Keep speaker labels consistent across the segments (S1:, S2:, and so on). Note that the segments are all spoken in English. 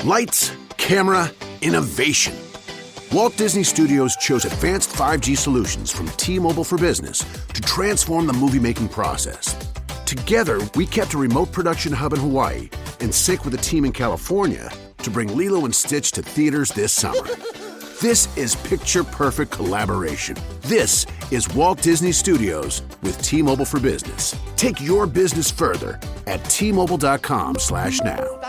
S1: Lights, camera, innovation. Walt Disney Studios chose advanced 5G solutions from T-Mobile for Business to transform the movie-making process. Together, we kept a remote production hub in Hawaii in sync with a team in California to bring Lilo and Stitch to theaters this summer. This is picture-perfect collaboration. This is Walt Disney Studios with T-Mobile for Business. Take your business further at T-Mobile.com/now.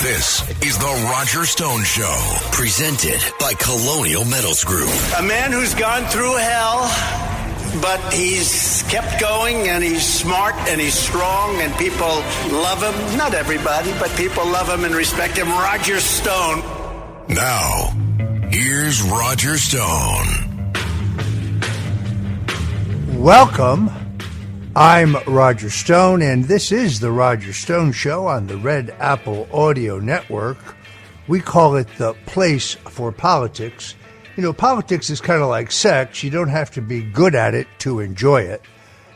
S2: This is the Roger Stone Show, presented by Colonial Metals Group.
S3: A man who's gone through hell, but he's kept going, and he's smart, and he's strong, and people love him. Not everybody, but people love him and respect him. Roger Stone.
S2: Now, here's Roger Stone.
S4: Welcome. I'm Roger Stone, and this is the Roger Stone Show on the Red Apple Audio Network. We call it the place for politics. You know, politics is kind of like sex. You don't have to be good at it to enjoy it.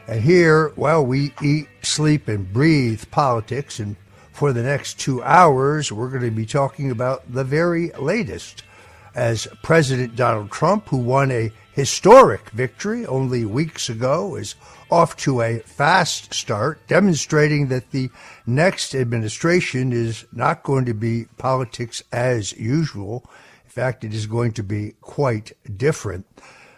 S4: And here, well, we eat, sleep, and breathe politics. And for the next 2 hours, we're going to be talking about the very latest. As President Donald Trump, who won a historic victory only weeks ago, is off to a fast start, demonstrating that the next administration is not going to be politics as usual. In fact, it is going to be quite different.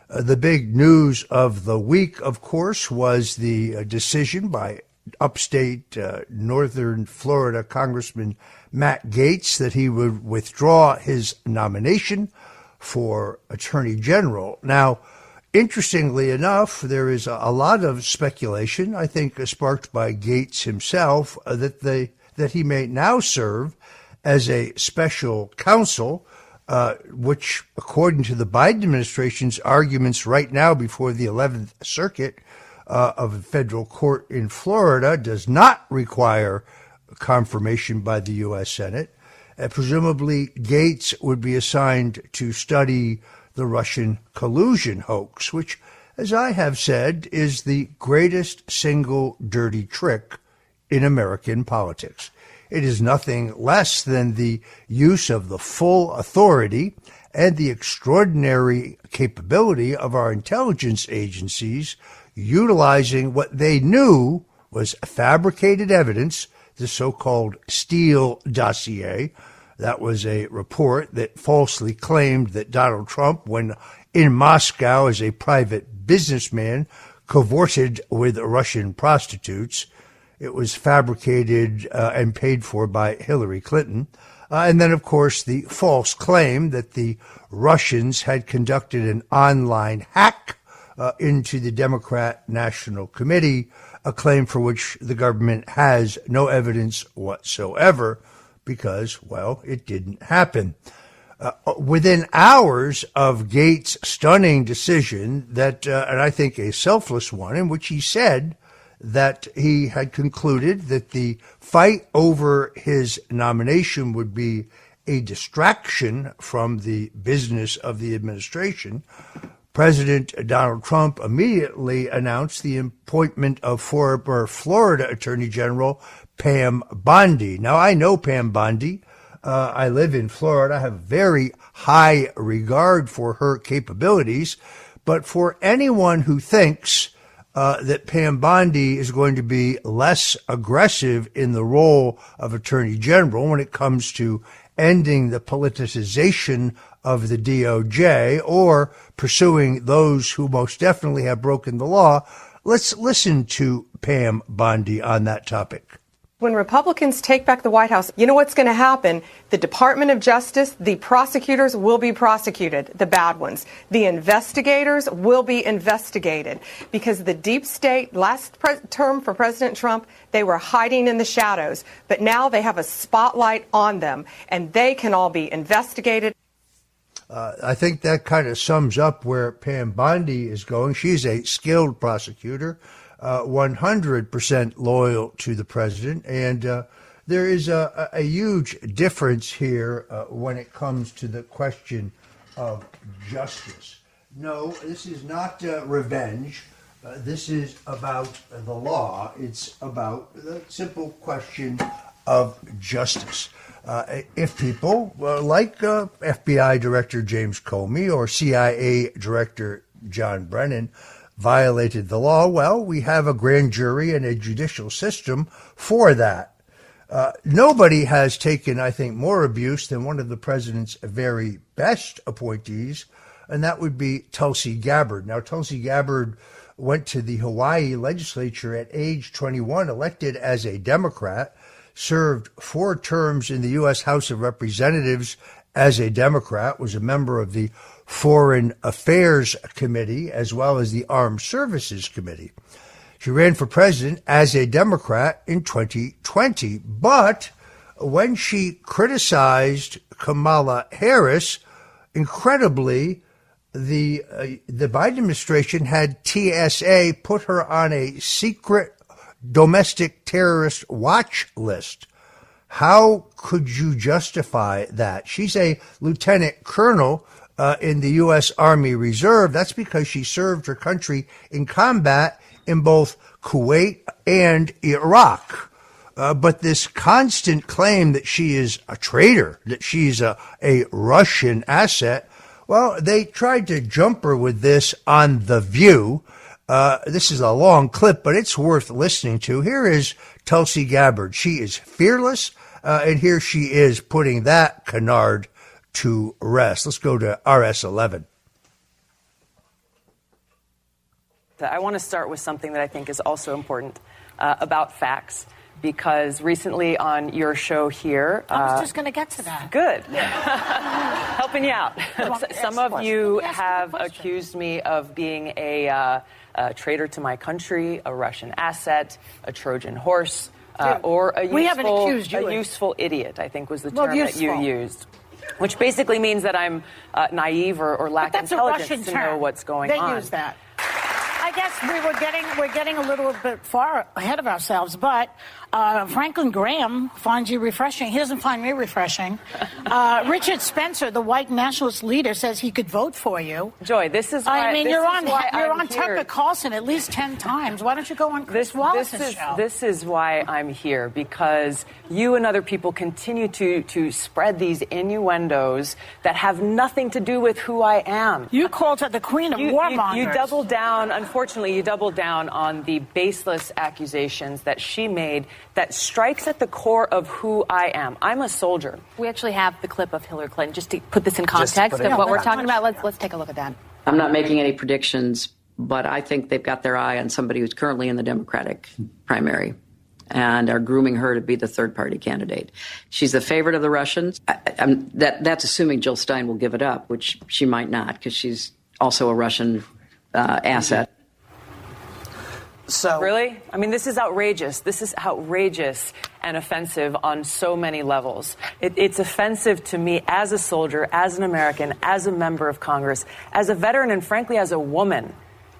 S4: The big news of the week, of course, was the decision by upstate northern Florida Congressman Matt Gaetz that he would withdraw his nomination for Attorney General. Now, interestingly enough, there is a lot of speculation, I think sparked by Gaetz himself, that he may now serve as a special counsel, which, according to the Biden administration's arguments right now before the 11th Circuit of a federal court in Florida, does not require confirmation by the U.S. Senate. Presumably, Gaetz would be assigned to study the Russian collusion hoax, which, as I have said, is the greatest single dirty trick in American politics. It is nothing less than the use of the full authority and the extraordinary capability of our intelligence agencies utilizing what they knew was fabricated evidence, the so-called Steele dossier. That was a report that falsely claimed that Donald Trump, when in Moscow as a private businessman, cavorted with Russian prostitutes. It was fabricated and paid for by Hillary Clinton. And then, of course, the false claim that the Russians had conducted an online hack into the Democrat National Committee, a claim for which the government has no evidence whatsoever because, well, it didn't happen. Within hours of Gaetz' stunning decision that, and I think a selfless one, in which he said that he had concluded that the fight over his nomination would be a distraction from the business of the administration, President Donald Trump immediately announced the appointment of former Florida Attorney General Pam Bondi. Now, I know Pam Bondi. I live in Florida. I have very high regard for her capabilities. But for anyone who thinks that Pam Bondi is going to be less aggressive in the role of Attorney General when it comes to ending the politicization of the DOJ or pursuing those who most definitely have broken the law, let's listen to Pam Bondi on that topic.
S5: When Republicans take back the White House, you know what's going to happen? The Department of Justice, the prosecutors will be prosecuted, the bad ones. The investigators will be investigated because the deep state, last term for President Trump, they were hiding in the shadows. But now they have a spotlight on them, and they can all be investigated.
S4: I think that kind of sums up where Pam Bondi is going. She's a skilled prosecutor. 100% loyal to the president. And there is a huge difference here when it comes to the question of justice. No, this is not revenge. This is about the law. It's about the simple question of justice. If people like FBI Director James Comey or CIA Director John Brennan violated the law, well, we have a grand jury and a judicial system for that. Nobody has taken, I think, more abuse than one of the president's very best appointees, and that would be Tulsi Gabbard. Now, Tulsi Gabbard went to the Hawaii legislature at age 21, elected as a Democrat, served 4 terms in the U.S. House of Representatives as a Democrat, was a member of the Foreign Affairs Committee as well as the Armed Services Committee. She ran for president as a Democrat in 2020, but when she criticized Kamala Harris, incredibly, the Biden administration had TSA put her on a secret domestic terrorist watch list. How could you justify that? She's a lieutenant colonel in the U.S. Army Reserve. That's because she served her country in combat in both Kuwait and Iraq. But this constant claim that she is a traitor, that she's a Russian asset, well, they tried to jump her with this on The View. This is a long clip, but it's worth listening to. Here is Tulsi Gabbard. She is fearless, and here she is putting that canard to rest. Let's go to RS11.
S6: I want to start with something that I think is also important about facts, because recently on your show here...
S7: I was just going to get to that.
S6: Good. Helping you out. Some of you have accused me of being a traitor to my country, a Russian asset, a Trojan horse, or a useful idiot, I think was the term that you used. Which basically means that I'm naive or lack intelligence to know what's going on.
S7: They use that. I guess we're getting a little bit far ahead of ourselves, but Franklin Graham finds you refreshing. He doesn't find me refreshing. Richard Spencer, the white nationalist leader, says he could vote for you.
S6: Joy, this is why
S7: you're on Tucker Carlson at least 10 times. Why don't you go on Chris Wallace's show?
S6: This is why I'm here, because you and other people continue to spread these innuendos that have nothing to do with who I am.
S7: You called her the queen of warmongers.
S6: You doubled down, unfortunately, on the baseless accusations that she made that strikes at the core of who I am. I'm a soldier.
S8: We actually have the clip of Hillary Clinton, just to put this in context of what we're talking about. Let's take a look at that.
S9: I'm not making any predictions, but I think they've got their eye on somebody who's currently in the Democratic primary and are grooming her to be the third-party candidate. She's the favorite of the Russians. That's assuming Jill Stein will give it up, which she might not, because she's also a Russian asset.
S6: So really? I mean, this is outrageous. This is outrageous and offensive on so many levels. It's offensive to me as a soldier, as an American, as a member of Congress, as a veteran, and frankly, as a woman,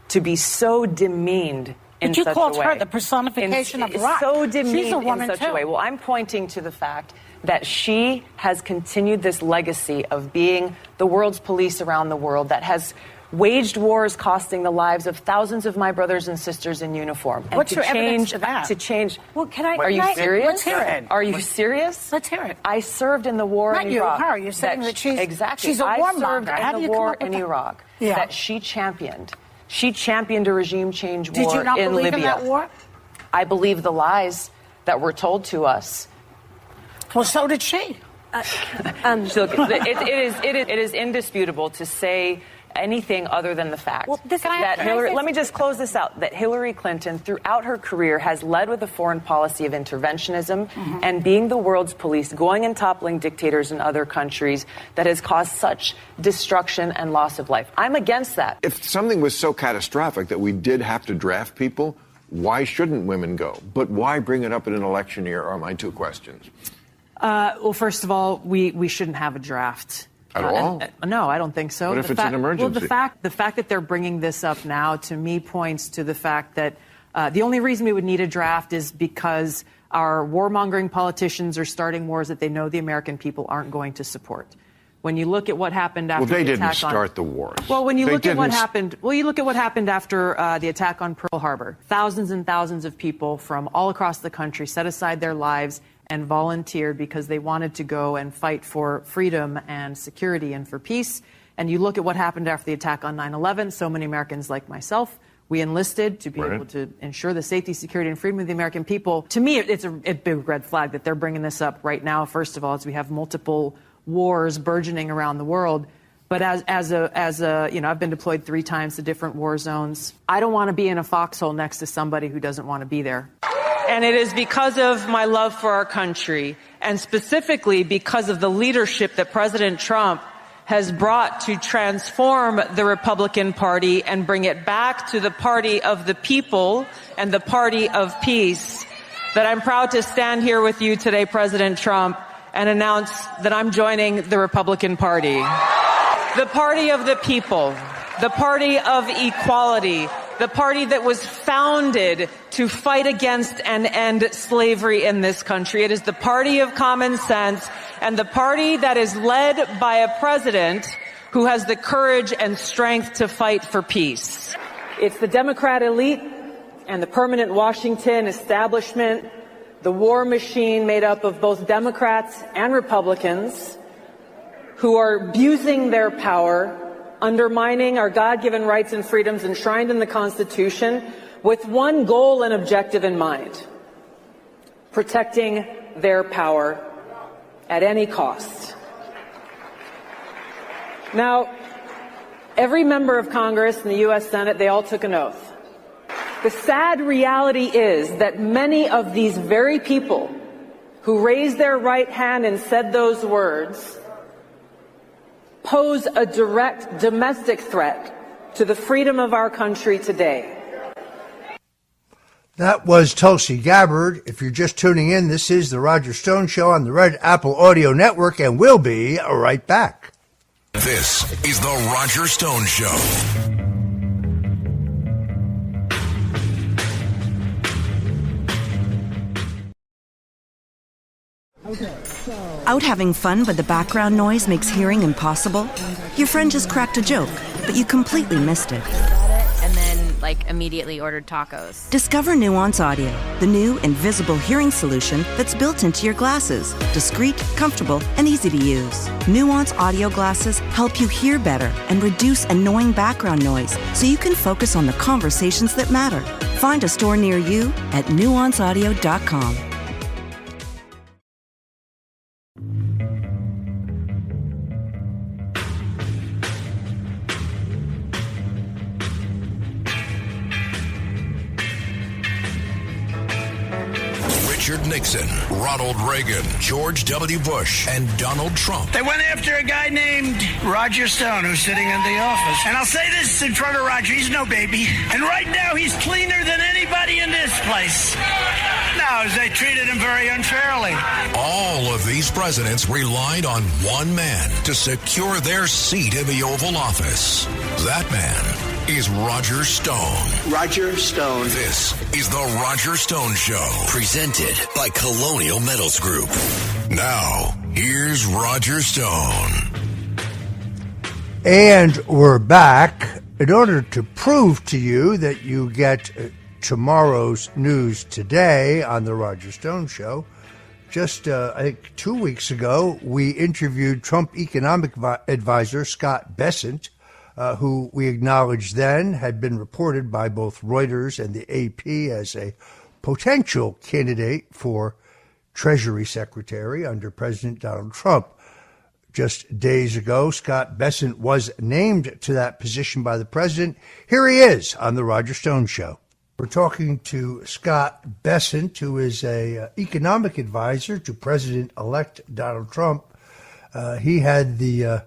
S6: to be so demeaned in such a way.
S7: But you called her the personification of rock.
S6: So demeaned
S7: She's a woman
S6: in such a way. Well, I'm pointing to the fact that she has continued this legacy of being the world's police around the world, that has waged wars costing the lives of thousands of my brothers and sisters in uniform. And
S7: what's your evidence to that?
S6: To change.
S7: Well,
S6: Are you serious?
S7: Let's hear it.
S6: Are you serious?
S7: Let's hear it.
S6: I served in the war in Iraq.
S7: Not you, her. You're saying that she's
S6: exactly.
S7: She's a warmonger.
S6: I served in the war in Iraq that she championed. She championed a regime change war in Libya.
S7: Did you not believe in that war?
S6: I believe the lies that were told to us.
S7: Well, so did she.
S6: It is indisputable to say anything other than the fact let me just close this out, that Hillary Clinton throughout her career has led with a foreign policy of interventionism and being the world's police, going and toppling dictators in other countries that has caused such destruction and loss of life. I'm against that.
S10: If something was so catastrophic that we did have to draft people, why shouldn't women go? But why bring it up in an election year are my two questions.
S6: Well, first of all, we shouldn't have a draft.
S10: At all?
S6: No, I don't think so.
S10: What if it's an emergency?
S6: Well, the fact that they're bringing this up now, to me, points to the fact that the only reason we would need a draft is because our warmongering politicians are starting wars that they know the American people aren't going to support. When you look at what happened after
S10: the attack
S6: on...
S10: Well, they didn't start the wars.
S6: Well, when you look at what happened... Well, you look at what happened after the attack on Pearl Harbor. Thousands and thousands of people from all across the country set aside their lives and volunteered because they wanted to go and fight for freedom and security and for peace. And you look at what happened after the attack on 9/11. So many Americans like myself, we enlisted to be able to ensure the safety, security, and freedom of the American people. To me, it's a big red flag that they're bringing this up right now, first of all, as we have multiple wars burgeoning around the world. But as a you know, I've been deployed 3 times to different war zones. I don't want to be in a foxhole next to somebody who doesn't want to be there. And it is because of my love for our country, and specifically because of the leadership that President Trump has brought to transform the Republican Party and bring it back to the party of the people and the party of peace, that I'm proud to stand here with you today, President Trump, and announce that I'm joining the Republican Party. The party of the people, the party of equality, the party that was founded to fight against and end slavery in this country. It is the party of common sense, and the party that is led by a president who has the courage and strength to fight for peace. It's the Democrat elite and the permanent Washington establishment, the war machine made up of both Democrats and Republicans, who are abusing their power, undermining our God-given rights and freedoms enshrined in the Constitution, with one goal and objective in mind: protecting their power at any cost. Now, every member of Congress and the U.S. Senate, they all took an oath. The sad reality is that many of these very people who raised their right hand and said those words pose a direct domestic threat to the freedom of our country today.
S4: That was Tulsi Gabbard. If you're just tuning in, this is the Roger Stone Show on the Red Apple Audio Network, and we'll be right back.
S2: This is the Roger Stone Show.
S11: Out having fun but the background noise makes hearing impossible? Your friend just cracked a joke, but you completely missed it.
S8: And then, immediately ordered tacos.
S11: Discover Nuance Audio, the new invisible hearing solution that's built into your glasses. Discreet, comfortable, and easy to use. Nuance Audio glasses help you hear better and reduce annoying background noise so you can focus on the conversations that matter. Find a store near you at nuanceaudio.com.
S2: Richard Nixon, Ronald Reagan, George W. Bush, and Donald Trump.
S3: They went after a guy named Roger Stone, who's sitting in the office. And I'll say this in front of Roger, he's no baby. And right now, he's cleaner than anybody in this place. No, they treated him very unfairly.
S2: All of these presidents relied on one man to secure their seat in the Oval Office. That man is Roger Stone.
S3: Roger Stone.
S2: This is the Roger Stone Show, presented by Colonial Metals Group. Now, here's Roger Stone.
S4: And we're back. In order to prove to you that you get tomorrow's news today on the Roger Stone Show, just, I think 2 weeks ago, we interviewed Trump economic advisor Scott Bessent, who we acknowledged then had been reported by both Reuters and the AP as a potential candidate for Treasury Secretary under President Donald Trump. Just days ago, Scott Bessent was named to that position by the president. Here he is on the Roger Stone Show. We're talking to Scott Bessent, who is a economic advisor to President-elect Donald Trump. He had the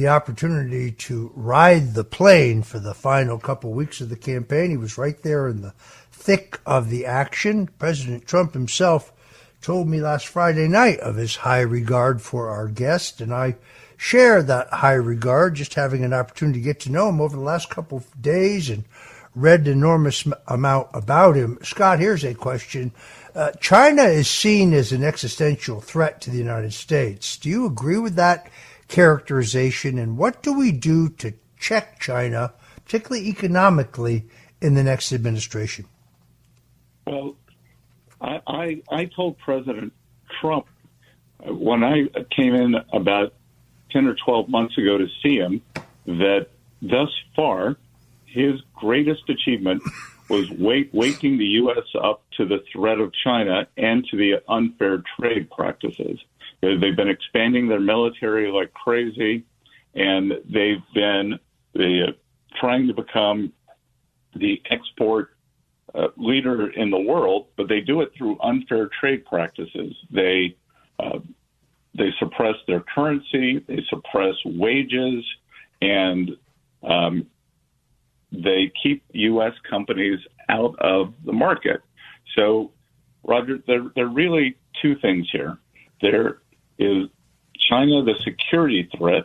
S4: opportunity to ride the plane for the final couple weeks of the campaign. He was right there in the thick of the action. President Trump himself told me last Friday night of his high regard for our guest, and I share that high regard, just having an opportunity to get to know him over the last couple of days and read an enormous amount about him. Scott, here's a question. China is seen as an existential threat to the United States. Do you agree with that characterization, and what do we do to check China, particularly economically, in the next administration?
S12: Well, I told President Trump when I came in about 10 or 12 months ago to see him that thus far his greatest achievement was waking the U.S. up to the threat of China and to the unfair trade practices. They've been expanding their military like crazy, and they've been trying to become the export leader in the world, but they do it through unfair trade practices. They suppress their currency, they suppress wages, and they keep U.S. companies out of the market. So, Roger, there are really two things here. There is China, the security threat,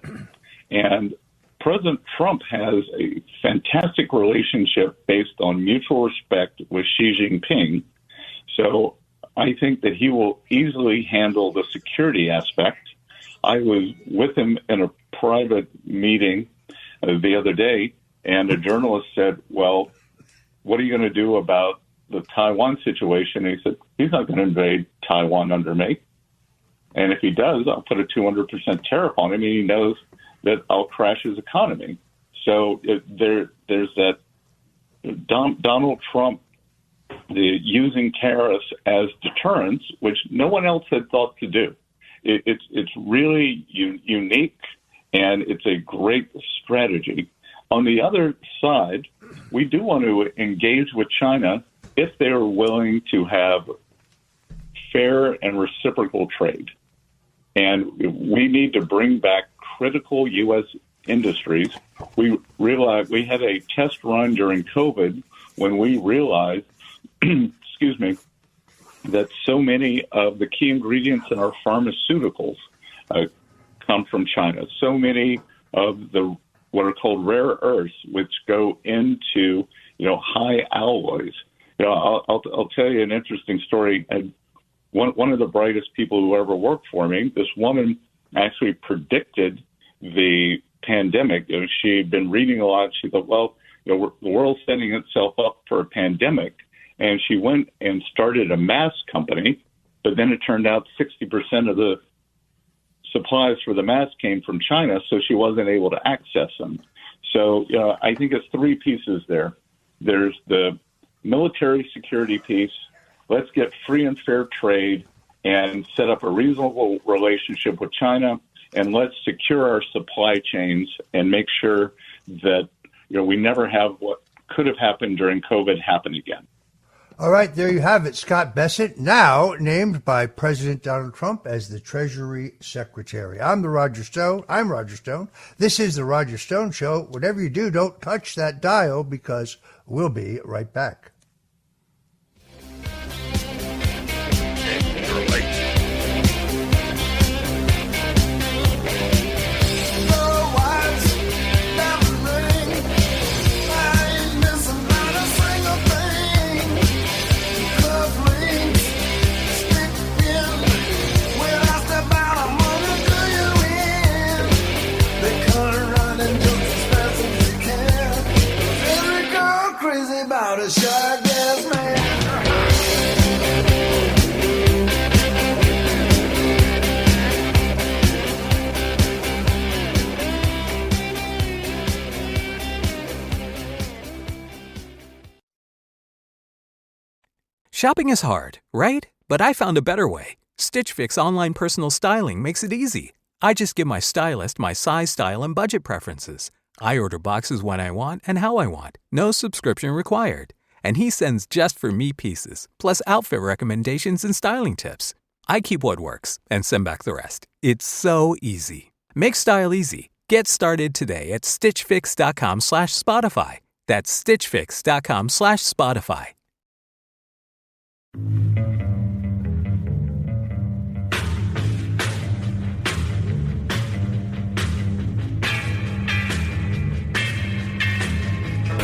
S12: and President Trump has a fantastic relationship based on mutual respect with Xi Jinping. So I think that he will easily handle the security aspect. I was with him in a private meeting the other day, and a journalist said, well, what are you going to do about the Taiwan situation? And he said, he's not going to invade Taiwan under me. And if he does, I'll put a 200% tariff on him. And he knows that I'll crash his economy. So there's that Donald Trump using tariffs as deterrence, which no one else had thought to do. It's really unique, and it's a great strategy. On the other side, we do want to engage with China if they are willing to have fair and reciprocal trade. And we need to bring back critical U.S. industries. We realized we had a test run during COVID when we realized, excuse me, that so many of the key ingredients in our pharmaceuticals come from China. So many of the what are called rare earths, which go into high alloys. I'll tell you an interesting story. One of the brightest people who ever worked for me, this woman actually predicted the pandemic. She had been reading a lot. She thought, well, the world's setting itself up for a pandemic. And she went and started a mask company, but then it turned out 60% of the supplies for the mask came from China, so she wasn't able to access them. So I think it's three pieces there. There's the military security piece. Let's get free and fair trade and set up a reasonable relationship with China, and let's secure our supply chains and make sure that we never have what could have happened during COVID happen again.
S4: All right, there you have it. Scott Bessent, now named by President Donald Trump as the Treasury Secretary. I'm Roger Stone. This is the Roger Stone Show. Whatever you do, don't touch that dial, because we'll be right back.
S13: Shopping is hard, right? But I found a better way. Stitch Fix online personal styling makes it easy. I just give my stylist my size, style, and budget preferences. I order boxes when I want and how I want. No subscription required. And he sends just for me pieces, plus outfit recommendations and styling tips. I keep what works and send back the rest. It's so easy. Make style easy. Get started today at stitchfix.com/Spotify. That's stitchfix.com/Spotify.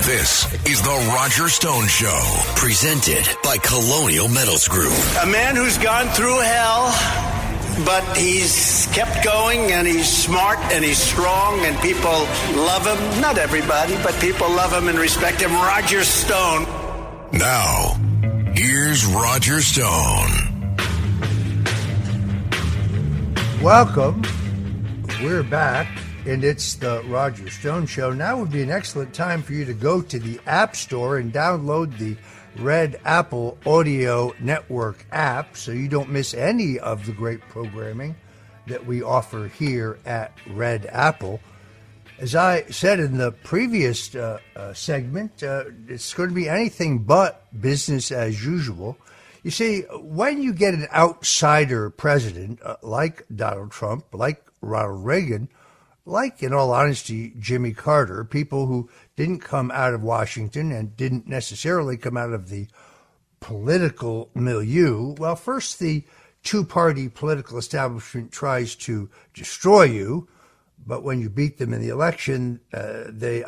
S2: This is the Roger Stone Show, presented by Colonial Metals Group.
S3: A man who's gone through hell, but he's kept going, and he's smart, and he's strong, and people love him. Not everybody, but people love him and respect him. Roger Stone.
S2: Now, here's Roger Stone.
S4: Welcome. We're back, and it's the Roger Stone Show. Now would be an excellent time for you to go to the App Store and download the Red Apple Audio Network app so you don't miss any of the great programming that we offer here at Red Apple. As I said in the previous segment, it's going to be anything but business as usual. You see, when you get an outsider president like Donald Trump, like Ronald Reagan, like, in all honesty, Jimmy Carter, people who didn't come out of Washington and didn't necessarily come out of the political milieu, well, first the two-party political establishment tries to destroy you, but when you beat them in the election, they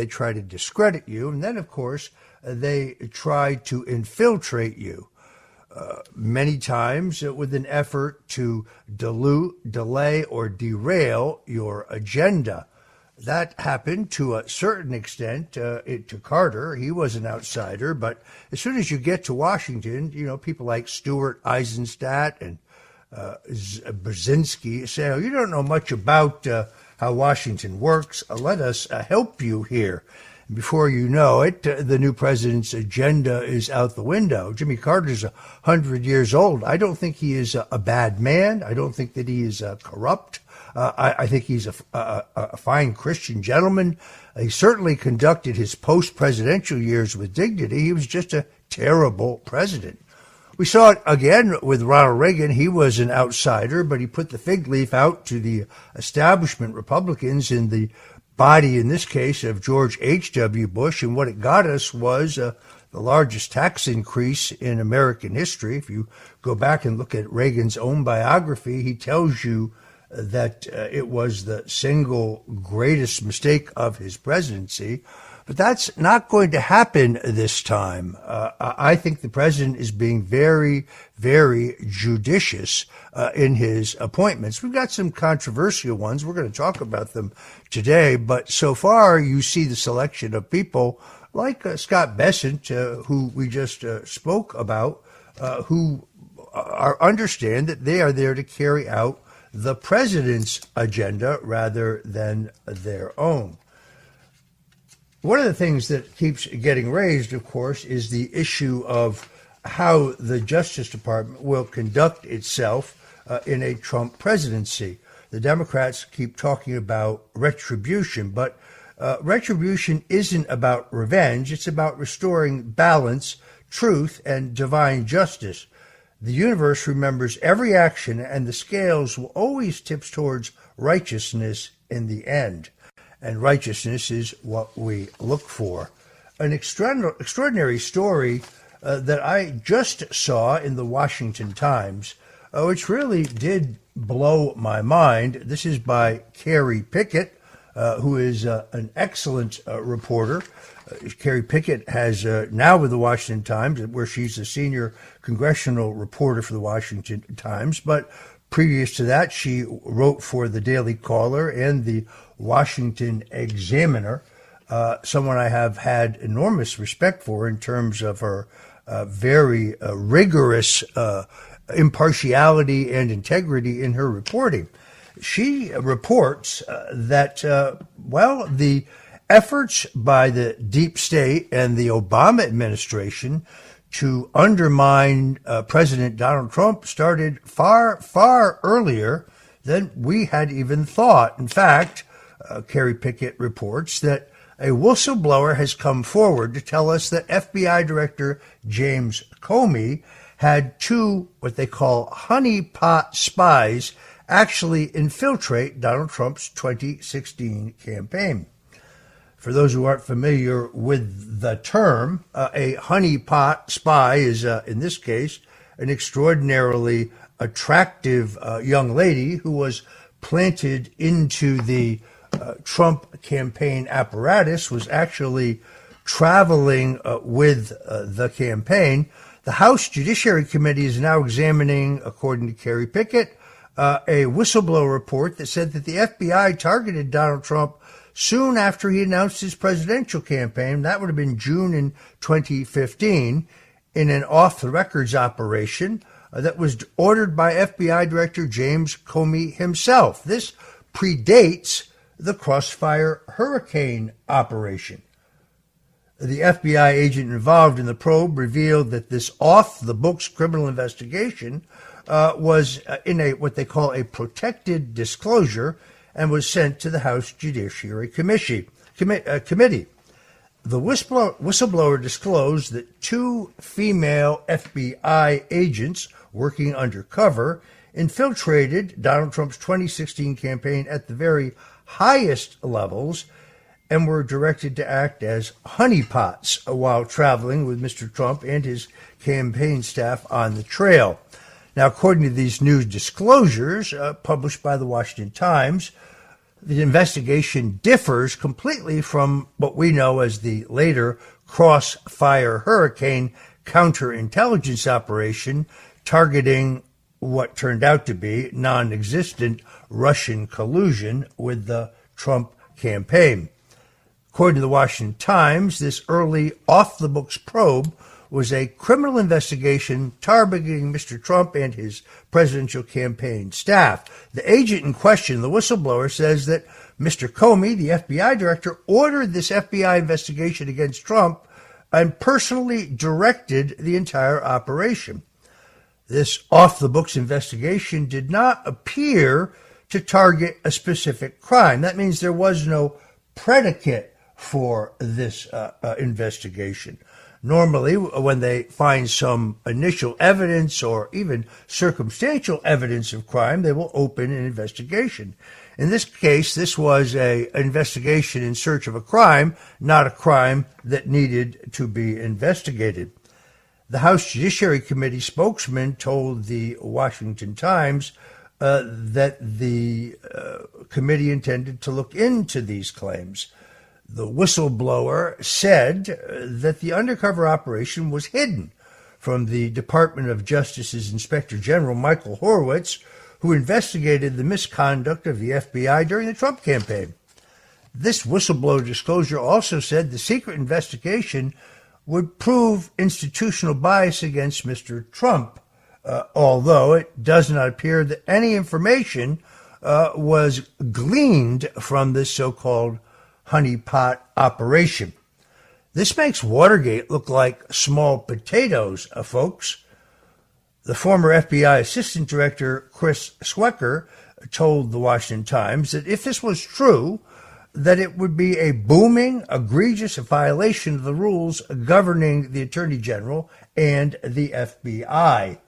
S4: try to discredit you, and then, of course, they try to infiltrate you. Many times with an effort to dilute, delay, or derail your agenda. That happened to a certain extent to Carter. He was an outsider, but as soon as you get to Washington, people like Stuart Eisenstadt and Brzezinski say, oh, you don't know much about how Washington works. Let us help you here. Before you know it, the new president's agenda is out the window. Jimmy Carter's 100 years old. I don't think he is a bad man. I don't think that he is corrupt. I think he's a fine Christian gentleman. He certainly conducted his post-presidential years with dignity. He was just a terrible president. We saw it again with Ronald Reagan. He was an outsider, but he put the fig leaf out to the establishment Republicans in the body, in this case, of George H.W. Bush, and what it got us was the largest tax increase in American history. If you go back and look at Reagan's own biography, he tells you that it was the single greatest mistake of his presidency. But that's not going to happen this time. I think the president is being very, very judicious in his appointments. We've got some controversial ones. We're going to talk about them today. But so far, you see the selection of people like Scott Bessent, who we just spoke about, who understand that they are there to carry out the president's agenda rather than their own. One of the things that keeps getting raised, of course, is the issue of how the Justice Department will conduct itself in a Trump presidency. The Democrats keep talking about retribution, but retribution isn't about revenge. It's about restoring balance, truth, and divine justice. The universe remembers every action, and the scales will always tip towards righteousness in the end. And righteousness is what we look for. An extraordinary story that I just saw in the Washington Times, which really did blow my mind. This is by Carrie Pickett, who is an excellent reporter. Carrie Pickett has now with the Washington Times, where she's a senior congressional reporter for the Washington Times, but previous to that, she wrote for the Daily Caller and the Washington Examiner, someone I have had enormous respect for in terms of her very rigorous impartiality and integrity in her reporting. She reports that, the efforts by the deep state and the Obama administration to undermine President Donald Trump started far, far earlier than we had even thought. In fact, Carrie Pickett reports that a whistleblower has come forward to tell us that FBI Director James Comey had two, what they call honeypot spies, actually infiltrate Donald Trump's 2016 campaign. For those who aren't familiar with the term, a honeypot spy is, in this case, an extraordinarily attractive young lady who was planted into the Trump campaign apparatus, was actually traveling with the campaign. The House Judiciary Committee is now examining, according to Carrie Pickett, a whistleblower report that said that the FBI targeted Donald Trump soon after he announced his presidential campaign. That would have been June in 2015 in an off-the-records operation that was ordered by FBI Director James Comey himself. This predates the Crossfire Hurricane operation. The FBI agent involved in the probe revealed that this off-the-books criminal investigation was in what they call a protected disclosure and was sent to the House Judiciary Committee. The whistleblower disclosed that 2 female FBI agents working undercover infiltrated Donald Trump's 2016 campaign at the very highest levels and were directed to act as honeypots while traveling with Mr. Trump and his campaign staff on the trail. Now, according to these new disclosures published by the Washington Times, the investigation differs completely from what we know as the later Crossfire Hurricane counterintelligence operation targeting what turned out to be non-existent Russian collusion with the Trump campaign. According to the Washington Times, this early off-the-books probe was a criminal investigation targeting Mr. Trump and his presidential campaign staff. The agent in question, the whistleblower, says that Mr. Comey, the FBI director, ordered this FBI investigation against Trump and personally directed the entire operation. This off-the-books investigation did not appear to target a specific crime. That means there was no predicate for this investigation. Normally, when they find some initial evidence or even circumstantial evidence of crime, they will open an investigation. In this case, this was an investigation in search of a crime, not a crime that needed to be investigated. The House Judiciary Committee spokesman told the Washington Times that the committee intended to look into these claims. The whistleblower said that the undercover operation was hidden from the Department of Justice's Inspector General, Michael Horowitz, who investigated the misconduct of the FBI during the Trump campaign. This whistleblower disclosure also said the secret investigation would prove institutional bias against Mr. Trump, although it does not appear that any information was gleaned from this so-called honeypot operation. This makes Watergate look like small potatoes, folks. The former FBI Assistant Director Chris Swecker told the Washington Times that if this was true, that it would be a booming, egregious violation of the rules governing the Attorney General and the FBI.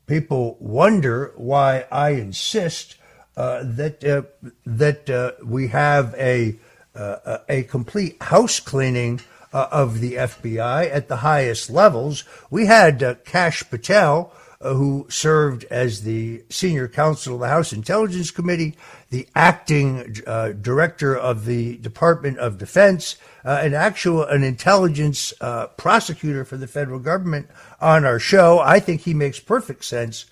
S4: People wonder why I insist that we have a complete house cleaning of the FBI at the highest levels. We had Kash Patel, who served as the senior counsel of the House Intelligence Committee, the acting director of the Department of Defense, an intelligence prosecutor for the federal government on our show. I think he makes perfect sense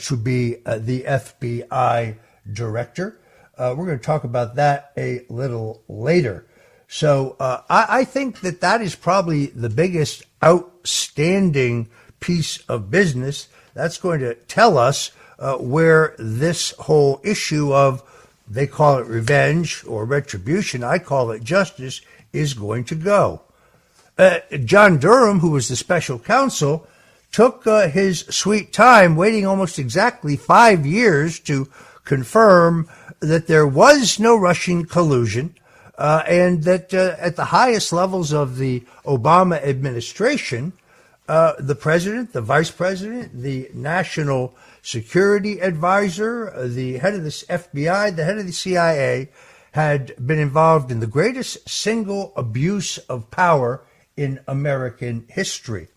S4: to be the FBI director. We're going to talk about that a little later. So I think that is probably the biggest outstanding piece of business that's going to tell us where this whole issue of, they call it revenge or retribution, I call it justice, is going to go. John Durham, who was the special counsel, took his sweet time, waiting almost exactly 5 years to confirm that there was no Russian collusion, and that at the highest levels of the Obama administration, the president, the vice president, the national security advisor, the head of the FBI, the head of the CIA, had been involved in the greatest single abuse of power in American history.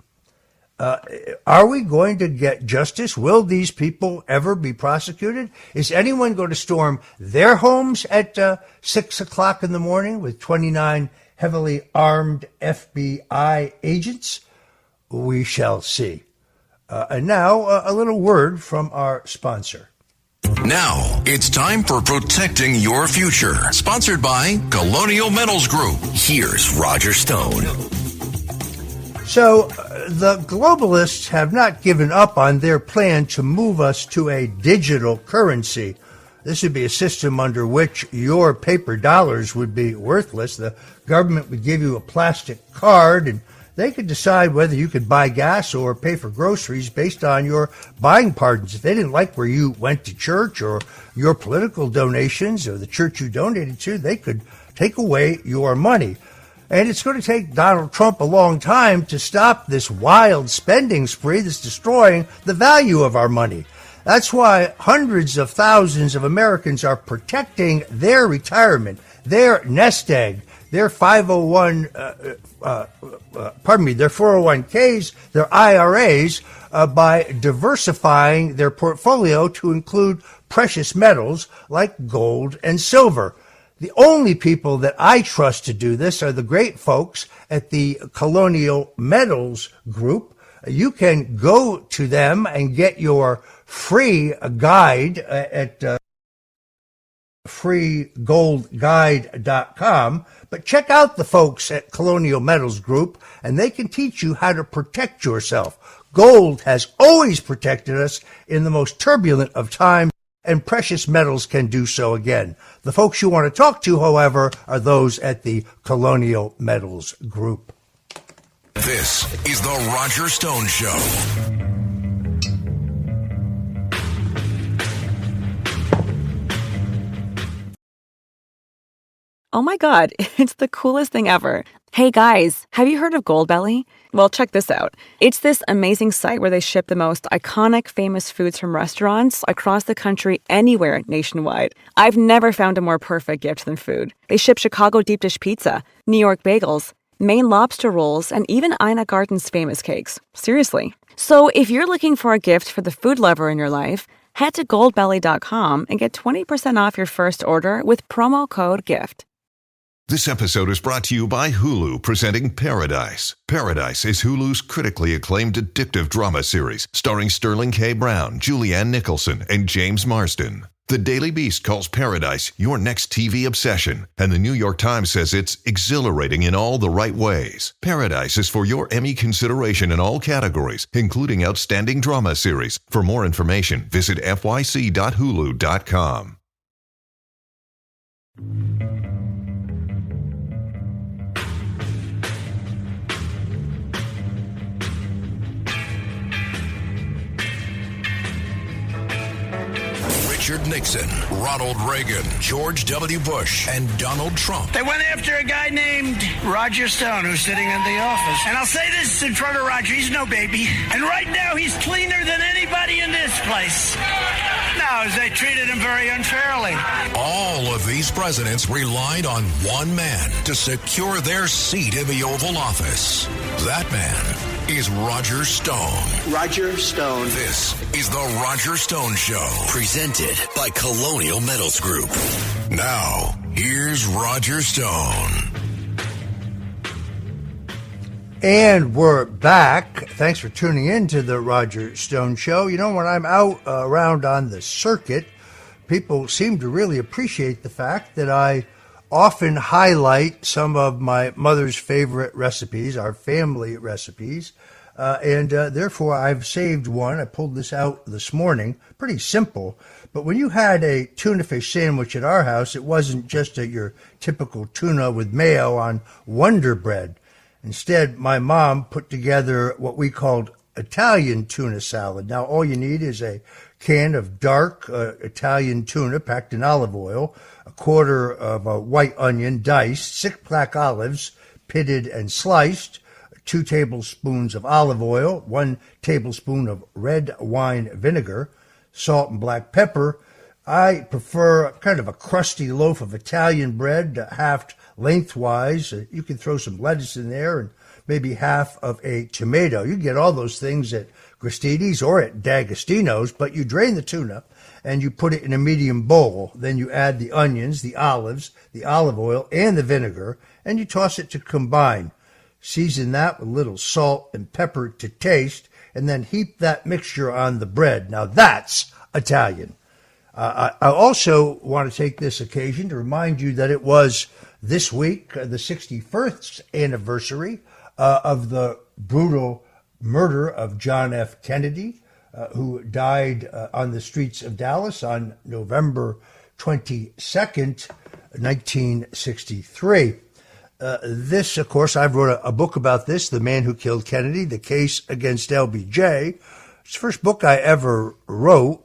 S4: Are we going to get justice? Will these people ever be prosecuted? Is anyone going to storm their homes at 6 o'clock in the morning with 29 heavily armed FBI agents? We shall see. And now, a little word from our sponsor.
S2: Now, it's time for Protecting Your Future, sponsored by Colonial Metals Group. Here's Roger Stone.
S4: So, the globalists have not given up on their plan to move us to a digital currency. This would be a system under which your paper dollars would be worthless. The government would give you a plastic card, and they could decide whether you could buy gas or pay for groceries based on your buying patterns. If they didn't like where you went to church or your political donations or the church you donated to, they could take away your money. And it's going to take Donald Trump a long time to stop this wild spending spree that's destroying the value of our money. That's why hundreds of thousands of Americans are protecting their retirement, their nest egg, their 401ks, their IRAs, by diversifying their portfolio to include precious metals like gold and silver. The only people that I trust to do this are the great folks at the Colonial Metals Group. You can go to them and get your free guide at freegoldguide.com. But check out the folks at Colonial Metals Group, and they can teach you how to protect yourself. Gold has always protected us in the most turbulent of times, and precious metals can do so again. The folks you want to talk to, however, are those at the Colonial Metals Group.
S2: This is the Roger Stone Show.
S14: Oh my God, it's the coolest thing ever. Hey guys, have you heard of Goldbelly? Well, check this out. It's this amazing site where they ship the most iconic, famous foods from restaurants across the country, anywhere nationwide. I've never found a more perfect gift than food. They ship Chicago deep dish pizza, New York bagels, Maine lobster rolls, and even Ina Garten's famous cakes. Seriously. So if you're looking for a gift for the food lover in your life, head to goldbelly.com and get 20% off your first order with promo code GIFT.
S2: This episode is brought to you by Hulu, presenting Paradise. Paradise is Hulu's critically acclaimed addictive drama series, starring Sterling K. Brown, Julianne Nicholson, and James Marsden. The Daily Beast calls Paradise your next TV obsession, and the New York Times says it's exhilarating in all the right ways. Paradise is for your Emmy consideration in all categories, including Outstanding Drama Series. For more information, visit fyc.hulu.com. Richard Nixon, Ronald Reagan, George W. Bush, and Donald Trump.
S3: They went after a guy named Roger Stone, who's sitting in the office. And I'll say this in front of Roger, he's no baby. And right now, he's cleaner than anybody in this place. No, they treated him very unfairly.
S2: All of these presidents relied on one man to secure their seat in the Oval Office. That man is Roger Stone.
S3: Roger Stone.
S2: This is the Roger Stone Show, presented by Colonial Metals Group. Now, here's Roger Stone.
S4: And we're back. Thanks for tuning in to the Roger Stone Show. You know, when I'm out around on the circuit, people seem to really appreciate the fact that I often highlight some of my mother's favorite recipes, our family recipes, and therefore I've saved one. I pulled this out this morning. Pretty simple, but when you had a tuna fish sandwich at our house, it wasn't just your typical tuna with mayo on Wonder Bread. Instead, my mom put together what we called Italian tuna salad. Now, all you need is a can of dark Italian tuna packed in olive oil, a quarter of a white onion diced, 6 black olives pitted and sliced, 2 tablespoons of olive oil, 1 tablespoon of red wine vinegar, salt and black pepper. I prefer kind of a crusty loaf of Italian bread, halved lengthwise. You can throw some lettuce in there and maybe half of a tomato. You get all those things at Gristedes or at D'Agostino's, but you drain the tuna and you put it in a medium bowl. Then you add the onions, the olives, the olive oil, and the vinegar, and you toss it to combine. Season that with a little salt and pepper to taste, and then heap that mixture on the bread. Now that's Italian. I also want to take this occasion to remind you that it was this week, the 61st anniversary of the brutal murder of John F. Kennedy, who died on the streets of Dallas on November 22nd, 1963. This, of course, I've wrote a book about this, The Man Who Killed Kennedy, The Case Against LBJ. It's the first book I ever wrote.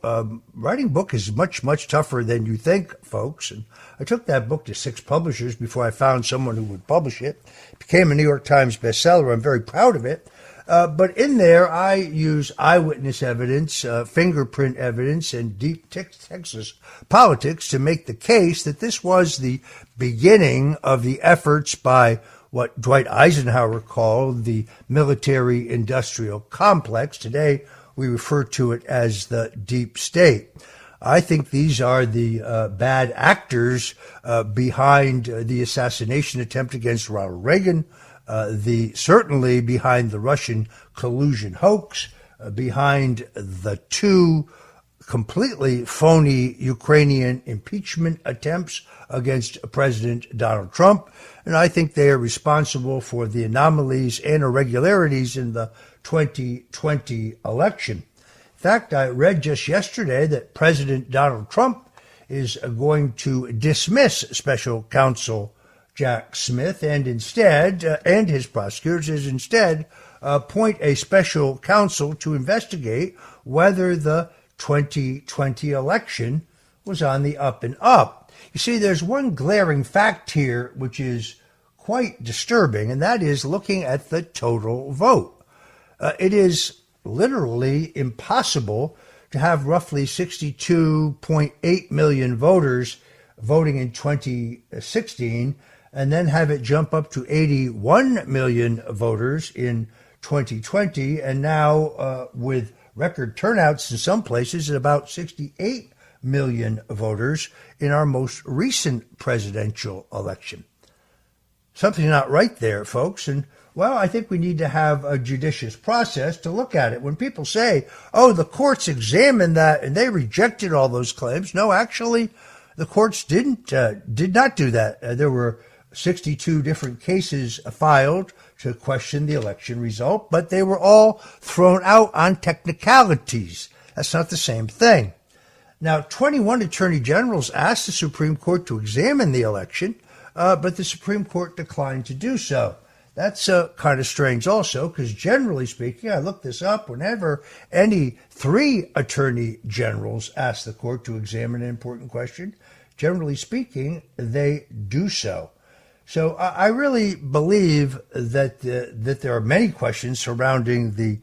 S4: Writing a book is much, much tougher than you think, folks. And I took that book to 6 publishers before I found someone who would publish it. It became a New York Times bestseller. I'm very proud of it. But in there, I use eyewitness evidence, fingerprint evidence, and deep Texas politics to make the case that this was the beginning of the efforts by what Dwight Eisenhower called the military-industrial complex. Today, we refer to it as the deep state. I think these are the bad actors behind the assassination attempt against Ronald Reagan, certainly behind the Russian collusion hoax, behind the 2 completely phony Ukrainian impeachment attempts against President Donald Trump. And I think they are responsible for the anomalies and irregularities in the 2020 election. In fact, I read just yesterday that President Donald Trump is going to dismiss special counsel Jack Smith and instead, and his prosecutors, instead appoint a special counsel to investigate whether the 2020 election was on the up and up. You see, there's one glaring fact here which is quite disturbing, and that is looking at the total vote. It is literally impossible to have roughly 62.8 million voters voting in 2016 and then have it jump up to 81 million voters in 2020, and now with record turnouts in some places at about 68 million voters in our most recent presidential election. Something's not right there, folks, and well, I think we need to have a judicious process to look at it. When people say, oh, the courts examined that and they rejected all those claims, no, actually, the courts did not do that. There were 62 different cases filed to question the election result, but they were all thrown out on technicalities. That's not the same thing. Now, 21 attorney generals asked the Supreme Court to examine the election, but the Supreme Court declined to do so. That's kind of strange also, because generally speaking, I looked this up, whenever any 3 attorney generals ask the court to examine an important question, generally speaking, they do so. So I really believe that there are many questions surrounding the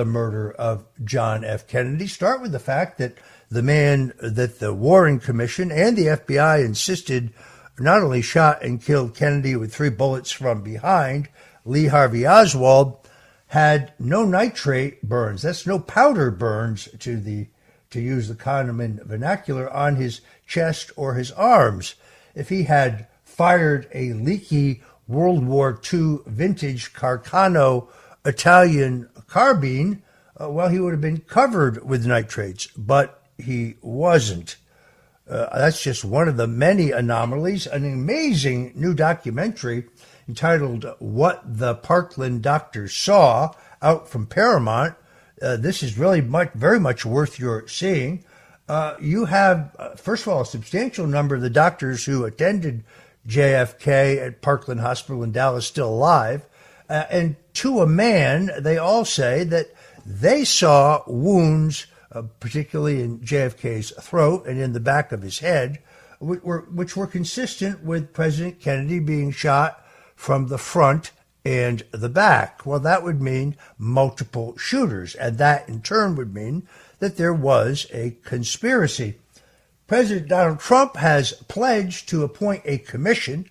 S4: murder of John F. Kennedy. Start with the fact that the Warren Commission and the FBI insisted not only shot and killed Kennedy with 3 bullets from behind, Lee Harvey Oswald had no nitrate burns. That's no powder burns, to use the common vernacular, on his chest or his arms. If he had fired a leaky World War II vintage Carcano Italian carbine, well, he would have been covered with nitrates, but he wasn't. That's just one of the many anomalies. An amazing new documentary entitled What the Parkland Doctors Saw, out from Paramount. This is really very much worth your seeing. You have, first of all, a substantial number of the doctors who attended JFK at Parkland Hospital in Dallas still alive. And to a man, they all say that they saw wounds, particularly in JFK's throat and in the back of his head, which were consistent with President Kennedy being shot from the front and the back. Well, that would mean multiple shooters, and that in turn would mean that there was a conspiracy. President Donald Trump has pledged to appoint a commission.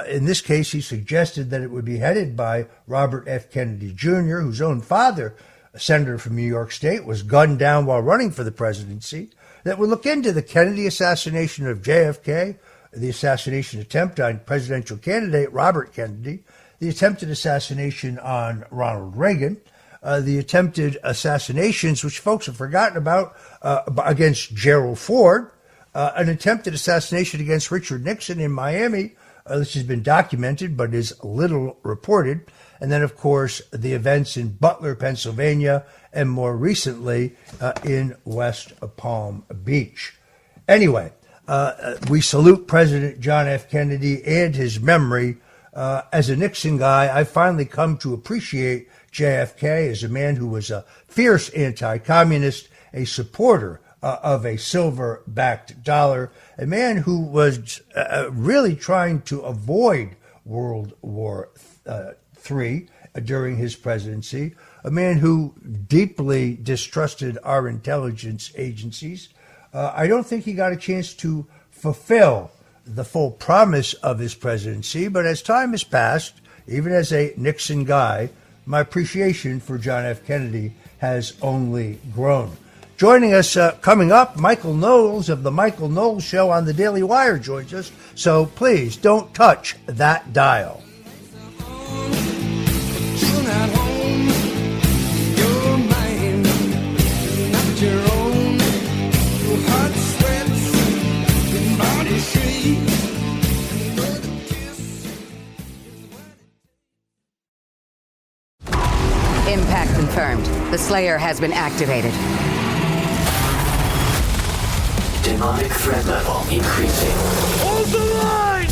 S4: In this case, he suggested that it would be headed by Robert F. Kennedy Jr., whose own father, a senator from New York State, was gunned down while running for the presidency, that would look into the Kennedy assassination of JFK, the assassination attempt on presidential candidate Robert Kennedy, the attempted assassination on Ronald Reagan, the attempted assassinations, which folks have forgotten about, against Gerald Ford, an attempted assassination against Richard Nixon in Miami. This has been documented, but is little reported. And then, of course, the events in Butler, Pennsylvania, and more recently in West Palm Beach. Anyway, we salute President John F. Kennedy and his memory. As a Nixon guy, I finally come to appreciate JFK as a man who was a fierce anti-communist, a supporter of a silver-backed dollar, a man who was really trying to avoid World War III during his presidency, a man who deeply distrusted our intelligence agencies. I don't think he got a chance to fulfill the full promise of his presidency, but as time has passed, even as a Nixon guy, my appreciation for John F. Kennedy has only grown. Joining us coming up, Michael Knowles of The Michael Knowles Show on the Daily Wire joins us, so please don't touch that dial.
S15: Impact confirmed. The Slayer has been activated.
S16: Demonic threat level increasing.
S17: Hold the line!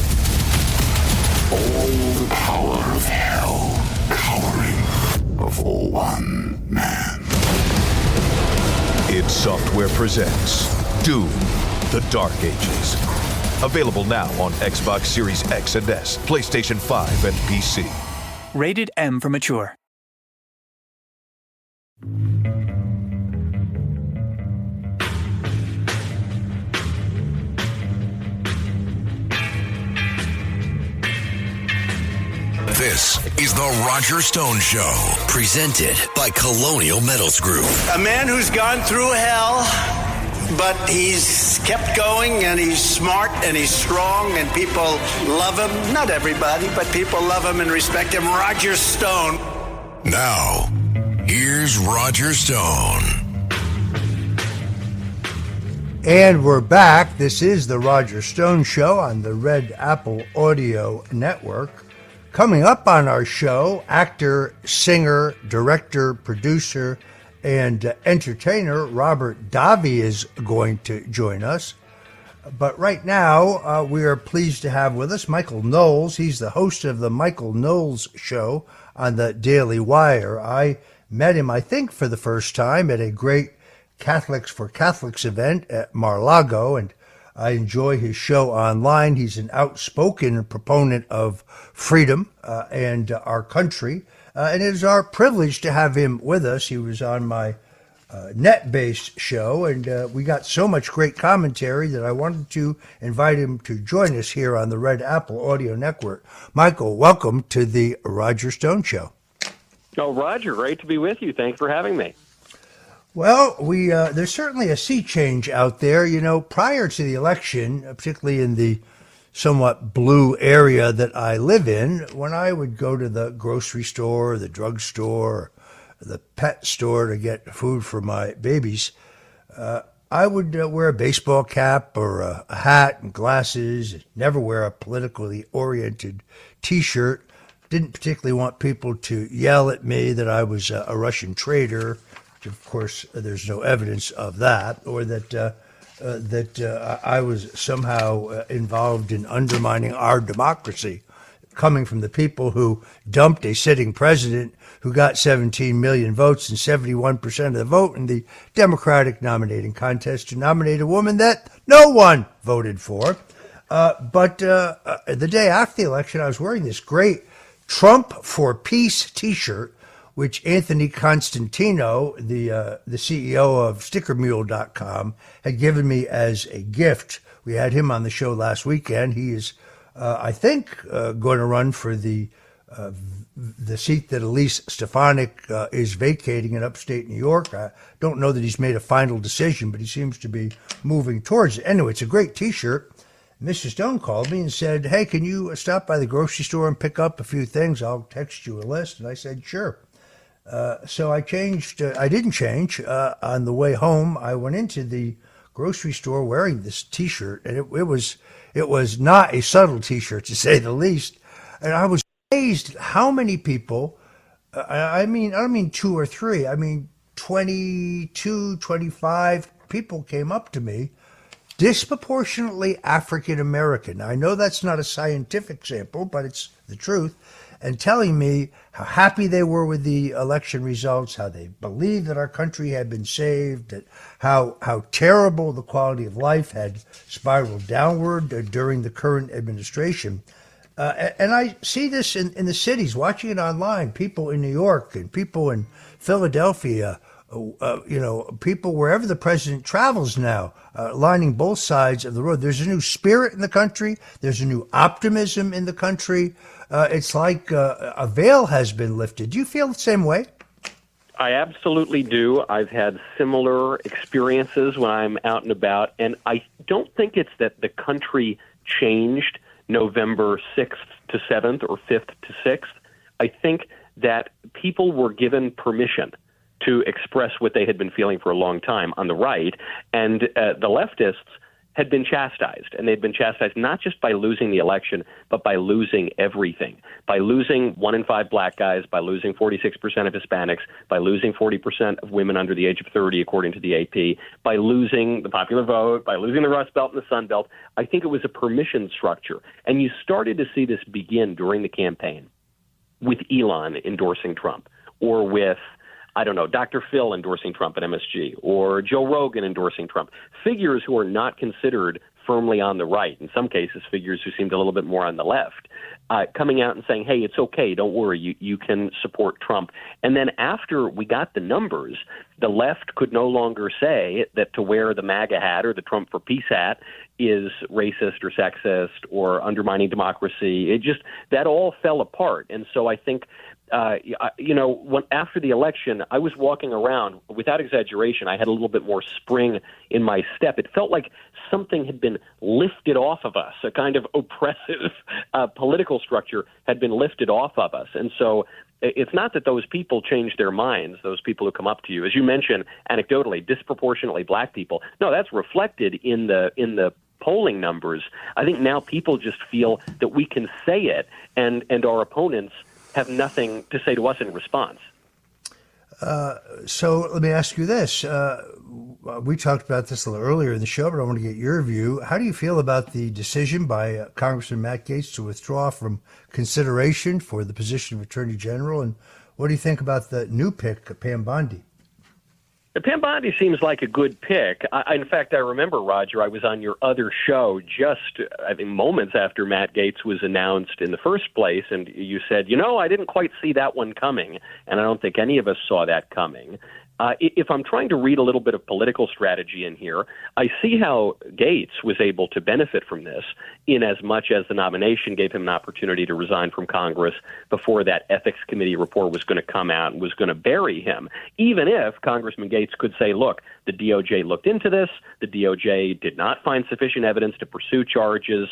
S16: All the power of hell cowering before one man.
S18: id Software presents Doom, The Dark Ages. Available now on Xbox Series X and S, PlayStation 5, and PC.
S19: Rated M for mature.
S20: This is the Roger Stone Show, presented by Colonial Metals Group.
S3: A man who's gone through hell, but he's kept going, and he's smart, and he's strong, and people love him. Not everybody, but people love him and respect him. Roger Stone.
S20: Now, here's Roger Stone.
S4: And we're back. This is the Roger Stone Show on the Red Apple Audio Network. Coming up on our show, actor, singer, director, producer, and entertainer Robert Davi is going to join us. But right now, we are pleased to have with us Michael Knowles. He's the host of the Michael Knowles Show on the Daily Wire. I met him, I think, for the first time at a great Catholics for Catholics event at Mar-a-Lago, and I enjoy his show online. He's an outspoken proponent of freedom and our country, and it is our privilege to have him with us. He was on my net-based show, and we got so much great commentary that I wanted to invite him to join us here on the Red Apple Audio Network. Michael, welcome to the Roger Stone Show.
S21: Oh, Roger, great to be with you. Thanks for having me.
S4: Well, there's certainly a sea change out there. You know, prior to the election, particularly in the somewhat blue area that I live in, when I would go to the grocery store, the drugstore, the pet store to get food for my babies, I would wear a baseball cap or a hat and glasses, never wear a politically oriented T-shirt. Didn't particularly want people to yell at me that I was a Russian traitor. Of course, there's no evidence of that, or that I was somehow involved in undermining our democracy, coming from the people who dumped a sitting president who got 17 million votes and 71% of the vote in the Democratic nominating contest to nominate a woman that no one voted for. But the day after the election, I was wearing this great Trump for Peace T-shirt, which Anthony Constantino, the CEO of StickerMule.com, had given me as a gift. We had him on the show last weekend. He is, I think, going to run for the seat that Elise Stefanik is vacating in upstate New York. I don't know that he's made a final decision, but he seems to be moving towards it. Anyway, it's a great T-shirt. Mr. Stone called me and said, "Hey, can you stop by the grocery store and pick up a few things? I'll text you a list." And I said, "Sure." So I changed. I didn't change. On the way home, I went into the grocery store wearing this T-shirt, and it was not a subtle T-shirt, to say the least. And I was amazed how many people. I don't mean two or three. I mean 22, 25 people came up to me, disproportionately African American. I know that's not a scientific sample, but it's the truth, and telling me how happy they were with the election results, how they believed that our country had been saved, that how terrible the quality of life had spiraled downward during the current administration. And I see this in the cities, watching it online, people in New York and people in Philadelphia, people wherever the president travels now, lining both sides of the road. There's a new spirit in the country. There's a new optimism in the country. It's like a veil has been lifted. Do you feel the same way?
S21: I absolutely do. I've had similar experiences when I'm out and about, and I don't think it's that the country changed November 6th to 7th or 5th to 6th. I think that people were given permission to express what they had been feeling for a long time on the right, and the leftists had been chastised, and they'd been chastised not just by losing the election, but by losing everything, by losing 1 in 5 black guys, by losing 46% of Hispanics, by losing 40% of women under the age of 30, according to the AP, by losing the popular vote, by losing the Rust Belt and the Sun Belt. I think it was a permission structure, and you started to see this begin during the campaign with Elon endorsing Trump, or with Dr. Phil endorsing Trump at MSG, or Joe Rogan endorsing Trump, figures who are not considered firmly on the right, in some cases figures who seemed a little bit more on the left, coming out and saying, hey, it's okay, don't worry, you can support Trump. And then after we got the numbers, the left could no longer say that to wear the MAGA hat or the Trump for Peace hat is racist or sexist or undermining democracy. That all fell apart. And so I think after the election, I was walking around, without exaggeration, I had a little bit more spring in my step. It felt like something had been lifted off of us, a kind of oppressive political structure had been lifted off of us. And so it's not that those people changed their minds, those people who come up to you, as you mentioned, anecdotally, disproportionately black people. No, that's reflected in the polling numbers. I think now people just feel that we can say it, and our opponents have nothing to say to us in response.
S4: So let me ask you this. We talked about this a little earlier in the show, but I want to get your view. How do you feel about the decision by Congressman Matt Gaetz to withdraw from consideration for the position of Attorney General? And what do you think about the new pick, Pam Bondi?
S21: Pam Bondi seems like a good pick. In fact, I remember, Roger, I was on your other show just, I think, moments after Matt Gaetz was announced in the first place, and you said, I didn't quite see that one coming, and I don't think any of us saw that coming. If I'm trying to read a little bit of political strategy in here, I see how Gaetz was able to benefit from this in as much as the nomination gave him an opportunity to resign from Congress before that ethics committee report was going to come out and was going to bury him. Even if Congressman Gaetz could say, look, the DOJ looked into this, the DOJ did not find sufficient evidence to pursue charges,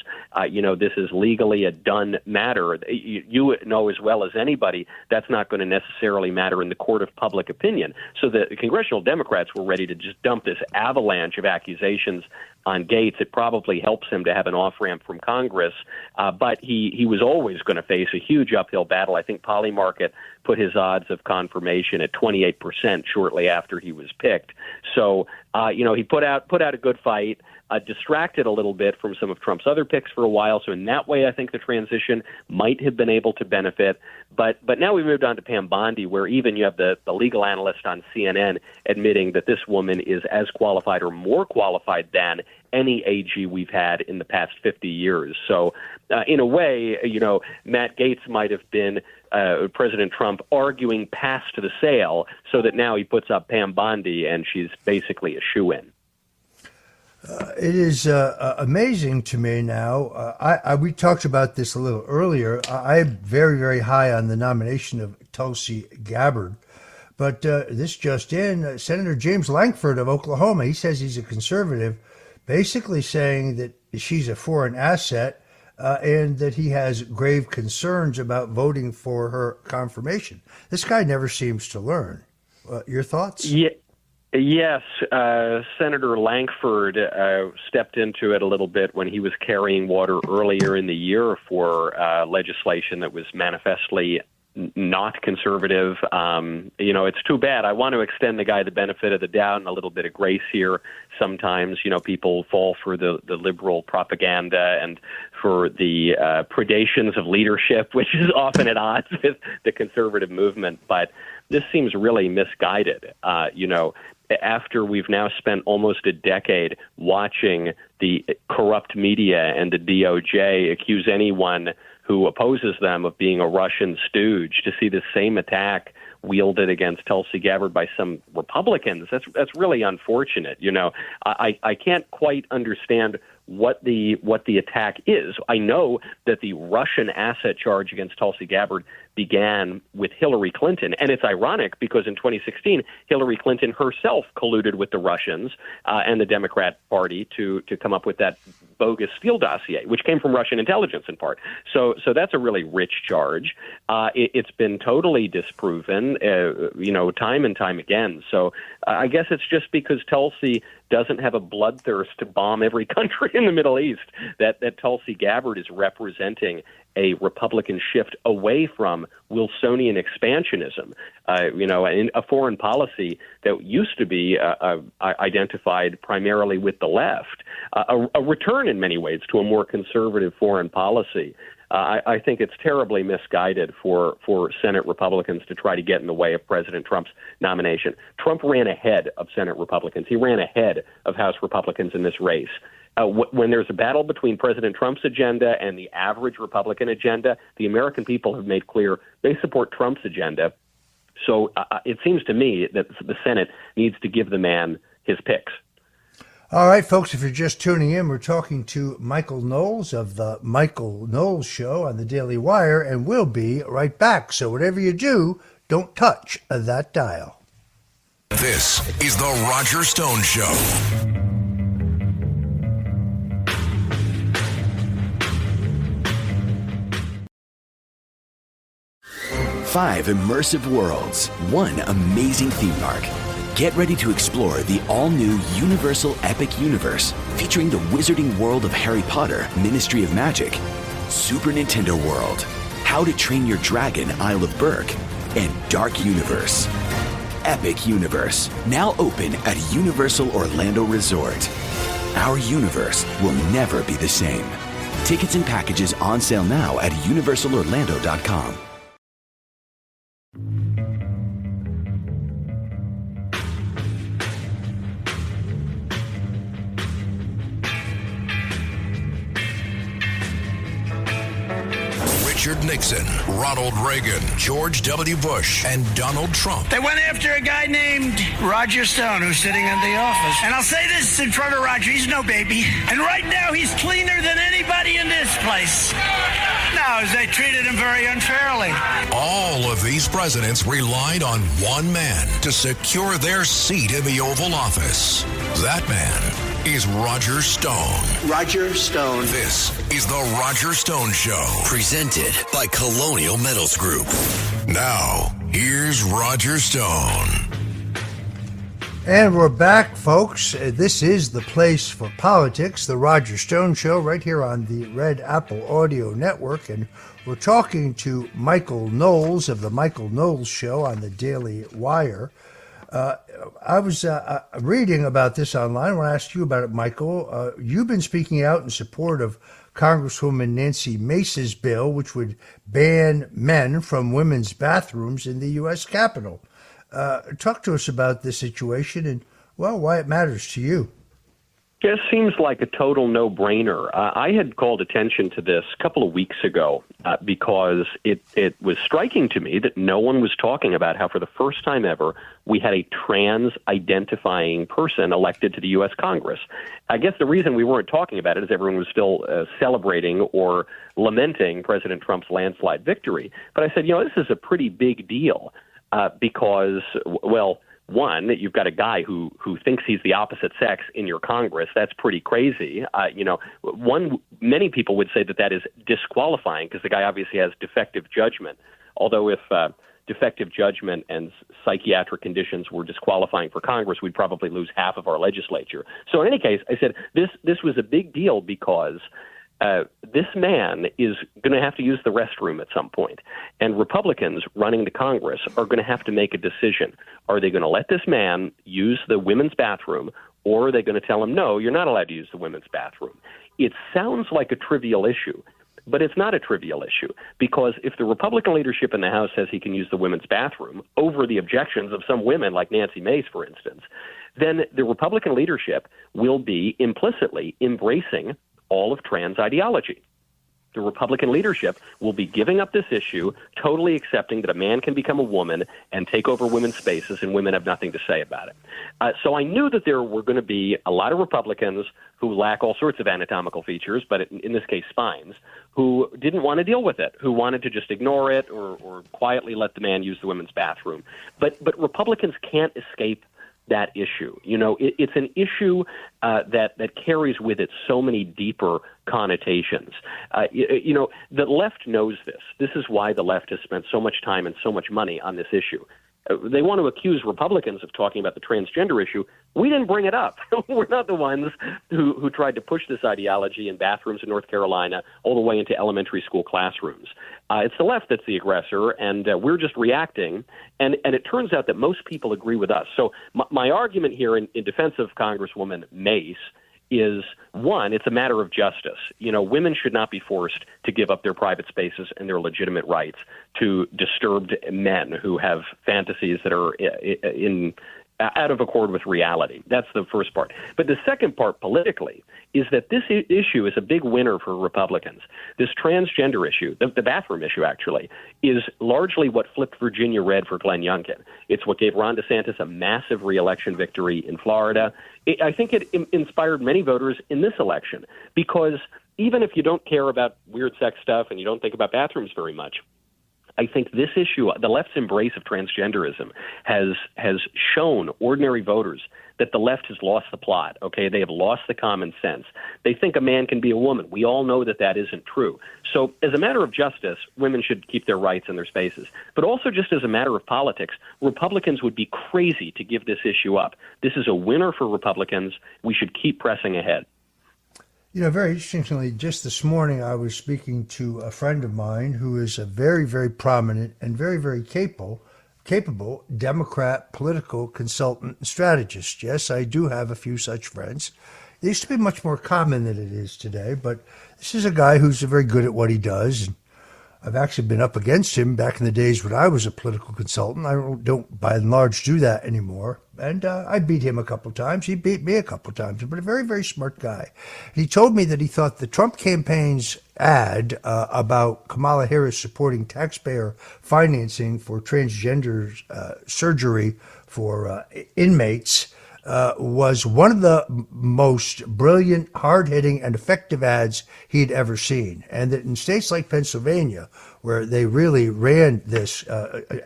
S21: this is legally a done matter. You know as well as anybody that's not going to necessarily matter in the court of public opinion. So the congressional Democrats were ready to just dump this avalanche of accusations on Gaetz. It probably helps him to have an off-ramp from Congress, but he was always going to face a huge uphill battle. I think Polymarket put his odds of confirmation at 28% shortly after he was picked. So, he put out a good fight, distracted a little bit from some of Trump's other picks for a while. So in that way, I think the transition might have been able to benefit. But now we moved on to Pam Bondi, where even you have the legal analyst on CNN admitting that this woman is as qualified or more qualified than any AG we've had in the past 50 years. So in a way, Matt Gaetz might have been President Trump arguing past the sale so that now he puts up Pam Bondi and she's basically a shoo-in.
S4: It is amazing to me now. We talked about this a little earlier. I'm very, very high on the nomination of Tulsi Gabbard. But this just in, Senator James Lankford of Oklahoma, he says he's a conservative, basically saying that she's a foreign asset. and that he has grave concerns about voting for her confirmation. This guy never seems to learn. Your thoughts?
S21: Yes, Senator Lankford stepped into it a little bit when he was carrying water earlier in the year for legislation that was manifestly not conservative. It's too bad. I want to extend the guy the benefit of the doubt and a little bit of grace here. Sometimes, people fall for the liberal propaganda and for the predations of leadership, which is often at odds with the conservative movement. But this seems really misguided. After we've now spent almost a decade watching the corrupt media and the DOJ accuse anyone who opposes them of being a Russian stooge, to see the same attack wielded against Tulsi Gabbard by some Republicans, that's really unfortunate. I can't quite understand what the attack is. I know that the Russian asset charge against Tulsi Gabbard began with Hillary Clinton, and it's ironic because in 2016 Hillary Clinton herself colluded with the Russians and the Democrat Party to come up with that bogus Steele dossier, which came from Russian intelligence in part. So that's a really rich charge. It's been totally disproven, time and time again. So I guess it's just because Tulsi doesn't have a bloodthirst to bomb every country in the Middle East that Tulsi Gabbard is representing a Republican shift away from Wilsonian expansionism, in a foreign policy that used to be identified primarily with the left, a return in many ways to a more conservative foreign policy. I think it's terribly misguided for Senate Republicans to try to get in the way of President Trump's nomination. Trump ran ahead of Senate Republicans. He ran ahead of House Republicans in this race. When there's a battle between President Trump's agenda and the average Republican agenda, the American people have made clear they support Trump's agenda. So it seems to me that the Senate needs to give the man his picks.
S4: All right, folks, if you're just tuning in, we're talking to Michael Knowles of the Michael Knowles Show on the Daily Wire, and we'll be right back. So whatever you do, don't touch that dial.
S20: This is the Roger Stone Show.
S1: Five immersive worlds, one amazing theme park. Get ready to explore the all-new Universal Epic Universe, featuring the wizarding world of Harry Potter, Ministry of Magic, Super Nintendo World, How to Train Your Dragon, Isle of Berk, and Dark Universe. Epic Universe, now open at Universal Orlando Resort. Our universe will never be the same. Tickets and packages on sale now at universalorlando.com.
S20: Richard Nixon, Ronald Reagan, George W. Bush, and Donald Trump.
S3: They went after a guy named Roger Stone, who's sitting in the office. And I'll say this in front of Roger, he's no baby. And right now, he's cleaner than anybody in this place. No, they treated him very unfairly.
S20: All of these presidents relied on one man to secure their seat in the Oval Office. That man is Roger Stone.
S3: Roger Stone.
S20: This is the Roger Stone Show, presented by Colonial Metals Group. Now, here's Roger Stone.
S4: And we're back, folks. This is the place for politics, the Roger Stone Show, right here on the Red Apple Audio Network. And we're talking to Michael Knowles of the Michael Knowles Show on the Daily Wire. I was reading about this online. I want to ask you about it, Michael. You've been speaking out in support of Congresswoman Nancy Mace's bill, which would ban men from women's bathrooms in the U.S. Capitol. Talk to us about this situation and, well, why it matters to you.
S21: It seems like a total no-brainer. I had called attention to this a couple of weeks ago because it was striking to me that no one was talking about how for the first time ever we had a trans-identifying person elected to the U.S. Congress. I guess the reason we weren't talking about it is everyone was still celebrating or lamenting President Trump's landslide victory. But I said, this is a pretty big deal because, well, one, you've got a guy who thinks he's the opposite sex in your Congress. That's pretty crazy. Many people would say that is disqualifying because the guy obviously has defective judgment. Although if defective judgment and psychiatric conditions were disqualifying for Congress, we'd probably lose half of our legislature. So in any case, I said this was a big deal because this man is going to have to use the restroom at some point, and Republicans running the Congress are going to have to make a decision. Are they going to let this man use the women's bathroom, or are they going to tell him, no, you're not allowed to use the women's bathroom? It sounds like a trivial issue, but it's not a trivial issue, because if the Republican leadership in the House says he can use the women's bathroom over the objections of some women like Nancy Mace, for instance, then the Republican leadership will be implicitly embracing all of trans ideology. The Republican leadership will be giving up this issue, totally accepting that a man can become a woman and take over women's spaces, and women have nothing to say about it. So I knew that there were going to be a lot of Republicans who lack all sorts of anatomical features, but in this case spines, who didn't want to deal with it, who wanted to just ignore it or quietly let the man use the women's bathroom. But Republicans can't escape that issue. It's an issue that carries with it so many deeper connotations. The left knows this. This is why the left has spent so much time and so much money on this issue. They want to accuse Republicans of talking about the transgender issue. We didn't bring it up. We're not the ones who tried to push this ideology in bathrooms in North Carolina all the way into elementary school classrooms. It's the left that's the aggressor, and we're just reacting. And it turns out that most people agree with us. So my argument here in defense of Congresswoman Mace is, one, it's a matter of justice. Women should not be forced to give up their private spaces and their legitimate rights to disturbed men who have fantasies that are out of accord with reality. That's the first part. But the second part politically is that this issue is a big winner for Republicans. This transgender issue, the bathroom issue actually, is largely what flipped Virginia red for Glenn Youngkin. It's what gave Ron DeSantis a massive re-election victory in Florida. I think it inspired many voters in this election because even if you don't care about weird sex stuff and you don't think about bathrooms very much, I think this issue, the left's embrace of transgenderism, has shown ordinary voters that the left has lost the plot, okay? They have lost the common sense. They think a man can be a woman. We all know that isn't true. So as a matter of justice, women should keep their rights in their spaces. But also just as a matter of politics, Republicans would be crazy to give this issue up. This is a winner for Republicans. We should keep pressing ahead.
S4: Very interestingly, just this morning I was speaking to a friend of mine who is a very, very prominent and very, very capable Democrat political consultant and strategist. Yes, I do have a few such friends. It used to be much more common than it is today, but this is a guy who's very good at what he does. And I've actually been up against him back in the days when I was a political consultant. I don't by and large do that anymore. And I beat him a couple times. He beat me a couple times, but a very, very smart guy. He told me that he thought the Trump campaign's ad about Kamala Harris supporting taxpayer financing for transgender surgery for inmates was one of the most brilliant, hard-hitting, and effective ads he'd ever seen. And that in states like Pennsylvania, where they really ran this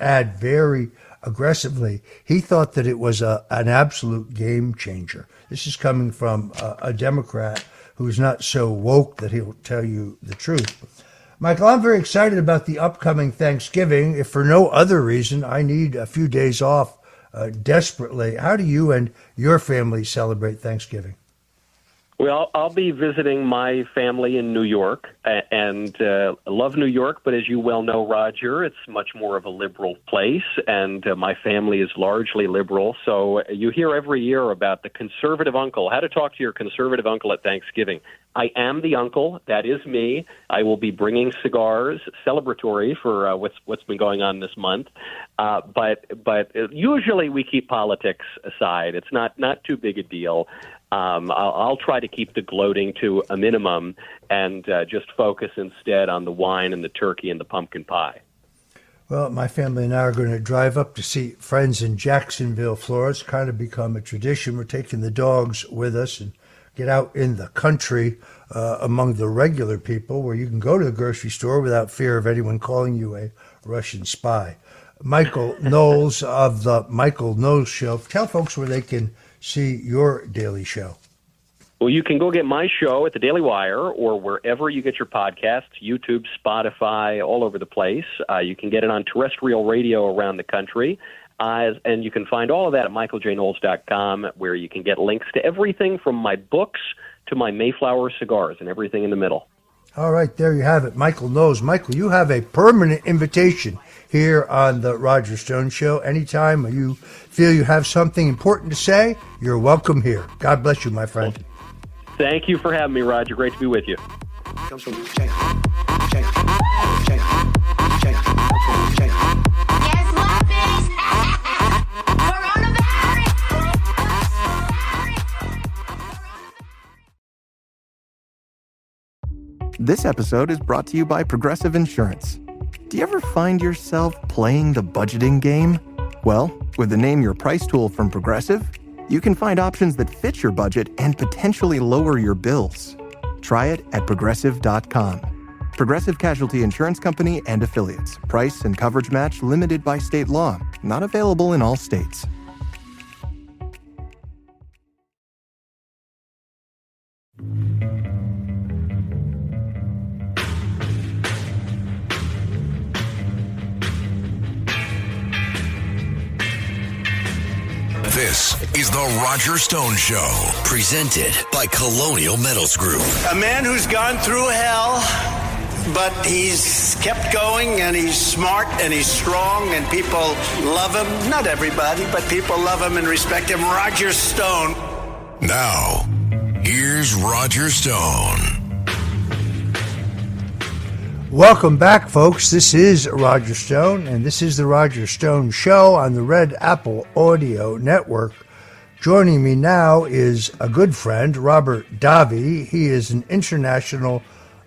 S4: ad very aggressively, he thought that it was an absolute game changer. This is coming from a Democrat who's not so woke that he'll tell you the truth. Michael, I'm very excited about the upcoming Thanksgiving. If for no other reason, I need a few days off desperately. How do you and your family celebrate Thanksgiving?
S21: Well, I'll be visiting my family in New York, and love New York, but as you well know, Roger, it's much more of a liberal place, and my family is largely liberal. So you hear every year about the conservative uncle, how to talk to your conservative uncle at Thanksgiving. I am the uncle. That is me. I will be bringing cigars, celebratory for what's been going on this month. But usually we keep politics aside. It's not too big a deal. I'll try to keep the gloating to a minimum and just focus instead on the wine and the turkey and the pumpkin pie.
S4: Well, my family and I are going to drive up to see friends in Jacksonville, Florida. It's kind of become a tradition. We're taking the dogs with us and get out in the country among the regular people where you can go to the grocery store without fear of anyone calling you a Russian spy. Michael Knowles of the Michael Knowles Show. Tell folks where they can see your daily show.
S21: Well, you can go get my show at the Daily Wire or wherever you get your podcasts, YouTube, Spotify, all over the place. You can get it on terrestrial radio around the country. And you can find all of that at michaeljknowles.com, where you can get links to everything from my books to my Mayflower cigars and everything in the middle.
S4: All right, there you have it. Michael Knowles. Michael, you have a permanent invitation here on the Roger Stone Show. Anytime you feel you have something important to say, you're welcome here. God bless you, my friend.
S21: Thank you for having me, Roger. Great to be with you.
S3: Comes from check. Guess what, bitch?
S5: This episode is brought to you by Progressive Insurance. Do you ever find yourself playing the budgeting game? Well, with the Name Your Price tool from Progressive, you can find options that fit your budget and potentially lower your bills. Try it at Progressive.com. Progressive Casualty Insurance Company and Affiliates. Price and coverage match limited by state law. Not available in all states.
S20: This is the Roger Stone Show, presented by Colonial Metals Group.
S3: A man who's gone through hell, but he's kept going, and he's smart, and he's strong, and people love him. Not everybody, but people love him and respect him. Roger Stone.
S20: Now, here's Roger Stone.
S4: Welcome back, folks. This is Roger Stone, and this is the Roger Stone Show on the Red Apple Audio Network. Joining me now is a good friend, Robert Davi. He is an international,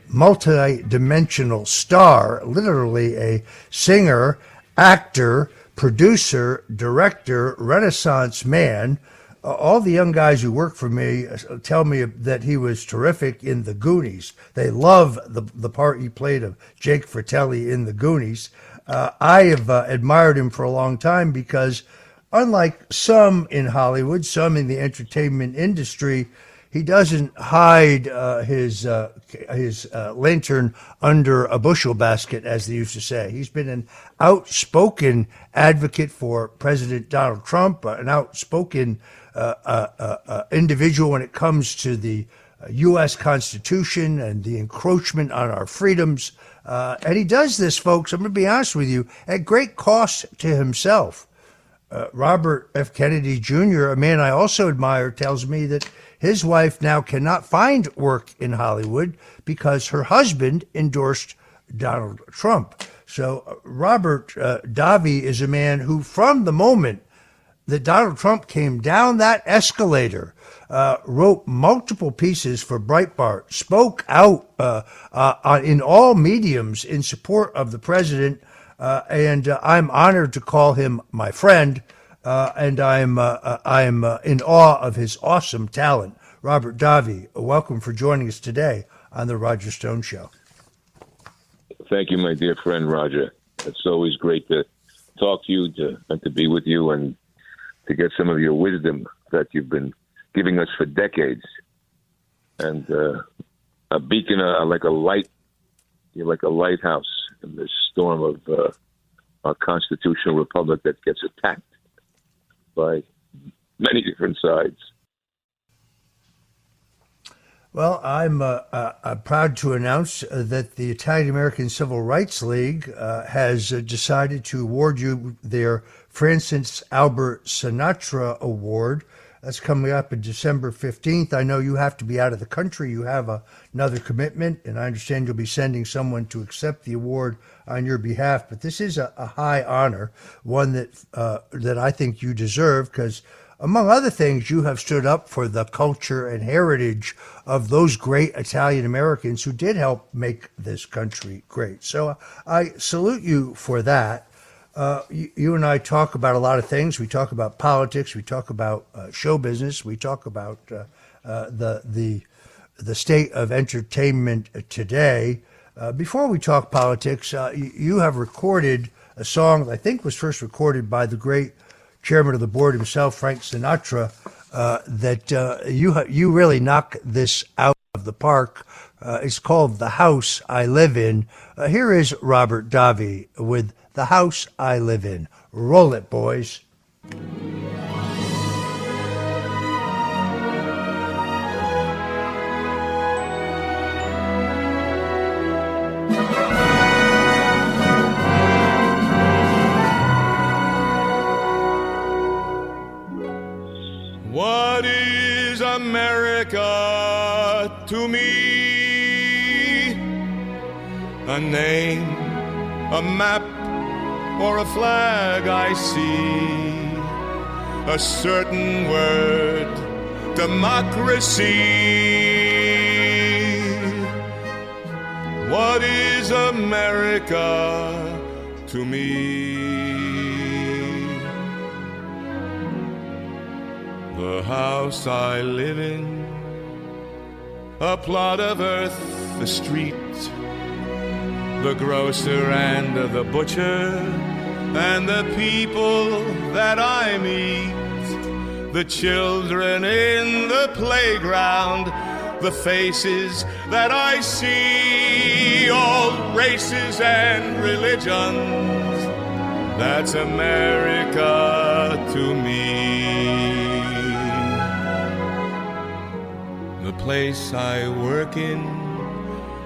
S4: multi-dimensional star, literally a singer, actor, producer, director, Renaissance man. All the young guys who work for me tell me that he was terrific in The Goonies. They love the part he played of Jake Fratelli in The Goonies. I have admired him for a long time because, unlike some in Hollywood, some in the entertainment industry, he doesn't hide his lantern under a bushel basket, as they used to say. He's been an outspoken advocate for President Donald Trump, an outspoken individual when it comes to the U.S. Constitution and the encroachment on our freedoms. And he does this, folks, I'm going to be honest with you, at great cost to himself. Robert F. Kennedy Jr., a man I also admire, tells me that his wife now cannot find work in Hollywood because her husband endorsed Donald Trump. So Robert Davi is a man who, from the moment that Donald Trump came down that escalator, wrote multiple pieces for Breitbart, spoke out in all mediums in support of the president, and I'm honored to call him my friend, and I'm in awe of his awesome talent. Robert Davi, welcome for joining us today on the Roger Stone Show.
S22: Thank you, my dear friend Roger. It's always great to talk to you, and to be with you, and to get some of your wisdom that you've been giving us for decades. And a beacon, like a light, you're like a lighthouse in this storm of our constitutional republic that gets attacked by many different sides.
S4: Well, I'm proud to announce that the Italian American Civil Rights League has decided to award you their Francis Albert Sinatra Award. That's coming up on December 15th. I know you have to be out of the country. You have another commitment, and I understand you'll be sending someone to accept the award on your behalf. But this is a high honor, one that I think you deserve, because among other things, you have stood up for the culture and heritage of those great Italian Americans who did help make this country great. So I salute you for that. You and I talk about a lot of things. We talk about politics. We talk about show business. We talk about the state of entertainment today. Before we talk politics, you have recorded a song that I think was first recorded by the great chairman of the board himself, Frank Sinatra, you really knock this out of the park. It's called The House I Live In. Here is Robert Davi with The House I Live In. Roll it, boys.
S7: What is America to me? A name, a map, or a flag I see. A certain word, democracy. What is America to me? The house I live in, a plot of earth, the street, the grocer and the butcher, and the people that I meet, the children in the playground, the faces that I see, all races and religions. That's America to me. The place I work in,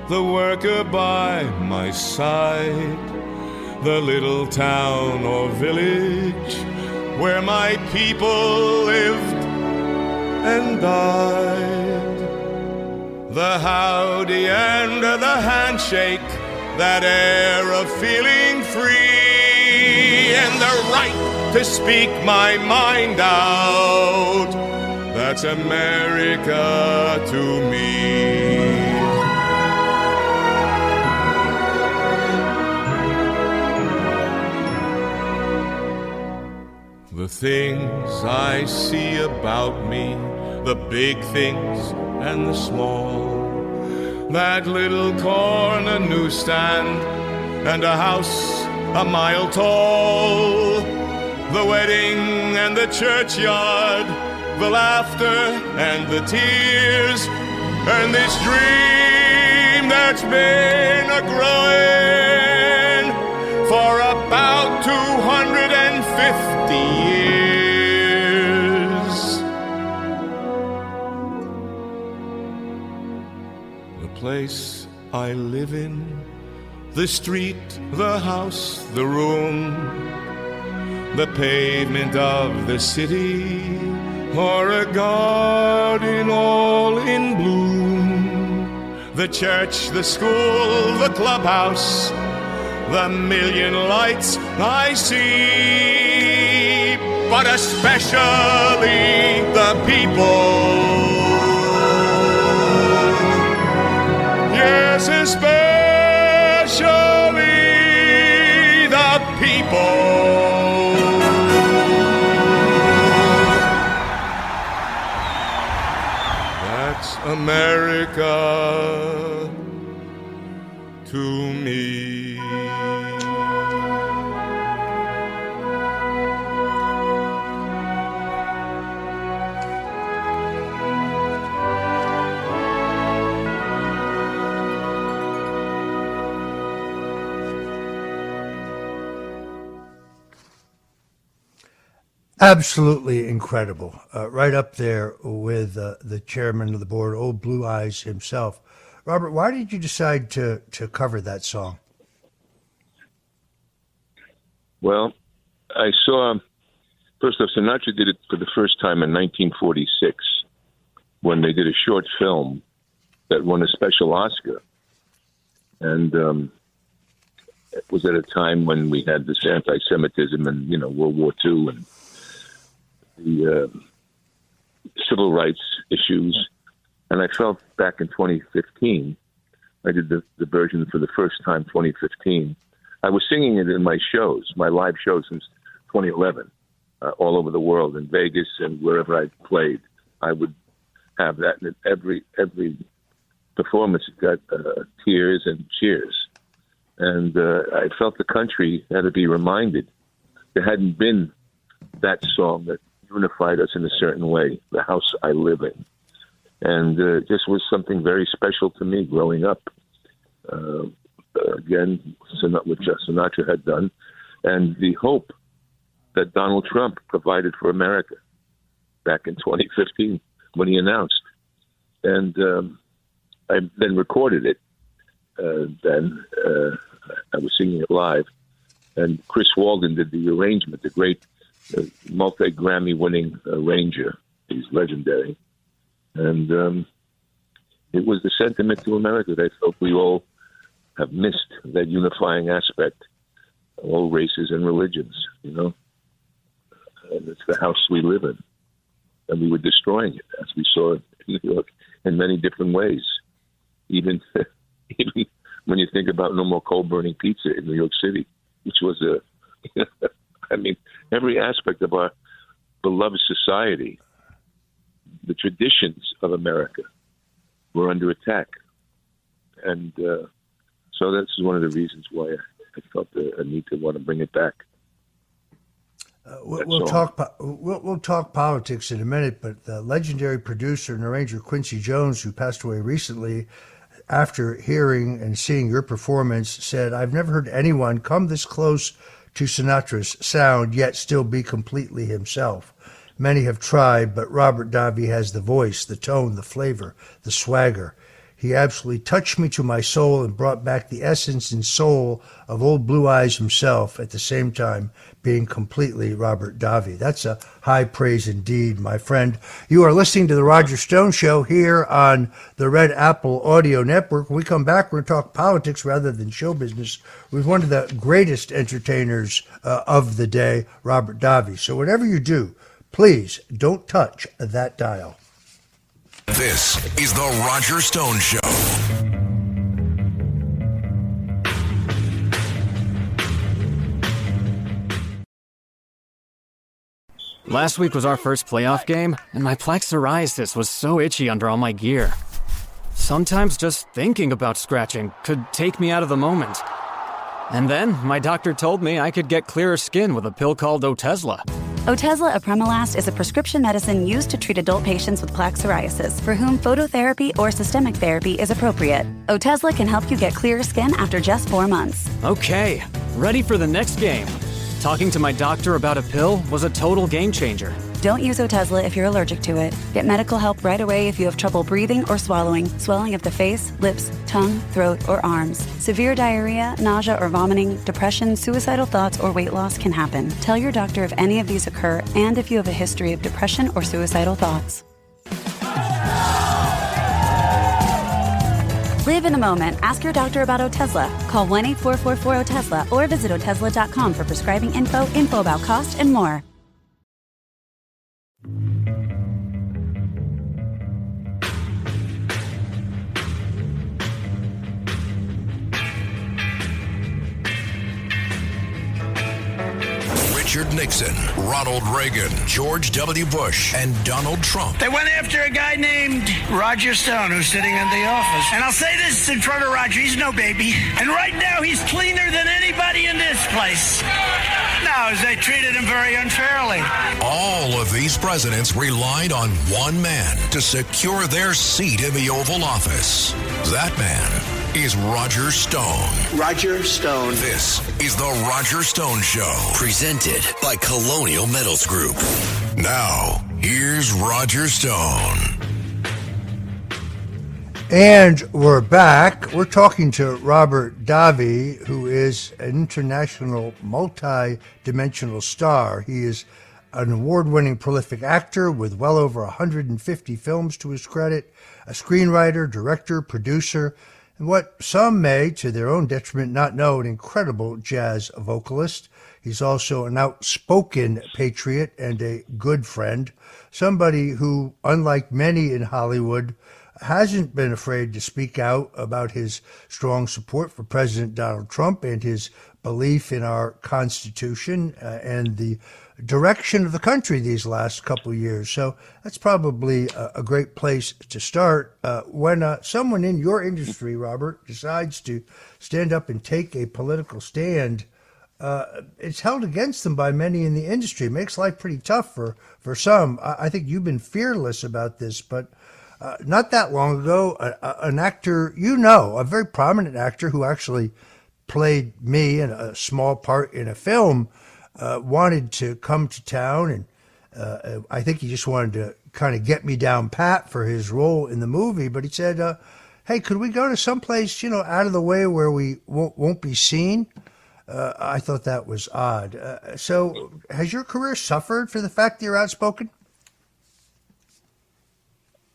S7: the worker by my side, the little town or village where my people lived and died. The howdy and the handshake, that air of feeling free, and the right to speak my mind out. That's America to me. The things I see about me, the big things and the small, that little corner newsstand and a house a mile tall, the wedding and the churchyard, the laughter and the tears, and this dream that's been a-growing for about 250 years. The place I live in, the street, the house, the room, the pavement of the city, or a garden all in bloom. The church, the school, the clubhouse, the million lights I see, but especially the people. Yes, especially the people. America to me.
S4: Absolutely incredible. Right up there with the chairman of the board, Old Blue Eyes himself. Robert, why did you decide to cover that song?
S22: Well, I saw, first off, Sinatra did it for the first time in 1946 when they did a short film that won a special Oscar. And it was at a time when we had this anti-Semitism and, World War II and the civil rights issues. And I felt back in 2015, I did the version for the first time, 2015. I was singing it in my shows, my live shows since 2011, all over the world, in Vegas and wherever I played. I would have that in every performance. It got tears and cheers. And I felt the country had to be reminded there hadn't been that song that unified us in a certain way, The House I Live In. And it just was something very special to me growing up. Again, what Sinatra had done, and the hope that Donald Trump provided for America back in 2015 when he announced. And I then recorded it. I was singing it live, and Chris Walden did the arrangement, the great multi-Grammy-winning arranger. He's legendary. And it was the sentiment to America that I felt we all have missed, that unifying aspect, all races and religions, And it's the house we live in. And we were destroying it, as we saw in New York, in many different ways. Even when you think about no more coal-burning pizza in New York City, which was every aspect of our beloved society, the traditions of America were under attack. And so that's one of the reasons why I felt a need to want to bring it back.
S4: We'll talk politics in a minute, but the legendary producer and arranger Quincy Jones, who passed away recently, after hearing and seeing your performance, said, "I've never heard anyone come this close to Sinatra's sound, yet still be completely himself. Many have tried, but Robert Davi has the voice, the tone, the flavor, the swagger. He absolutely touched me to my soul and brought back the essence and soul of old Blue Eyes himself, at the same time being completely Robert Davi." That's a high praise indeed, my friend. You are listening to The Roger Stone Show here on the Red Apple Audio Network. When we come back, we're going to talk politics rather than show business with one of the greatest entertainers of the day, Robert Davi. So whatever you do, please don't touch that dial.
S20: This is The Roger Stone Show.
S9: Last week was our first playoff game, and my plaque psoriasis was so itchy under all my gear. Sometimes just thinking about scratching could take me out of the moment. And then my doctor told me I could get clearer skin with a pill called Otezla.
S10: Otezla apremilast is a prescription medicine used to treat adult patients with plaque psoriasis for whom phototherapy or systemic therapy is appropriate. Otezla can help you get clearer skin after just 4 months.
S9: Okay, ready for the next game. Talking to my doctor about a pill was a total game changer.
S10: Don't use Otezla if you're allergic to it. Get medical help right away if you have trouble breathing or swallowing, swelling of the face, lips, tongue, throat, or arms. Severe diarrhea, nausea or vomiting, depression, suicidal thoughts, or weight loss can happen. Tell your doctor if any of these occur and if you have a history of depression or suicidal thoughts. Live in the moment. Ask your doctor about Otezla. Call 1-8444-OTEZLA or visit Otezla.com for prescribing info about cost, and more.
S20: Richard Nixon, Ronald Reagan, George W. Bush, and Donald Trump.
S3: They went after a guy named Roger Stone, who's sitting in the office. And I'll say this in front of Roger, he's no baby. And right now, he's cleaner than anybody in this place. No, they treated him very unfairly.
S20: All of these presidents relied on one man to secure their seat in the Oval Office. That man is Roger Stone.
S3: Roger Stone.
S20: This is The Roger Stone Show.
S1: Presented by Colonial Metals Group.
S20: Now, here's Roger Stone.
S4: And we're back. We're talking to Robert Davi, who is an international multi-dimensional star. He is an award-winning prolific actor with well over 150 films to his credit, a screenwriter, director, producer, and what some may, to their own detriment, not know, an incredible jazz vocalist. He's also an outspoken patriot and a good friend, somebody who, unlike many in Hollywood, hasn't been afraid to speak out about his strong support for President Donald Trump and his belief in our Constitution and the direction of the country these last couple of years. So that's probably a great place to start. When someone in your industry, Robert, decides to stand up and take a political stand, it's held against them by many in the industry. It makes life pretty tough for some. I think you've been fearless about this, but not that long ago, an actor, a very prominent actor who actually played me in a small part in a film, wanted to come to town, and I think he just wanted to kind of get me down pat for his role in the movie. But he said, hey, could we go to someplace, out of the way where we won't be seen? I thought that was odd. So has your career suffered for the fact that you're outspoken?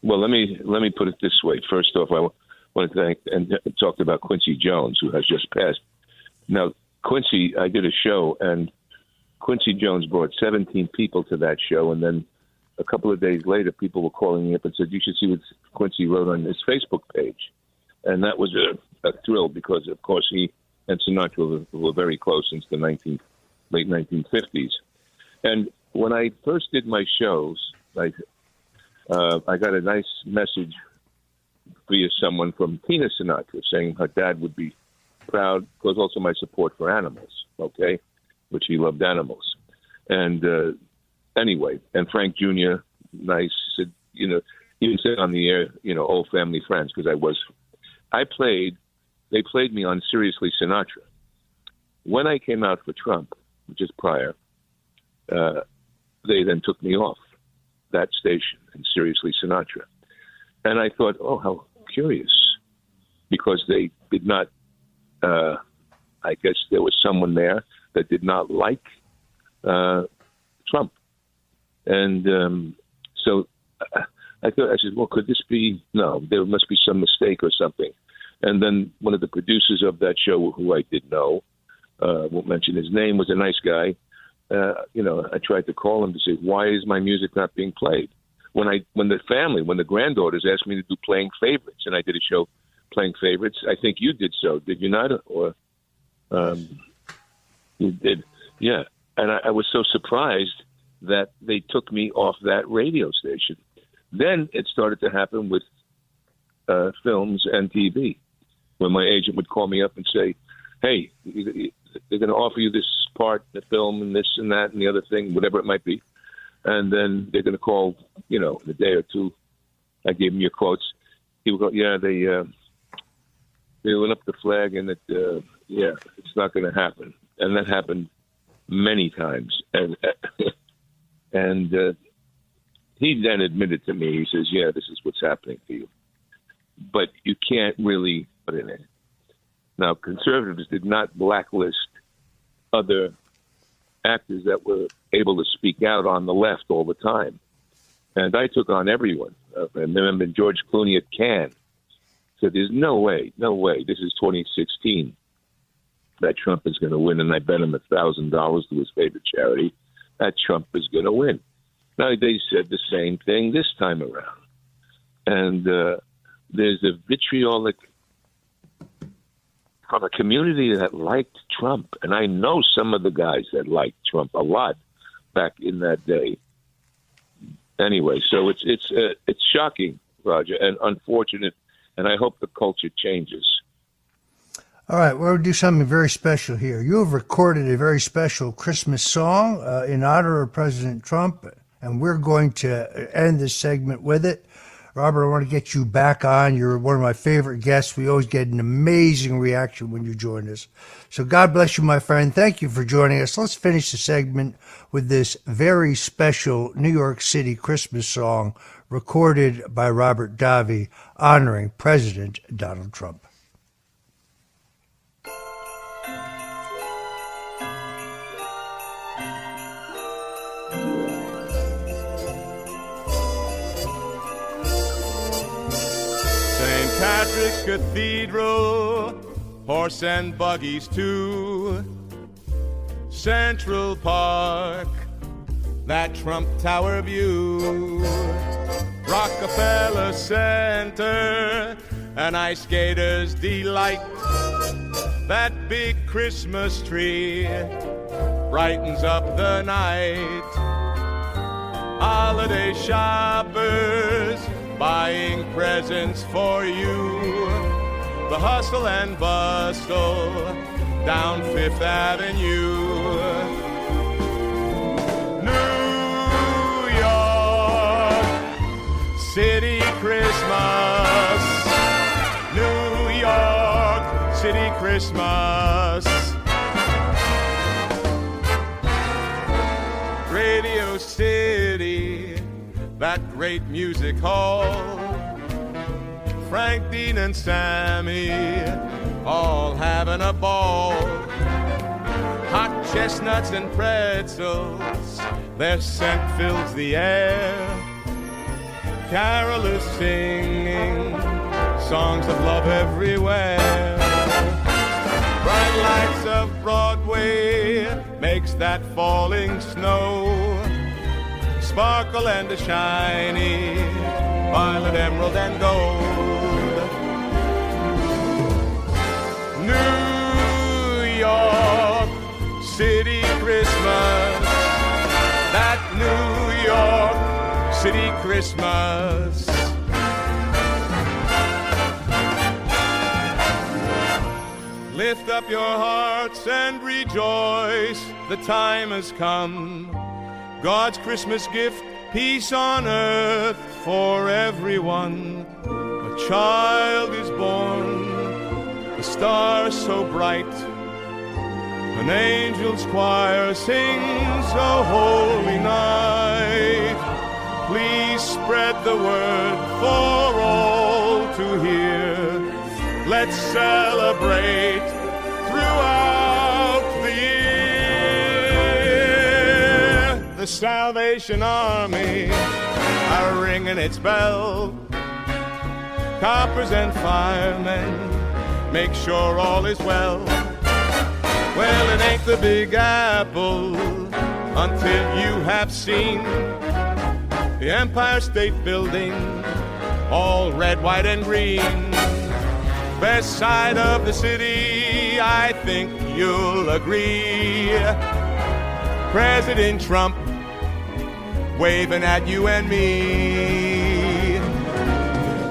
S22: Well, let me put it this way. First off, I want to thank and talk about Quincy Jones, who has just passed. Now, Quincy, I did a show, and Quincy Jones brought 17 people to that show, and then a couple of days later, people were calling me up and said, you should see what Quincy wrote on his Facebook page. And that was a thrill because, of course, he and Sinatra were very close since the late 1950s. And when I first did my shows, I got a nice message via someone from Tina Sinatra saying her dad would be proud, because also my support for animals, okay, which he loved animals. And anyway, and Frank Jr., nice, said, he said on the air, old family friends, because they played me on Seriously Sinatra. When I came out for Trump, which is prior, they then took me off that station and Seriously Sinatra. And I thought, oh, how curious, because they did not, I guess there was someone there that did not like Trump. And so I said, well, could this be, no, there must be some mistake or something. And then one of the producers of that show, who I did know, won't mention his name, was a nice guy. I tried to call him to say, why is my music not being played? When the granddaughters asked me to do Playing Favorites, and I did a show Playing Favorites, I think you did so, did you not? Or you did, yeah. And I was so surprised that they took me off that radio station. Then it started to happen with films and TV, when my agent would call me up and say, hey, they're going to offer you this part, the film, and this and that and the other thing, whatever it might be. And then they're going to call, in a day or two. I gave him your quotes. He would go, yeah, they went up the flag, and it's not going to happen. And that happened many times. And he then admitted to me, he says, yeah, this is what's happening to you. But you can't really put it in. Now, conservatives did not blacklist other actors that were able to speak out on the left all the time. And I took on everyone. I remember George Clooney at Cannes said, there's no way, this is 2016, that Trump is going to win, and I bet him $1,000 to his favorite charity that Trump is going to win. Now, they said the same thing this time around. And there's a vitriolic from a community that liked Trump, and I know some of the guys that liked Trump a lot back in that day. Anyway, so it's shocking, Roger, and unfortunate, and I hope the culture changes.
S4: All right, we're going to do something very special here. You have recorded a very special Christmas song in honor of President Trump, and we're going to end this segment with it. Robert, I want to get you back on. You're one of my favorite guests. We always get an amazing reaction when you join us. So God bless you, my friend. Thank you for joining us. Let's finish the segment with this very special New York City Christmas song recorded by Robert Davi honoring President Donald Trump.
S7: Patrick's Cathedral, horse and buggies too, Central Park, that Trump Tower view, Rockefeller Center, an ice skater's delight, that big Christmas tree brightens up the night. Holiday shoppers buying presents for you. The hustle and bustle down Fifth Avenue. New York City Christmas. New York City Christmas. Radio City, that great music hall. Frank, Dean, and Sammy all having a ball. Hot chestnuts and pretzels, their scent fills the air. Carolers singing songs of love everywhere. Bright lights of Broadway makes that falling snow sparkle and a shiny violet, emerald, and gold. New York City Christmas, that New York City Christmas. Lift up your hearts and rejoice, the time has come. God's Christmas gift, peace on earth for everyone. A child is born, the stars so bright. An angel's choir sings a holy night. Please spread the word for all to hear. Let's celebrate throughout the year. The Salvation Army are ringing its bell. Coppers and firemen make sure all is well. Well, it ain't the Big Apple until you have seen the Empire State Building, all red, white, and green. Best side of the city, I think you'll agree. President Trump waving at you and me.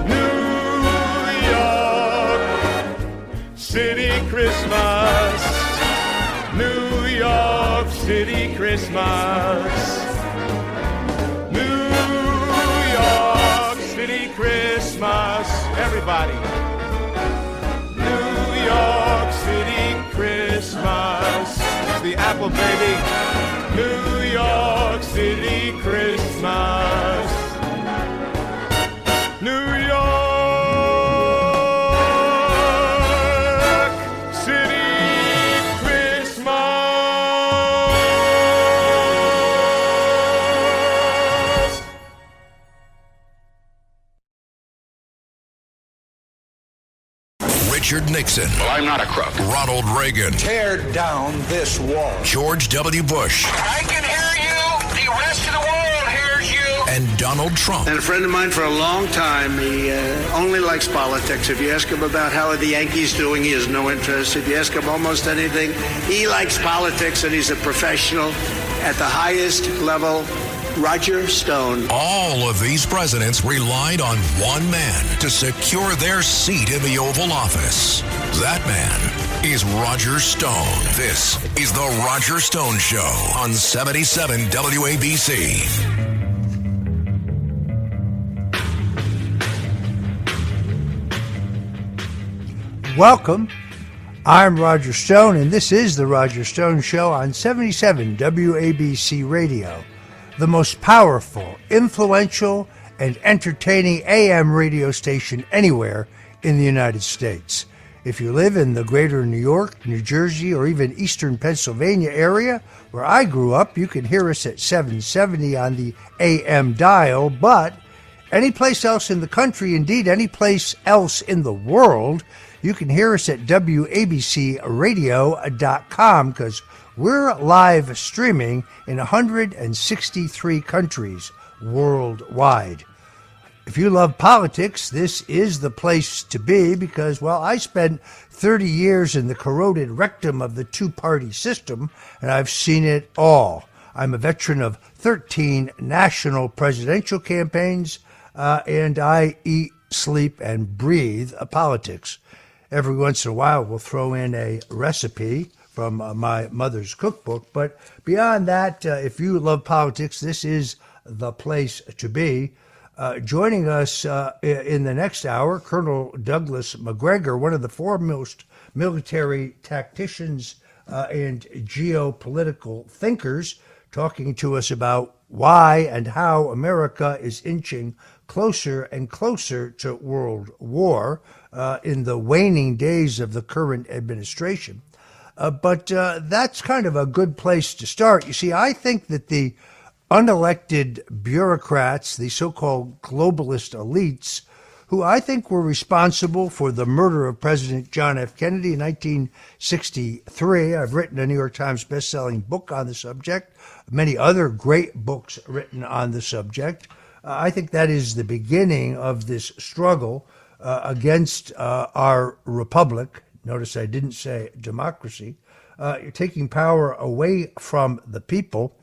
S7: New York City Christmas. New York City Christmas. New York City Christmas. Everybody. New York City Christmas. It's the Apple, baby. New York City Christmas. New York City Christmas.
S20: Richard Nixon.
S6: Well, I'm not a crook.
S20: Ronald Reagan.
S6: Tear down this wall.
S20: George W. Bush.
S6: I can hear you. The rest of the world hears you.
S20: And Donald Trump.
S3: And a friend of mine for a long time, he only likes politics. If you ask him about how are the Yankees doing, he has no interest. If you ask him almost anything, he likes politics, and he's a professional at the highest level. Roger Stone.
S20: All of these presidents relied on one man to secure their seat in the Oval Office. That man is Roger Stone. This is The Roger Stone Show on 77 WABC.
S4: Welcome. I'm Roger Stone, and this is The Roger Stone Show on 77 WABC Radio, the most powerful, influential, and entertaining AM radio station anywhere in the United States. If you live in the greater New York, New Jersey, or even eastern Pennsylvania area, where I grew up, you can hear us at 770 on the AM dial, but any place else in the country, indeed any place else in the world, you can hear us at WABCRadio.com, because we're live streaming in 163 countries worldwide. If you love politics, this is the place to be because, well, I spent 30 years in the corroded rectum of the two-party system, and I've seen it all. I'm a veteran of 13 national presidential campaigns, and I eat, sleep, and breathe politics. Every once in a while, we'll throw in a recipe from my mother's cookbook. But beyond that, if you love politics, this is the place to be. Joining us in the next hour, Colonel Douglas McGregor, one of the foremost military tacticians and geopolitical thinkers, talking to us about why and how America is inching closer and closer to world war in the waning days of the current administration. But that's kind of a good place to start. You see, I think that the unelected bureaucrats, the so-called globalist elites, who I think were responsible for the murder of President John F. Kennedy in 1963. I've written a New York Times best-selling book on the subject, many other great books written on the subject. I think that is the beginning of this struggle against our republic. Notice I didn't say democracy. You're taking power away from the people.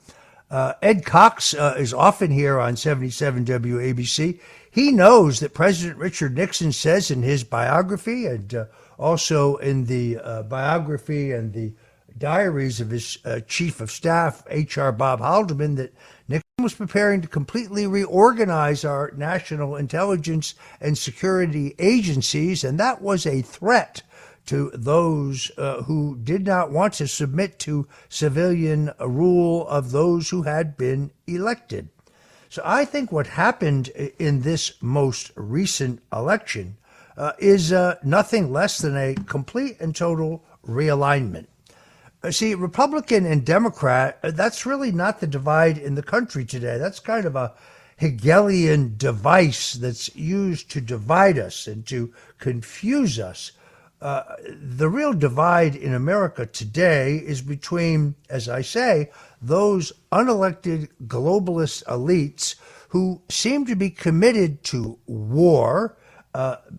S4: Ed Cox is often here on 77 WABC. He knows that President Richard Nixon says in his biography and also in the biography and the diaries of his chief of staff, H.R. Bob Haldeman, that Nixon was preparing to completely reorganize our national intelligence and security agencies, and that was a threat to those who did not want to submit to civilian rule of those who had been elected. So I think what happened in this most recent election is nothing less than a complete and total realignment. See, Republican and Democrat, that's really not the divide in the country today. That's kind of a Hegelian device that's used to divide us and to confuse us. The real divide in America today is between, as I say, those unelected globalist elites who seem to be committed to war,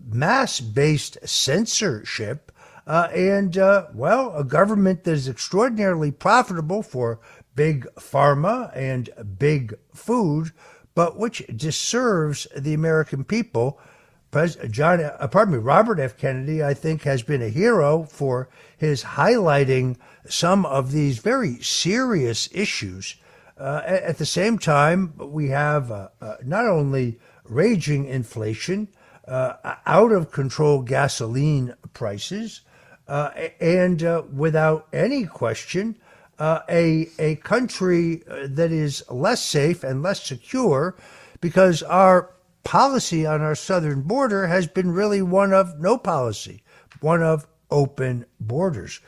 S4: mass-based censorship, and a government that is extraordinarily profitable for big pharma and big food, but which disserves the American people. Robert F. Kennedy, I think, has been a hero for his highlighting some of these very serious issues. At the same time, we have not only raging inflation, out of control gasoline prices, and without any question, a country that is less safe and less secure because our policy on our southern border has been really one of no policy, one of open borders.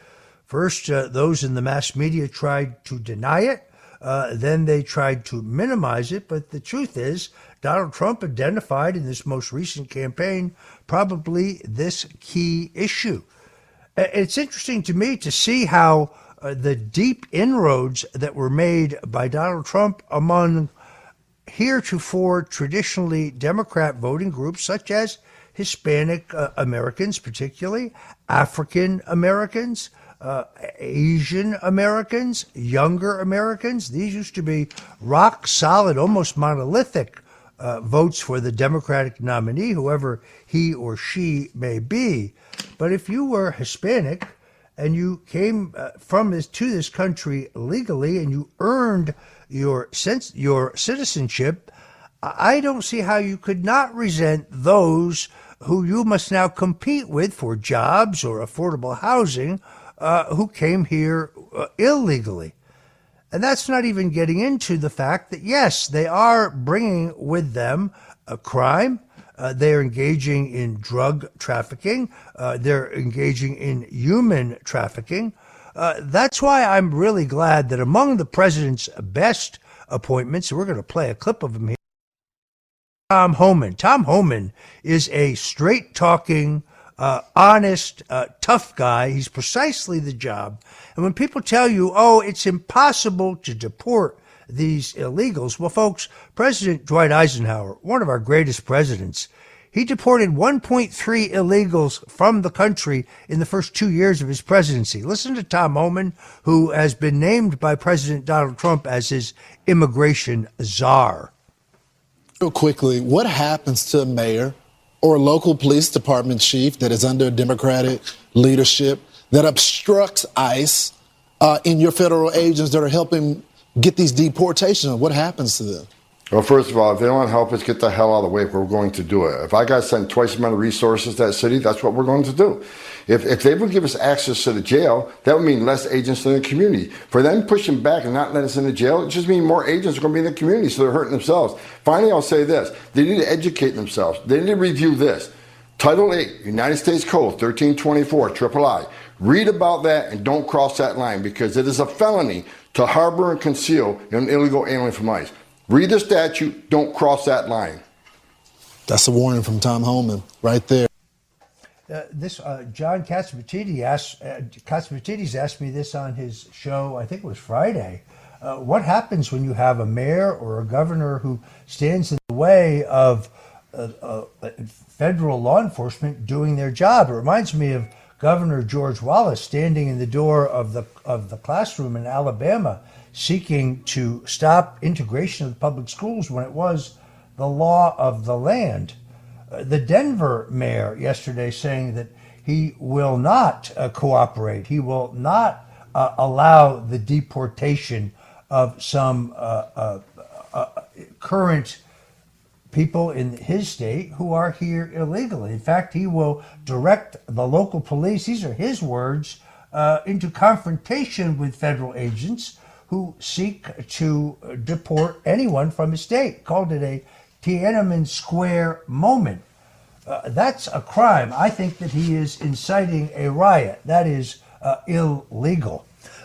S4: First, those in the mass media tried to deny it. Then they tried to minimize it. But the truth is, Donald Trump identified in this most recent campaign probably this key issue. It's interesting to me to see how the deep inroads that were made by Donald Trump among heretofore traditionally Democrat voting groups such as Hispanic Americans, particularly African Americans, Asian Americans, younger Americans. These used to be rock solid, almost monolithic votes for the Democratic nominee, whoever he or she may be. But if you were Hispanic and you came to this country legally and you earned your citizenship, I don't see how you could not resent those who you must now compete with for jobs or affordable housing who came here illegally. And that's not even getting into the fact that, yes, they are bringing with them a crime. They're engaging in drug trafficking. They're engaging in human trafficking. That's why I'm really glad that among the president's best appointments, we're going to play a clip of him here, Tom Homan. Tom Homan is a straight-talking, honest, tough guy. He's precisely the job. And when people tell you, oh, it's impossible to deport these illegals? Well, folks, President Dwight Eisenhower, one of our greatest presidents, he deported 1.3 illegals from the country in the first 2 years of his presidency. Listen to Tom Homan, who has been named by President Donald Trump as his immigration czar.
S8: Real quickly, what happens to a mayor or a local police department chief that is under Democratic leadership that obstructs ICE in your federal agents that are helping get these deportations? What happens to them?
S11: Well, first of all, if they don't want to help us get the hell out of the way, we're going to do it. If I got to send twice the amount of resources to that city, that's what we're going to do. If they would give us access to the jail, that would mean less agents in the community. For them pushing back and not letting us in the jail, it just means more agents are going to be in the community, so they're hurting themselves. Finally, I'll say this. They need to educate themselves. They need to review this. Title 8, United States Code, 1324, III. Read about that and don't cross that line, because it is a felony to harbor and conceal an illegal alien from ICE. Read the statute, don't cross that line.
S8: That's a warning from Tom Homan right there.
S4: John Katsimatidis asked me this on his show, I think it was Friday. What happens when you have a mayor or a governor who stands in the way of federal law enforcement doing their job? It reminds me of Governor George Wallace standing in the door of the classroom in Alabama, seeking to stop integration of the public schools when it was the law of the land. The Denver mayor yesterday saying that he will not cooperate. He will not allow the deportation of some current people in his state who are here illegally. In fact, he will direct the local police, these are his words, into confrontation with federal agents who seek to deport anyone from his state. Called it a Tiananmen Square moment. That's a crime. I think that he is inciting a riot. That is illegal.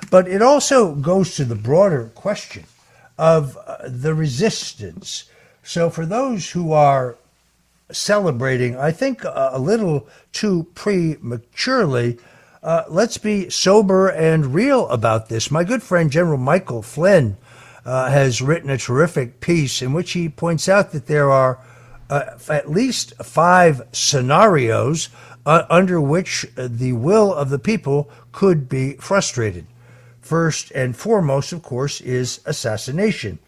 S4: But it also goes to the broader question of the resistance. So for those who are celebrating, I think a little too prematurely, let's be sober and real about this. My good friend General Michael Flynn has written a terrific piece in which he points out that there are at least 5 scenarios under which the will of the people could be frustrated. First and foremost, of course, is assassination.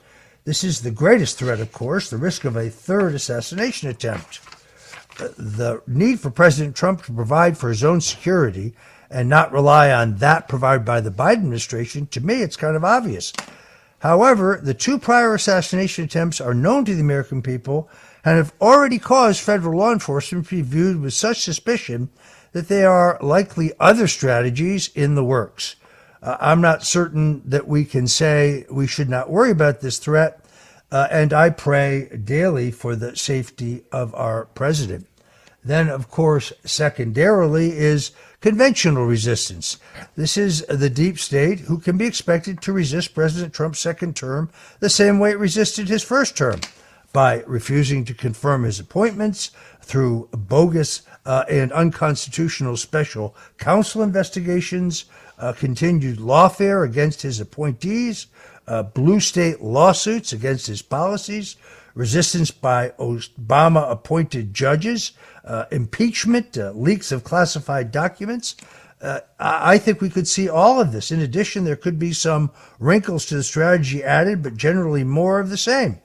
S4: This is the greatest threat, of course, the risk of a third assassination attempt. The need for President Trump to provide for his own security and not rely on that provided by the Biden administration, to me, it's kind of obvious. However, the 2 prior assassination attempts are known to the American people and have already caused federal law enforcement to be viewed with such suspicion that there are likely other strategies in the works. I'm not certain that we can say we should not worry about this threat, and I pray daily for the safety of our president. Then, of course, secondarily is conventional resistance. This is the deep state who can be expected to resist President Trump's second term the same way it resisted his first term, by refusing to confirm his appointments through bogus and unconstitutional special counsel investigations, continued lawfare against his appointees, blue state lawsuits against his policies, resistance by Obama-appointed judges, impeachment, leaks of classified documents. I think we could see all of this. In addition, there could be some wrinkles to the strategy added, but generally more of the same.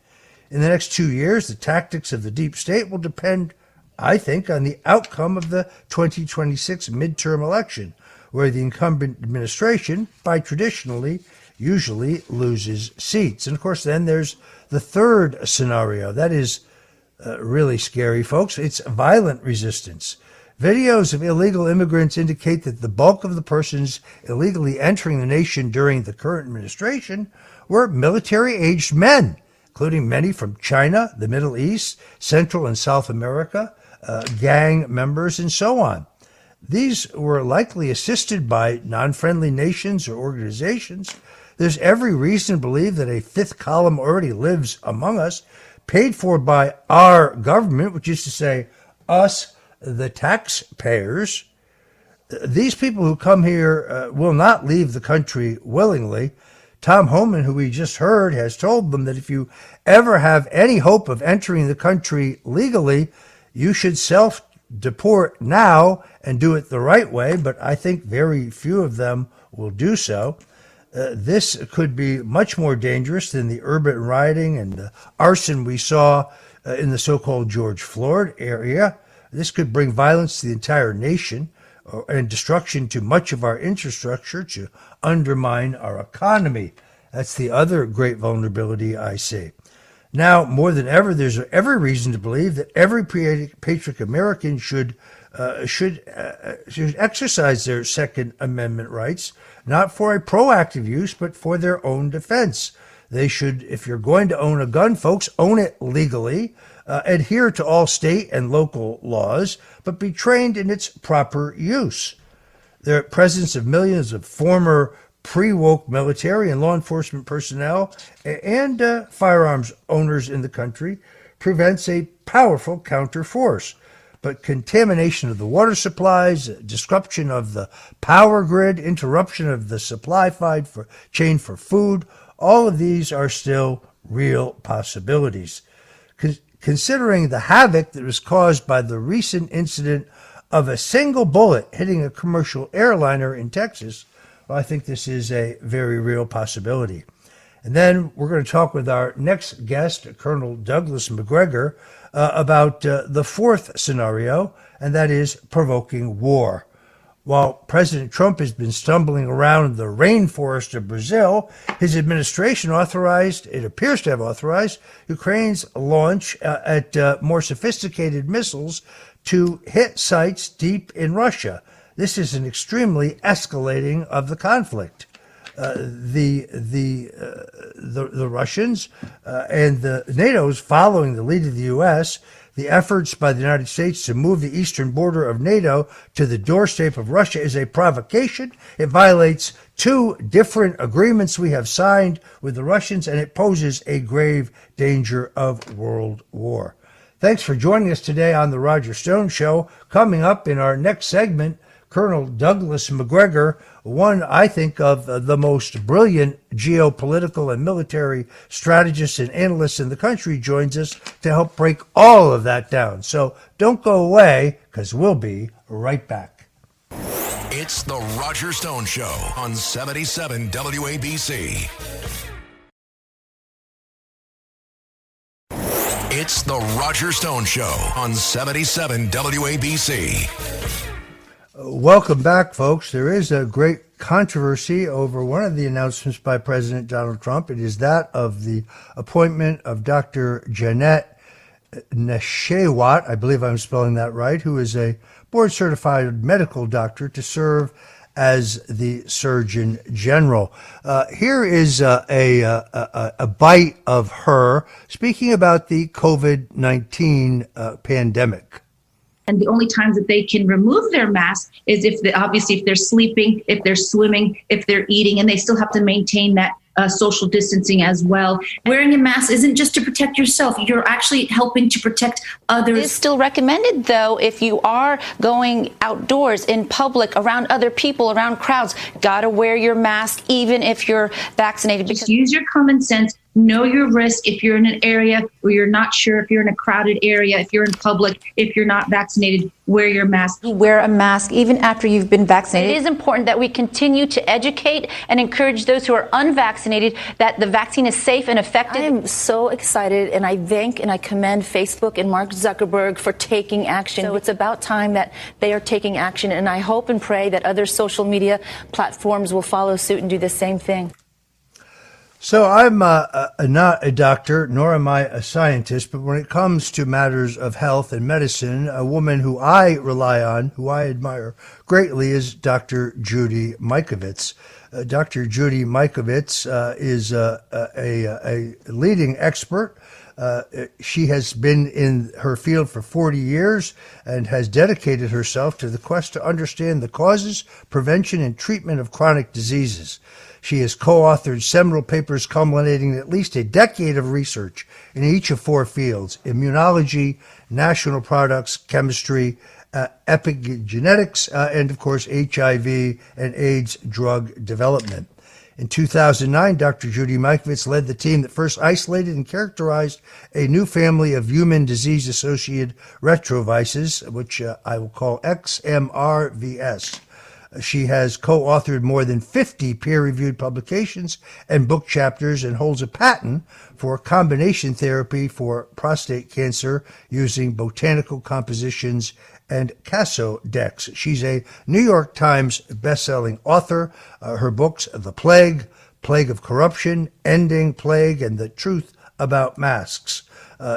S4: In the next 2 years, the tactics of the deep state will depend, I think, on the outcome of the 2026 midterm election, where the incumbent administration, by traditionally, usually loses seats. And of course, then there's the third scenario. That is really scary, folks. It's violent resistance. Videos of illegal immigrants indicate that the bulk of the persons illegally entering the nation during the current administration were military-aged men, including many from China, the Middle East, Central and South America, gang members, and so on. These were likely assisted by non-friendly nations or organizations. There's every reason to believe that a fifth column already lives among us, paid for by our government, which is to say, us, the taxpayers. These people who come here will not leave the country willingly. Tom Homan, who we just heard, has told them that if you ever have any hope of entering the country legally, you should self-deport now and do it the right way, but I think very few of them will do so. This could be much more dangerous than the urban rioting and the arson we saw in the so-called George Floyd area. This could bring violence to the entire nation and destruction to much of our infrastructure to undermine our economy. That's the other great vulnerability I see. Now, more than ever, there's every reason to believe that every patriotic American should exercise their Second Amendment rights, not for a proactive use, but for their own defense. They should, if you're going to own a gun, folks, own it legally, adhere to all state and local laws, but be trained in its proper use. The presence of millions of former pre-woke military and law enforcement personnel and firearms owners in the country prevents a powerful counterforce. But contamination of the water supplies, disruption of the power grid, interruption of the supply chain for food, all of these are still real possibilities. Considering the havoc that was caused by the recent incident of a single bullet hitting a commercial airliner in Texas, well, I think this is a very real possibility. And then we're going to talk with our next guest, Colonel Douglas Macgregor, about the fourth scenario, and that is provoking war. While President Trump has been stumbling around the rainforest of Brazil, his administration appears to have authorized, Ukraine's launch at more sophisticated missiles to hit sites deep in Russia. This is an extremely escalating of the conflict. The Russians and the NATO's following the lead of the U.S., the efforts by the United States to move the eastern border of NATO to the doorstep of Russia is a provocation. It violates two different agreements we have signed with the Russians, and it poses a grave danger of world war. Thanks for joining us today on The Roger Stone Show. Coming up in our next segment, Colonel Douglas Macgregor, one, I think, of the most brilliant geopolitical and military strategists and analysts in the country, joins us to help break all of that down. So don't go away, because we'll be right back.
S20: It's The Roger Stone Show on 77 WABC. It's The Roger Stone Show on 77 WABC.
S4: Welcome back, folks. There is a great controversy over one of the announcements by President Donald Trump. It is that of the appointment of Dr. Janet Neshewat, I believe I'm spelling that right, who is a board-certified medical doctor to serve as the Surgeon General. Here is a bite of her speaking about the COVID-19 pandemic.
S12: And the only times that they can remove their mask is if they're sleeping, if they're swimming, if they're eating, and they still have to maintain that social distancing as well. Wearing a mask isn't just to protect yourself. You're actually helping to protect others.
S13: It is still recommended, though, if you are going outdoors in public, around other people, around crowds, got to wear your mask, even if you're vaccinated.
S12: Just use your common sense. Know your risk if you're in an area where you're not sure, if you're in a crowded area, if you're in public, if you're not vaccinated, wear your mask.
S13: Wear a mask even after you've been vaccinated. It is important that we continue to educate and encourage those who are unvaccinated that the vaccine is safe and effective. I am so excited, and I thank and I commend Facebook and Mark Zuckerberg for taking action. So it's about time that they are taking action, and I hope and pray that other social media platforms will follow suit and do the same thing.
S4: So I'm not a doctor, nor am I a scientist, but when it comes to matters of health and medicine, a woman who I rely on, who I admire greatly, is Dr. Judy Mikovits. Dr. Judy Mikovits is a leading expert. She has been in her field for 40 years and has dedicated herself to the quest to understand the causes, prevention, and treatment of chronic diseases. She has co-authored seminal papers culminating in at least a decade of research in each of four fields: immunology, national products, chemistry, epigenetics, and of course HIV and AIDS drug development. In 2009, Dr. Judy Mikovits led the team that first isolated and characterized a new family of human disease-associated retroviruses, which I will call XMRVS. She has co-authored more than 50 peer-reviewed publications and book chapters and holds a patent for combination therapy for prostate cancer using botanical compositions and Casodex. She's a New York Times best-selling author. Her books, The Plague, Plague of Corruption, Ending Plague, and The Truth About Masks.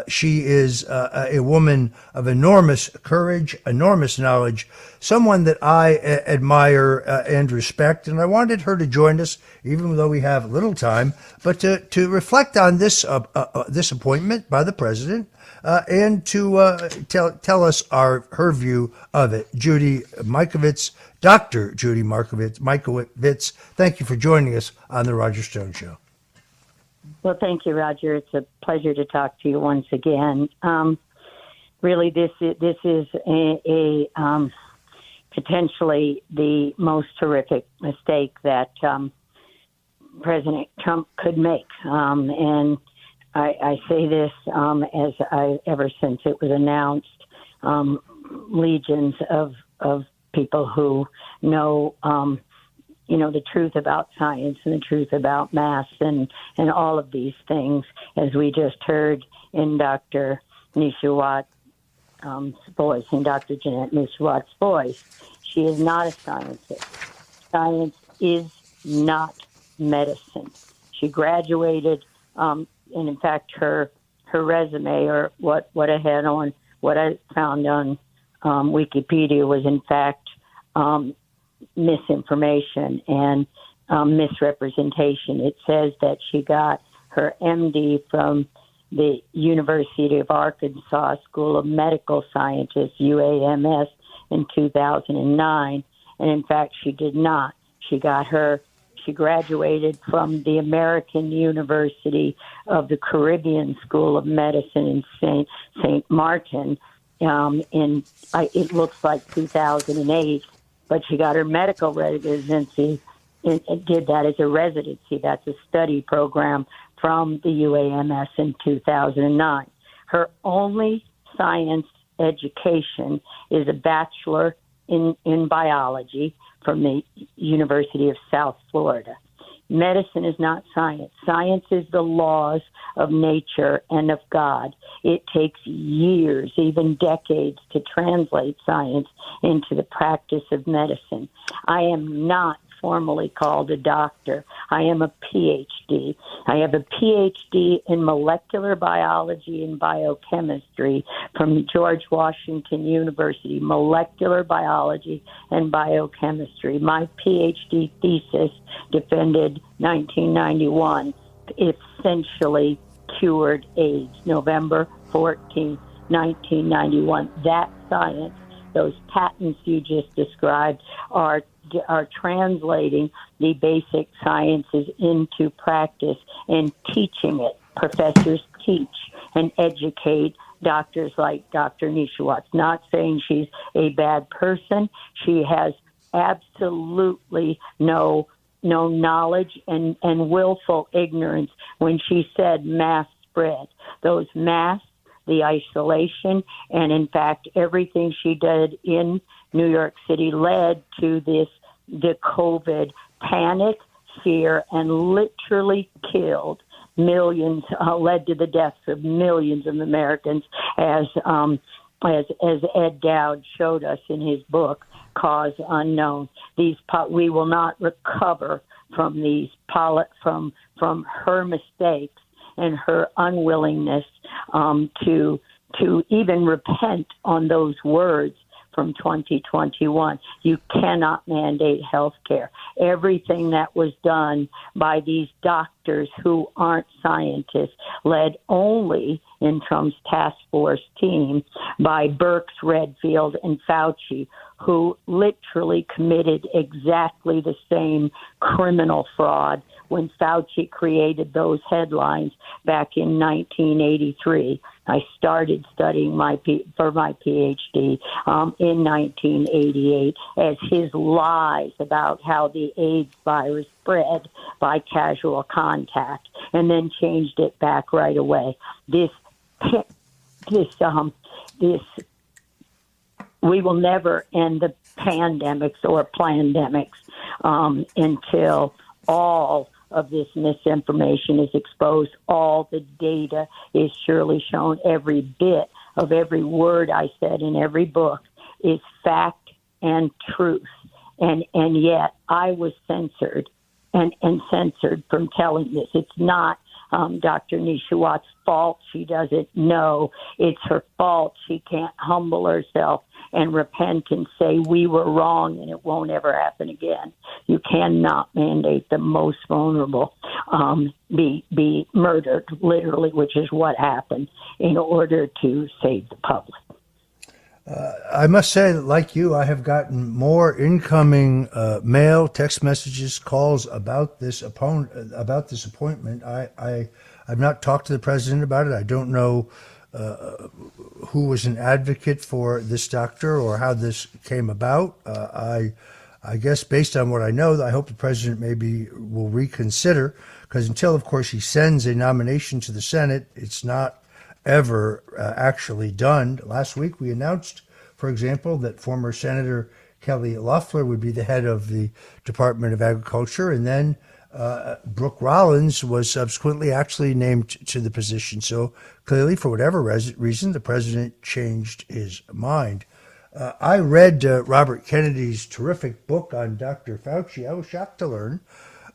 S4: She is a woman of enormous courage, enormous knowledge, someone that I admire and respect. And I wanted her to join us, even though we have little time, but to reflect on this appointment by the president and to tell us her view of it. Judy Mikovits, Dr. Judy Mikovits, thank you for joining us on the Roger Stone Show.
S2: Well, thank you, Roger. It's a pleasure to talk to you once again. Really, this is a potentially the most horrific mistake that President Trump could make. And I say this ever since it was announced, legions of people who know the truth about science and the truth about masks and all of these things, as we just heard in Dr. Nishawat's voice, in Dr. Jeanette Nishawat's voice. She is not a scientist. Science is not medicine. She graduated, and in fact, her resume, or what I found on Wikipedia, was in fact misinformation and misrepresentation. It says that she got her MD from the University of Arkansas School of Medical Sciences, UAMS, in 2009. And in fact, she did not. She graduated from the American University of the Caribbean School of Medicine in St. Martin it looks like 2008. But she got her medical residency and did that as a residency. That's a study program from the UAMS in 2009. Her only science education is a bachelor in biology from the University of South Florida. Medicine is not science. Science is the laws of nature and of God. It takes years, even decades, to translate science into the practice of medicine. I am not formally called a doctor. I am a PhD. I have a PhD in molecular biology and biochemistry from George Washington University, molecular biology and biochemistry. My PhD thesis, defended 1991, essentially cured AIDS, November 14, 1991. That science, those patents you just described, are translating the basic sciences into practice and teaching it. Professors teach and educate doctors like Dr. Nishawat. Not saying she's a bad person. She has absolutely no knowledge and willful ignorance when she said mass spread. Those masks, the isolation, and in fact everything she did in New York City led to the COVID panic, fear, and literally killed millions, led to the deaths of millions of Americans, as Ed Dowd showed us in his book, Cause Unknown. We will not recover from these from her mistakes and her unwillingness to even repent on those words from 2021. You cannot mandate health care. Everything that was done by these doctors who aren't scientists, led only in Trump's task force team by Birx, Redfield, and Fauci, who literally committed exactly the same criminal fraud when Fauci created those headlines back in 1983. I started studying for my PhD in 1988 as his lies about how the AIDS virus spread by casual contact, and then changed it back right away. This we will never end the pandemics or plandemics until all of this misinformation is exposed. All the data is surely shown. Every bit of every word I said in every book is fact and truth. And yet I was censored and censored from telling this. It's not Dr. Nishiwat's fault. She doesn't know. It's her fault. She can't humble herself and repent and say we were wrong and it won't ever happen again. You cannot mandate the most vulnerable be murdered, literally, which is what happened, in order to save the public.
S4: I must say that, like you, I have gotten more incoming mail, text messages, calls about this appointment. I've not talked to the president about it. I don't know who was an advocate for this doctor or how this came about. I guess based on what I know, I hope the president maybe will reconsider, because until, of course, he sends a nomination to the Senate, it's not ever actually done. Last week we announced, for example, that former Senator Kelly Loeffler would be the head of the Department of Agriculture, and then Brooke Rollins was subsequently actually named to the position. So clearly, for whatever reason, the president changed his mind. I read Robert Kennedy's terrific book on Dr. Fauci. I was shocked to learn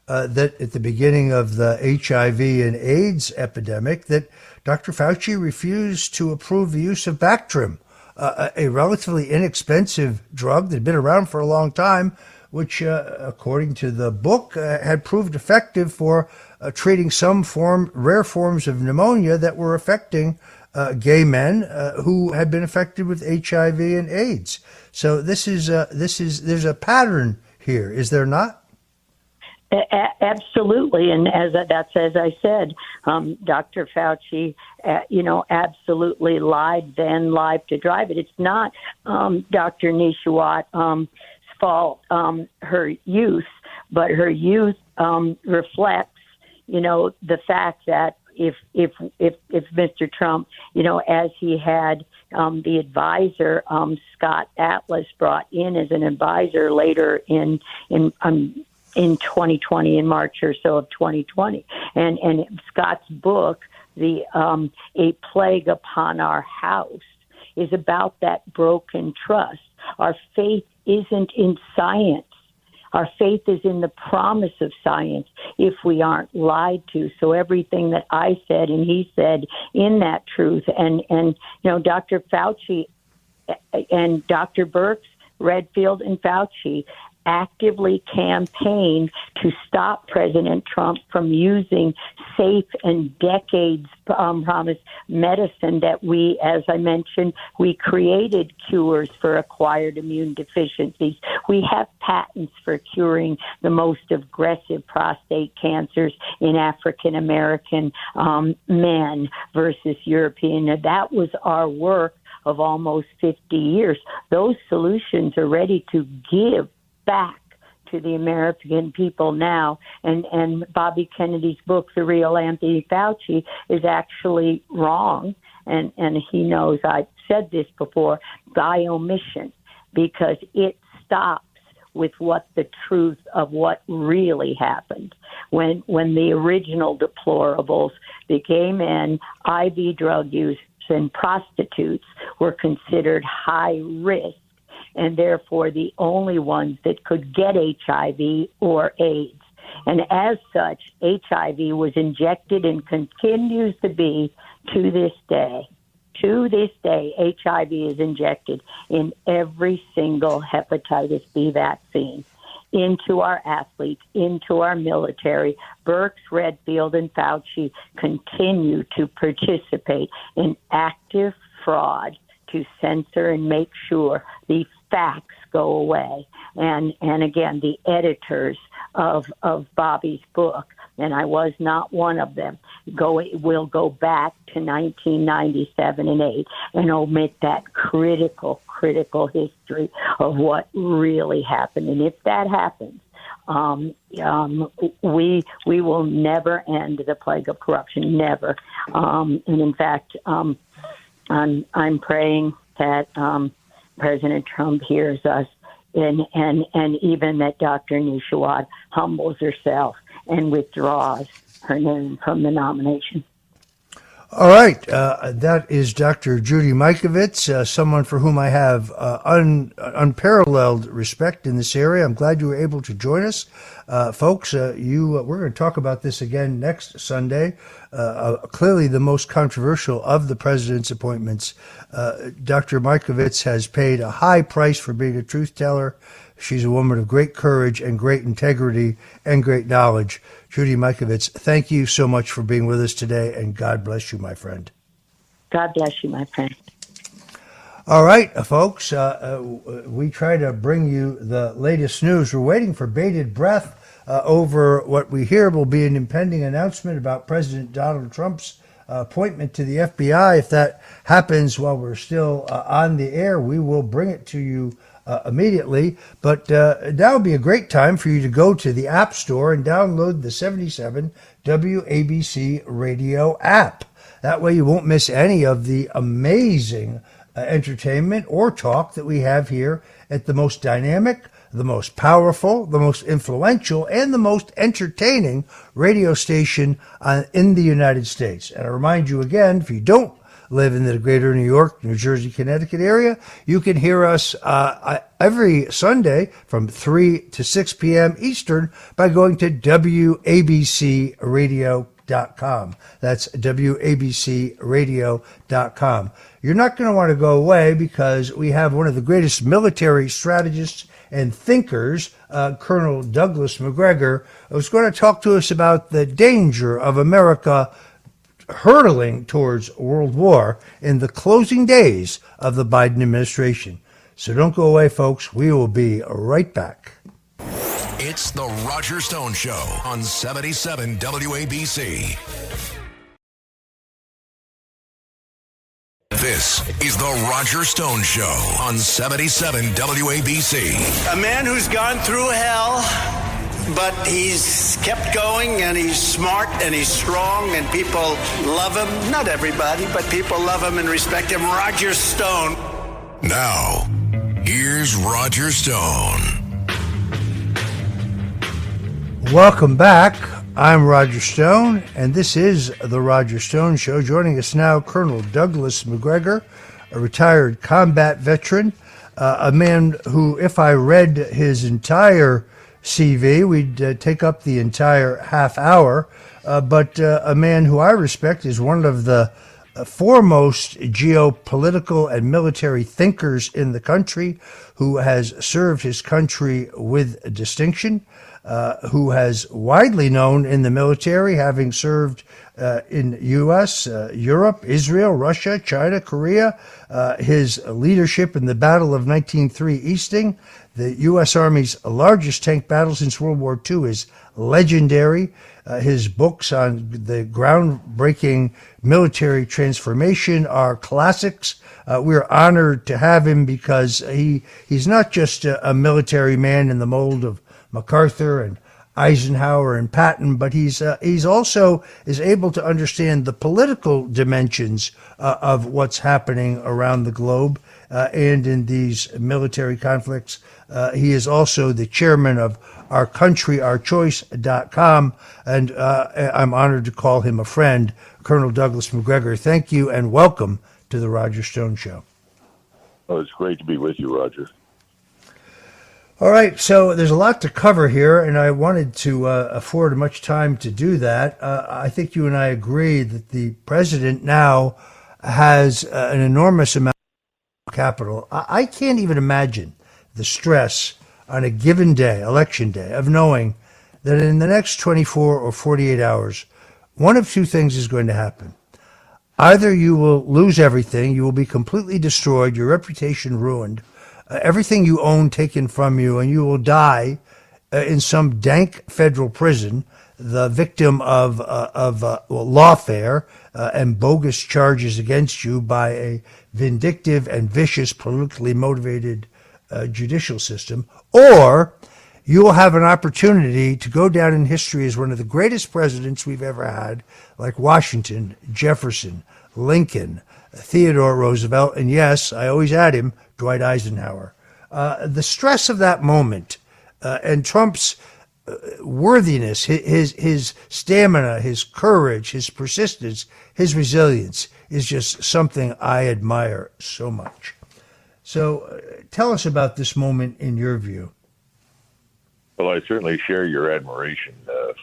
S4: that at the beginning of the HIV and AIDS epidemic, that Dr. Fauci refused to approve the use of Bactrim, a relatively inexpensive drug that had been around for a long time, which, according to the book, had proved effective for treating some rare forms of pneumonia that were affecting gay men who had been affected with HIV and AIDS. So there's a pattern here, is there not?
S2: Absolutely, and as I said, Dr. Fauci, absolutely lied then, lied to drive it. It's not Dr. Nishiwat's fault, her youth, but her youth reflects, the fact that if Mr. Trump, as he had the advisor Scott Atlas brought in as an advisor later in 2020, in March or so of 2020, and Scott's book, A Plague Upon Our House, is about that broken trust. Our faith isn't in science. Our faith is in the promise of science if we aren't lied to. So everything that I said and he said in that truth, and Dr. Fauci and Dr. Birx, Redfield, and Fauci actively campaigned to stop President Trump from using safe and decades promised medicine that we, as I mentioned, we created cures for acquired immune deficiencies. We have patents for curing the most aggressive prostate cancers in African American men versus European. That was our work of almost 50 years. Those solutions are ready to give back to the American people now. And Bobby Kennedy's book, The Real Anthony Fauci, is actually wrong. And he knows I've said this before, by omission, because it stops with what the truth of what really happened. When the original deplorables, the gay men, IV drug users, and prostitutes were considered high risk, and therefore the only ones that could get HIV or AIDS. And as such, HIV was injected and continues to be to this day. To this day, HIV is injected in every single hepatitis B vaccine into our athletes, into our military. Birx, Redfield, and Fauci continue to participate in active fraud to censor and make sure the facts go away. And again, the editors of Bobby's book and I was not one of them, will go back to 1997 and 8 and omit that critical history of what really happened. And if that happens, we will never end the plague of corruption, never. And in fact, I'm praying that President Trump hears us, and even that Dr. Nishawat humbles herself and withdraws her name from the nomination.
S4: All right. That is Dr. Judy Mikovits, someone for whom I have unparalleled respect in this area. I'm glad you were able to join us. Folks, we're going to talk about this again next Sunday. Clearly the most controversial of the president's appointments. Dr. Mikovits has paid a high price for being a truth teller. She's a woman of great courage and great integrity and great knowledge. Judy Mikovits, thank you so much for being with us today, and God bless you, my friend.
S2: God bless you, my friend.
S4: All right, folks, we try to bring you the latest news. We're waiting for bated breath over what we hear will be an impending announcement about President Donald Trump's appointment to the FBI. If that happens while we're still on the air, we will bring it to you immediately. But that would be a great time for you to go to the App Store and download the 77 WABC radio app. That way you won't miss any of the amazing entertainment or talk that we have here at the most dynamic, the most powerful, the most influential, and the most entertaining radio station in the United States. And I remind you again, if you don't live in the greater New York, New Jersey, Connecticut area, you can hear us every Sunday from 3 to 6 p.m. Eastern by going to WABCradio.com. That's WABCradio.com. You're not going to want to go away because we have one of the greatest military strategists and thinkers, Colonel Douglas Macgregor, who's going to talk to us about the danger of America hurtling towards world war in the closing days of the Biden administration. So don't go away, folks. We will be right back.
S20: It's the Roger Stone Show on 77 WABC. This is the Roger Stone Show on 77 WABC.
S3: A man who's gone through hell, but he's kept going, and he's smart, and he's strong, and people love him. Not everybody, but people love him and respect him. Roger Stone.
S20: Now, here's Roger Stone.
S4: Welcome back. I'm Roger Stone, and this is the Roger Stone Show. Joining us now, Colonel Douglas Macgregor, a retired combat veteran, a man who, if I read his entire CV, we'd take up the entire half hour, but a man who I respect is one of the foremost geopolitical and military thinkers in the country, who has served his country with distinction, who has widely known in the military, having served in U.S., Europe, Israel, Russia, China, Korea. His leadership in the Battle of 1903 Easting, the U.S. Army's largest tank battle since World War II, is legendary. His books on the groundbreaking military transformation are classics. We're honored to have him because he's not just a military man in the mold of MacArthur and Eisenhower and Patton, but he's also is able to understand the political dimensions of what's happening around the globe and in these military conflicts. He is also the chairman of OurCountryOurChoice.com, and I'm honored to call him a friend. Colonel Douglas Macgregor, thank you and welcome to the Roger Stone Show.
S22: Oh, it's great to be with you, Roger.
S4: All right, so there's a lot to cover here, and I wanted to afford much time to do that. I think you and I agree that the president now has an enormous amount of capital. I can't even imagine the stress on a given day, election day, of knowing that in the next 24 or 48 hours, one of two things is going to happen. Either you will lose everything, you will be completely destroyed, your reputation ruined, everything you own taken from you, and you will die in some dank federal prison the victim of lawfare and bogus charges against you by a vindictive and vicious, politically motivated judicial system, or you will have an opportunity to go down in history as one of the greatest presidents we've ever had, like Washington, Jefferson, Lincoln, Theodore Roosevelt, and yes, I always add him, Dwight Eisenhower. The stress of that moment and Trump's worthiness, his stamina, his courage, his persistence, his resilience is just something I admire so much. So tell us about this moment in your view.
S14: Well, I certainly share your admiration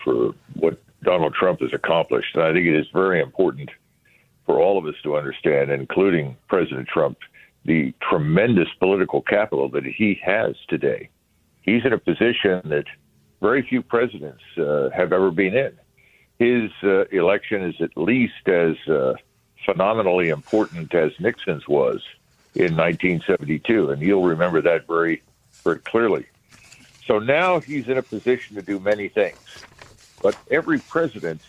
S14: for what Donald Trump has accomplished. And I think it is very important for all of us to understand, including President Trump, the tremendous political capital that he has today. He's in a position that very few presidents have ever been in. His election is at least as phenomenally important as Nixon's was in 1972, and you'll remember that very, very clearly. So now he's in a position to do many things, but every president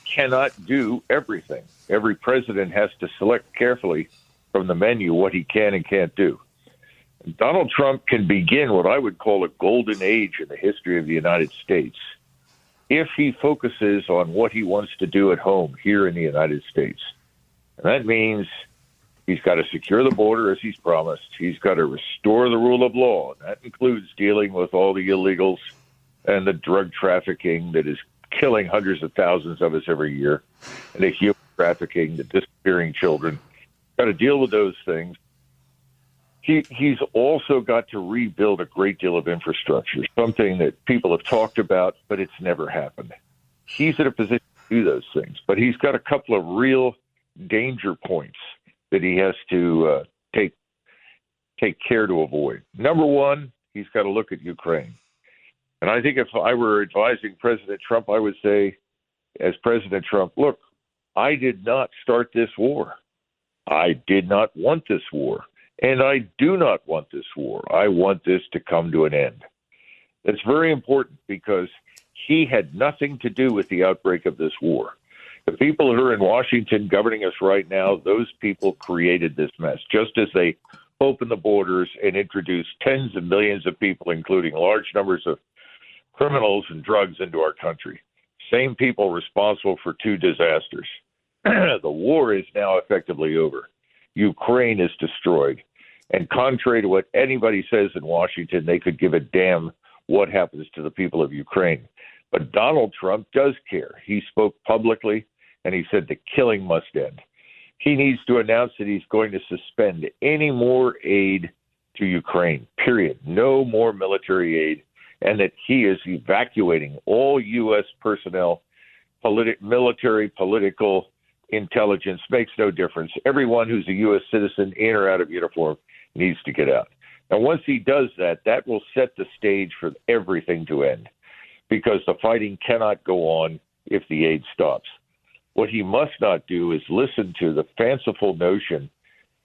S14: cannot do everything. Every president has to select carefully from the menu what he can and can't do. Donald Trump can begin what I would call a golden age in the history of the United States if he focuses on what he wants to do at home here in the United States. And that means he's got to secure the border as he's promised. He's got to restore the rule of law. And that includes dealing with all the illegals and the drug trafficking that is killing hundreds of thousands of us every year, and the human trafficking, the disappearing children. Got to deal with those things. He's also got to rebuild a great deal of infrastructure, something that people have talked about, but it's never happened. He's in a position to do those things, but he's got a couple of real danger points that he has to take care to avoid. Number one, he's got to look at Ukraine. And I think if I were advising President Trump, I would say, as President Trump, look, I did not start this war. I did not want this war. And I do not want this war. I want this to come to an end. That's very important because he had nothing to do with the outbreak of this war. The people who are in Washington governing us right now, those people created this mess, just as they opened the borders and introduced tens of millions of people, including large numbers of criminals and drugs, into our country. Same people responsible for two disasters. The war is now effectively over. Ukraine is destroyed. And contrary to what anybody says in Washington, they could give a damn what happens to the people of Ukraine. But Donald Trump does care. He spoke publicly, and he said the killing must end. He needs to announce that he's going to suspend any more aid to Ukraine, period. No more military aid, and that he is evacuating all U.S. personnel, military, political, intelligence, makes no difference. Everyone who's a U.S. citizen in or out of uniform needs to get out. And once he does that, that will set the stage for everything to end, because the fighting cannot go on if the aid stops. What he must not do is listen to the fanciful notion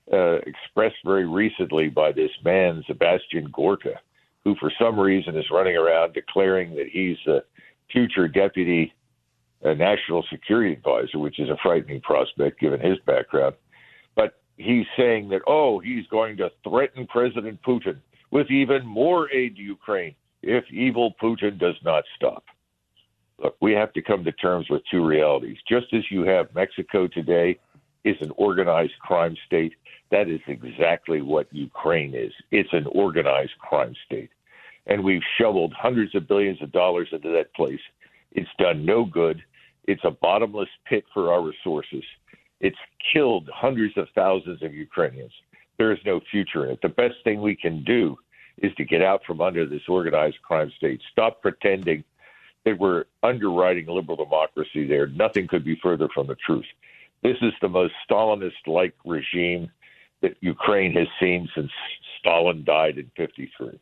S14: expressed very recently by this man, Sebastian Gorka, who for some reason is running around declaring that he's a future deputy national security advisor, which is a frightening prospect given his background. But he's saying that, he's going to threaten President Putin with even more aid to Ukraine if evil Putin does not stop. Look, we have to come to terms with two realities. Just as you have Mexico today is an organized crime state, that is exactly what Ukraine is. It's an organized crime state. And we've shoveled hundreds of billions of dollars into that place. It's done no good. It's a bottomless pit for our resources. It's killed hundreds of thousands of Ukrainians. There is no future in it. The best thing we can do is to get out from under this organized crime state. Stop pretending that we're underwriting liberal democracy there. Nothing could be further from the truth. This is the most Stalinist-like regime that Ukraine has seen since Stalin died in 1953.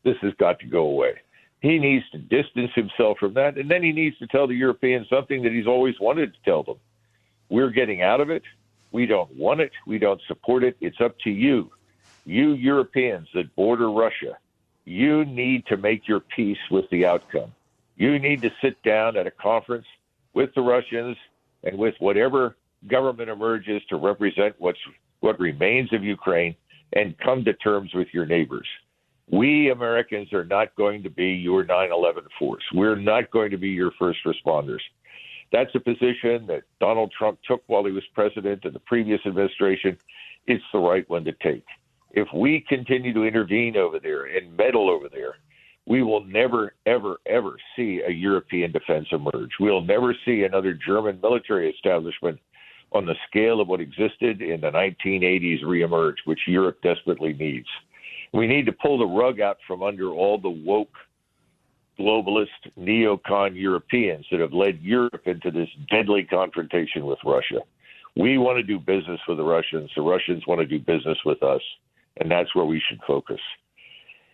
S14: This has got to go away. He needs to distance himself from that, and then he needs to tell the Europeans something that he's always wanted to tell them. We're getting out of it. We don't want it. We don't support it. It's up to you. You Europeans that border Russia, you need to make your peace with the outcome. You need to sit down at a conference with the Russians and with whatever government emerges to represent what remains of Ukraine and come to terms with your neighbors. We Americans are not going to be your 9/11 force. We're not going to be your first responders. That's a position that Donald Trump took while he was president and the previous administration. It's the right one to take. If we continue to intervene over there and meddle over there, we will never, ever, ever see a European defense emerge. We'll never see another German military establishment on the scale of what existed in the 1980s reemerge, which Europe desperately needs. We need to pull the rug out from under all the woke, globalist, neocon Europeans that have led Europe into this deadly confrontation with Russia. We want to do business with the Russians want to do business with us, and that's where we should focus.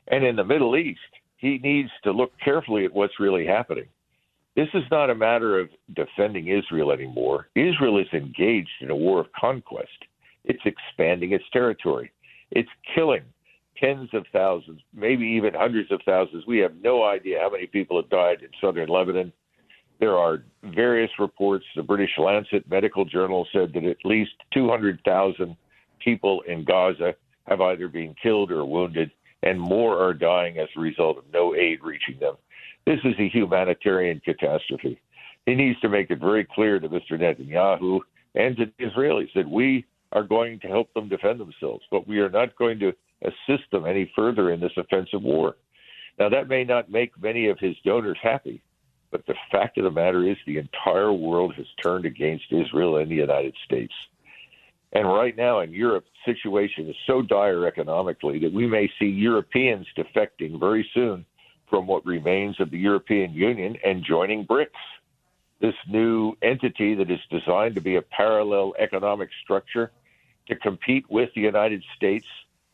S14: And in the Middle East, he needs to look carefully at what's really happening. This is not a matter of defending Israel anymore. Israel is engaged in a war of conquest. It's expanding its territory. It's killing tens of thousands, maybe even hundreds of thousands. We have no idea how many people have died in southern Lebanon. There are various reports. The British Lancet Medical Journal said that at least 200,000 people in Gaza have either been killed or wounded, and more are dying as a result of no aid reaching them. This is a humanitarian catastrophe. He needs to make it very clear to Mr. Netanyahu and to the Israelis that we are going to help them defend themselves, but we are not going to assist them any further in this offensive war. Now, that may not make many of his donors happy, but the fact of the matter is the entire world has turned against Israel and the United States. And right now in Europe, the situation is so dire economically that we may see Europeans defecting very soon from what remains of the European Union and joining BRICS, this new entity that is designed to be a parallel economic structure to compete with the United States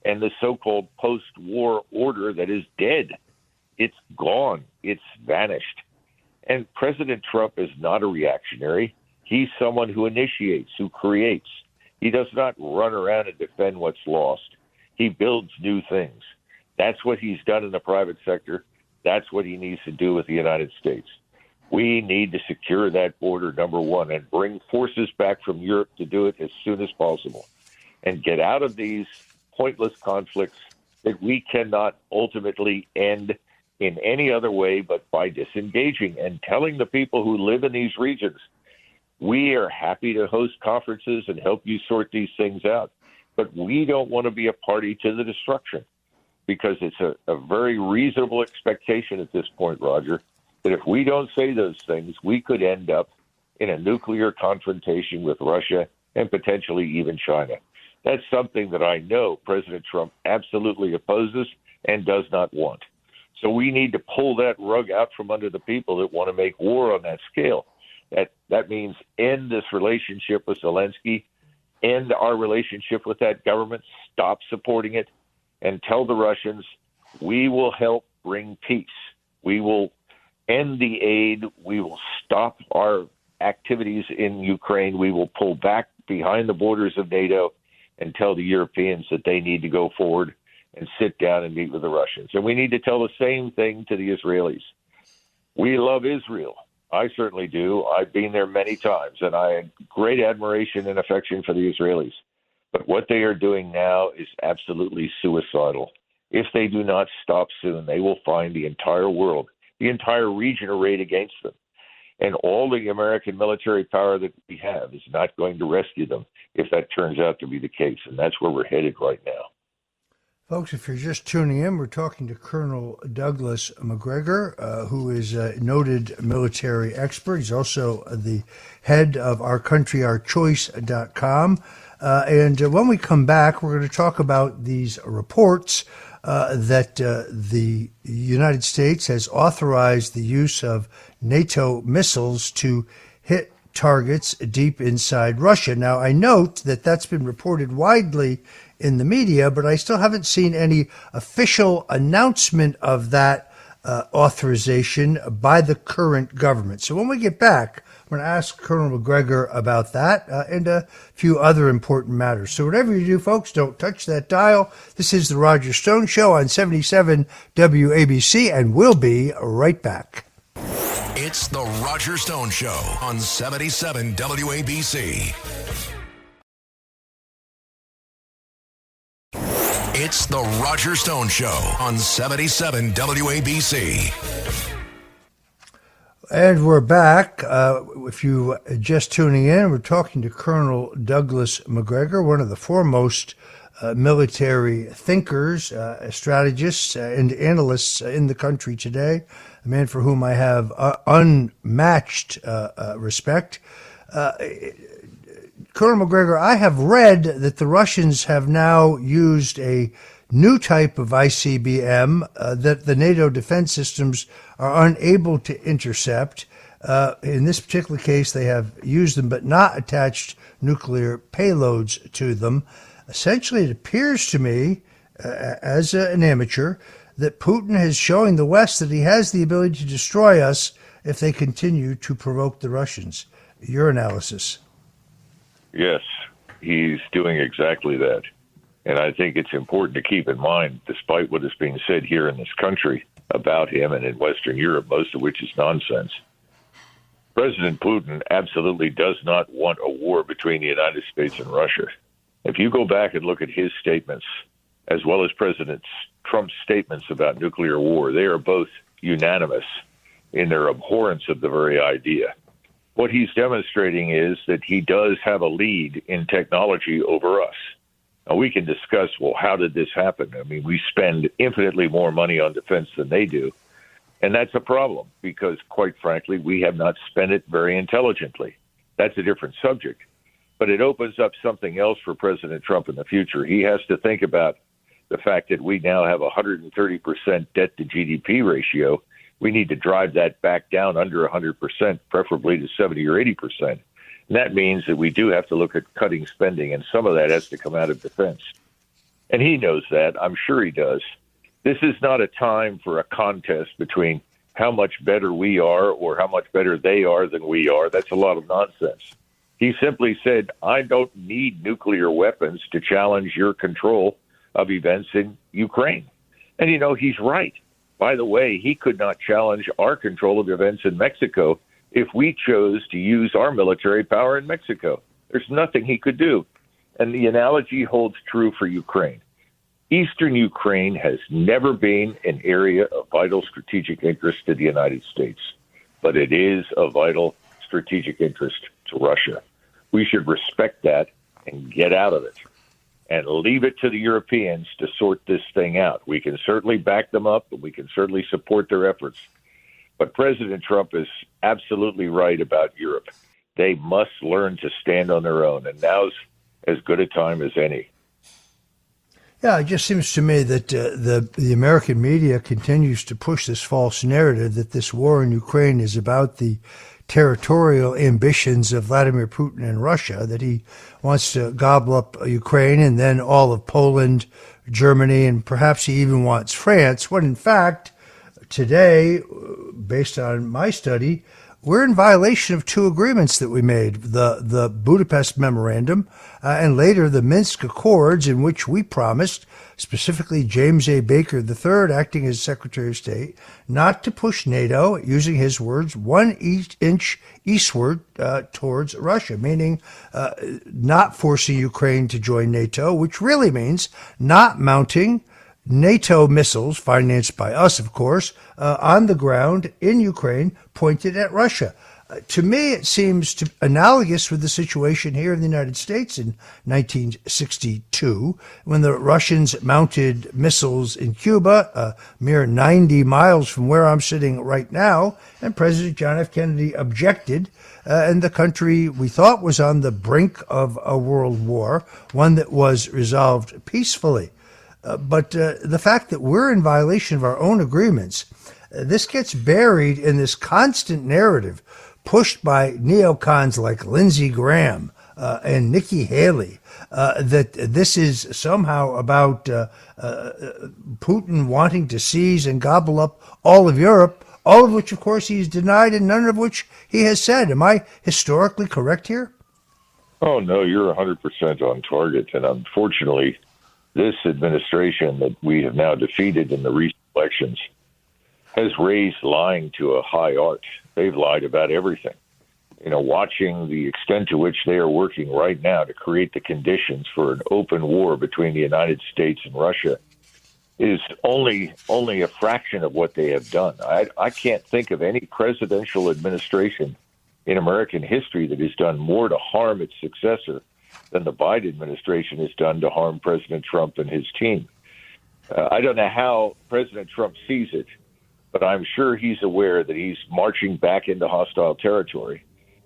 S14: and the so-called post-war order that is dead. It's gone. It's vanished. And President Trump is not a reactionary. He's someone who initiates, who creates. He does not run around and defend what's lost. He builds new things. That's what he's done in the private sector. That's what he needs to do with the United States. We need to secure that border, number one, and bring forces back from Europe to do it as soon as possible and get out of these pointless conflicts that we cannot ultimately end in any other way but by disengaging and telling the people who live in these regions, we are happy to host conferences and help you sort these things out, but we don't want to be a party to the destruction, because it's a very reasonable expectation at this point, Roger, that if we don't say those things, we could end up in a nuclear confrontation with Russia and potentially even China. That's something that I know President Trump absolutely opposes and does not want. So we need to pull that rug out from under the people that want to make war on that scale. That means end this relationship with Zelensky, end our relationship with that government, stop supporting it, and tell the Russians, we will help bring peace. We will end the aid. We will stop our activities in Ukraine. We will pull back behind the borders of NATO and tell the Europeans that they need to go forward and sit down and meet with the Russians. And we need to tell the same thing to the Israelis. We love Israel. I certainly do. I've been there many times, and I have great admiration and affection for the Israelis. But what they are doing now is absolutely suicidal. If they do not stop soon, they will find the entire world, the entire region arrayed against them. And all the American military power that we have is not going to rescue them if that turns out to be the case. And that's where we're headed right now.
S4: Folks, if you're just tuning in, we're talking to Colonel Douglas Macgregor, who is a noted military expert. He's also the head of OurCountryOurChoice.com. And when we come back, we're going to talk about these reports that the United States has authorized the use of NATO missiles to hit targets deep inside Russia. Now, I note that that's been reported widely in the media, but I still haven't seen any official announcement of that authorization by the current government. So when we get back, I'm going to ask Colonel Macgregor about that and a few other important matters. So whatever you do, folks, don't touch that dial. This is the Roger Stone Show on 77 WABC, and we'll be right back.
S20: It's the Roger Stone Show on 77 WABC. It's the Roger Stone Show on 77 WABC.
S4: And we're back. If you are just tuning in, we're talking to Colonel Douglas Macgregor, one of the foremost military thinkers, strategists, and analysts in the country today, a man for whom I have unmatched respect. Colonel Macgregor, I have read that the Russians have now used a new type of ICBM that the NATO defense systems are unable to intercept. In this particular case, they have used them but not attached nuclear payloads to them. Essentially, it appears to me, as an amateur, that Putin is showing the West that he has the ability to destroy us if they continue to provoke the Russians. Your analysis.
S14: Yes, he's doing exactly that. And I think it's important to keep in mind, despite what is being said here in this country about him and in Western Europe, most of which is nonsense, President Putin absolutely does not want a war between the United States and Russia. If you go back and look at his statements, as well as President Trump's statements about nuclear war, they are both unanimous in their abhorrence of the very idea. What he's demonstrating is that he does have a lead in technology over us. Now, we can discuss, well, how did this happen? I mean, we spend infinitely more money on defense than they do. And that's a problem because, quite frankly, we have not spent it very intelligently. That's a different subject. But it opens up something else for President Trump in the future. He has to think about the fact that we now have a 130% debt to GDP ratio. We need to drive that back down under 100%, preferably to 70 or 80%. And that means that we do have to look at cutting spending, and some of that has to come out of defense. And he knows that. I'm sure he does. This is not a time for a contest between how much better we are or how much better they are than we are. That's a lot of nonsense. He simply said, I don't need nuclear weapons to challenge your control of events in Ukraine. And, you know, he's right. By the way, he could not challenge our control of events in Mexico if we chose to use our military power in Mexico. There's nothing he could do. And the analogy holds true for Ukraine. Eastern Ukraine has never been an area of vital strategic interest to the United States, but it is of vital strategic interest to Russia. We should respect that and get out of it and leave it to the Europeans to sort this thing out. We can certainly back them up, and we can certainly support their efforts. But President Trump is absolutely right about Europe. They must learn to stand on their own, and now's as good a time as any.
S4: Yeah, it just seems to me that the American media continues to push this false narrative that this war in Ukraine is about the territorial ambitions of Vladimir Putin and Russia, that he wants to gobble up Ukraine and then all of Poland, Germany, and perhaps he even wants France, when in fact, today, based on my study, we're in violation of two agreements that we made, the Budapest Memorandum and later the Minsk Accords, in which we promised, specifically James A. Baker III, acting as Secretary of State, not to push NATO, using his words, 1 inch eastward towards Russia, meaning not forcing Ukraine to join NATO, which really means not mounting NATO missiles, financed by us, of course, on the ground in Ukraine, pointed at Russia. To me, it seems analogous with the situation here in the United States in 1962, when the Russians mounted missiles in Cuba, a mere 90 miles from where I'm sitting right now, and President John F. Kennedy objected, and the country we thought was on the brink of a world war, one that was resolved peacefully. But the fact that we're in violation of our own agreements, this gets buried in this constant narrative pushed by neocons like Lindsey Graham and Nikki Haley, that this is somehow about Putin wanting to seize and gobble up all of Europe, all of which, of course, he's denied and none of which he has said. Am I historically correct here?
S14: Oh, no, you're 100% on target. And unfortunately, this administration that we have now defeated in the recent elections has raised lying to a high art. They've lied about everything. Watching the extent to which they are working right now to create the conditions for an open war between the United States and Russia is only a fraction of what they have done. I can't think of any presidential administration in American history that has done more to harm its successor than the Biden administration has done to harm President Trump and his team. I don't know how President Trump sees it, but I'm sure he's aware that he's marching back into hostile territory.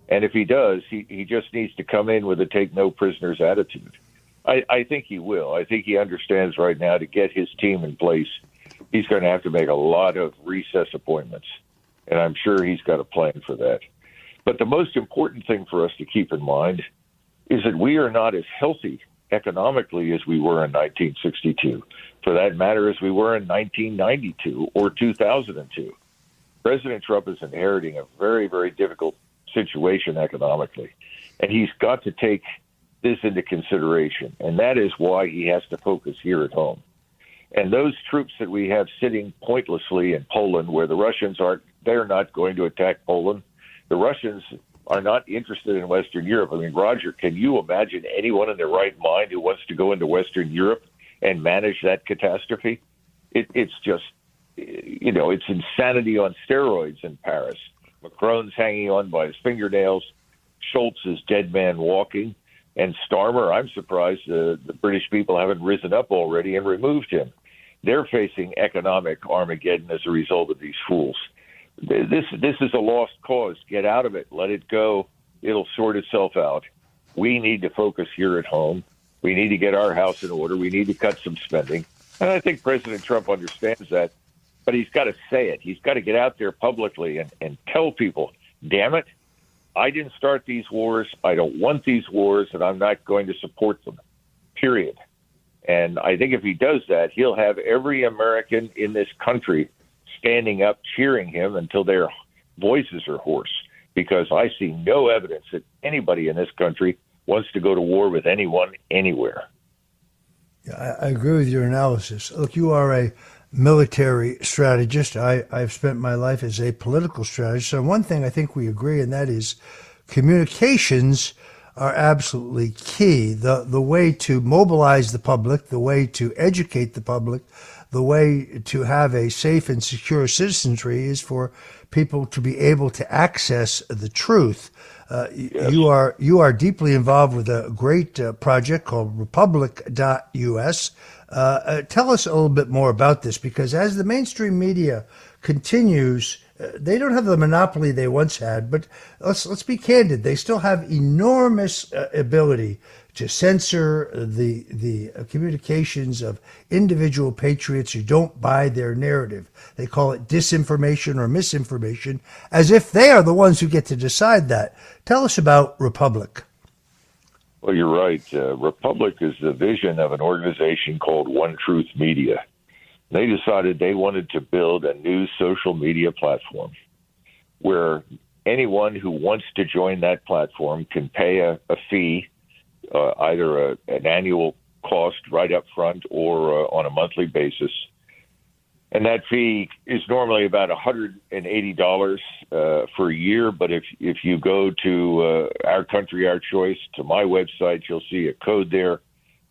S14: And if he does, he just needs to come in with a take no prisoners attitude. I think he will. I think he understands right now to get his team in place, he's going to have to make a lot of recess appointments. And I'm sure he's got a plan for that. But the most important thing for us to keep in mind is that we are not as healthy economically as we were in 1962. For that matter, as we were in 1992 or 2002. President Trump is inheriting a very, very difficult situation economically, and he's got to take this into consideration, and that is why he has to focus here at home. And those troops that we have sitting pointlessly in Poland, where the Russians they're not going to attack Poland. The Russians are not interested in Western Europe. I mean, Roger, can you imagine anyone in their right mind who wants to go into Western Europe and manage that catastrophe? It's just, it's insanity on steroids in Paris. Macron's hanging on by his fingernails. Schultz is dead man walking. And Starmer, I'm surprised the British people haven't risen up already and removed him. They're facing economic Armageddon as a result of these fools. This is a lost cause. Get out of it. Let it go. It'll sort itself out. We need to focus here at home. We need to get our house in order. We need to cut some spending. And I think President Trump understands that. But he's got to say it. He's got to get out there publicly and tell people, damn it, I didn't start these wars. I don't want these wars, and I'm not going to support them, period. And I think if he does that, he'll have every American in this country standing up, cheering him until their voices are hoarse, because I see no evidence that anybody in this country wants to go to war with anyone anywhere.
S4: Yeah, I agree with your analysis. Look, you are a military strategist. I've spent my life as a political strategist. So one thing I think we agree, and that is communications are absolutely key. The way to mobilize the public, the way to educate the public, the way to have a safe and secure citizenry is for people to be able to access the truth. Yes. You are deeply involved with a great project called Republic.us. Tell us a little bit more about this, because as the mainstream media continues, they don't have the monopoly they once had, but let's be candid. They still have enormous ability to censor the communications of individual patriots who don't buy their narrative. They call it disinformation or misinformation, as if they are the ones who get to decide that. Tell us about Republic.
S14: Well, you're right. Republic is the vision of an organization called One Truth Media. They decided they wanted to build a new social media platform where anyone who wants to join that platform can pay a fee, either an annual cost right up front or on a monthly basis. And that fee is normally about $180 for a year. But if you go to Our Country, Our Choice, to my website, you'll see a code there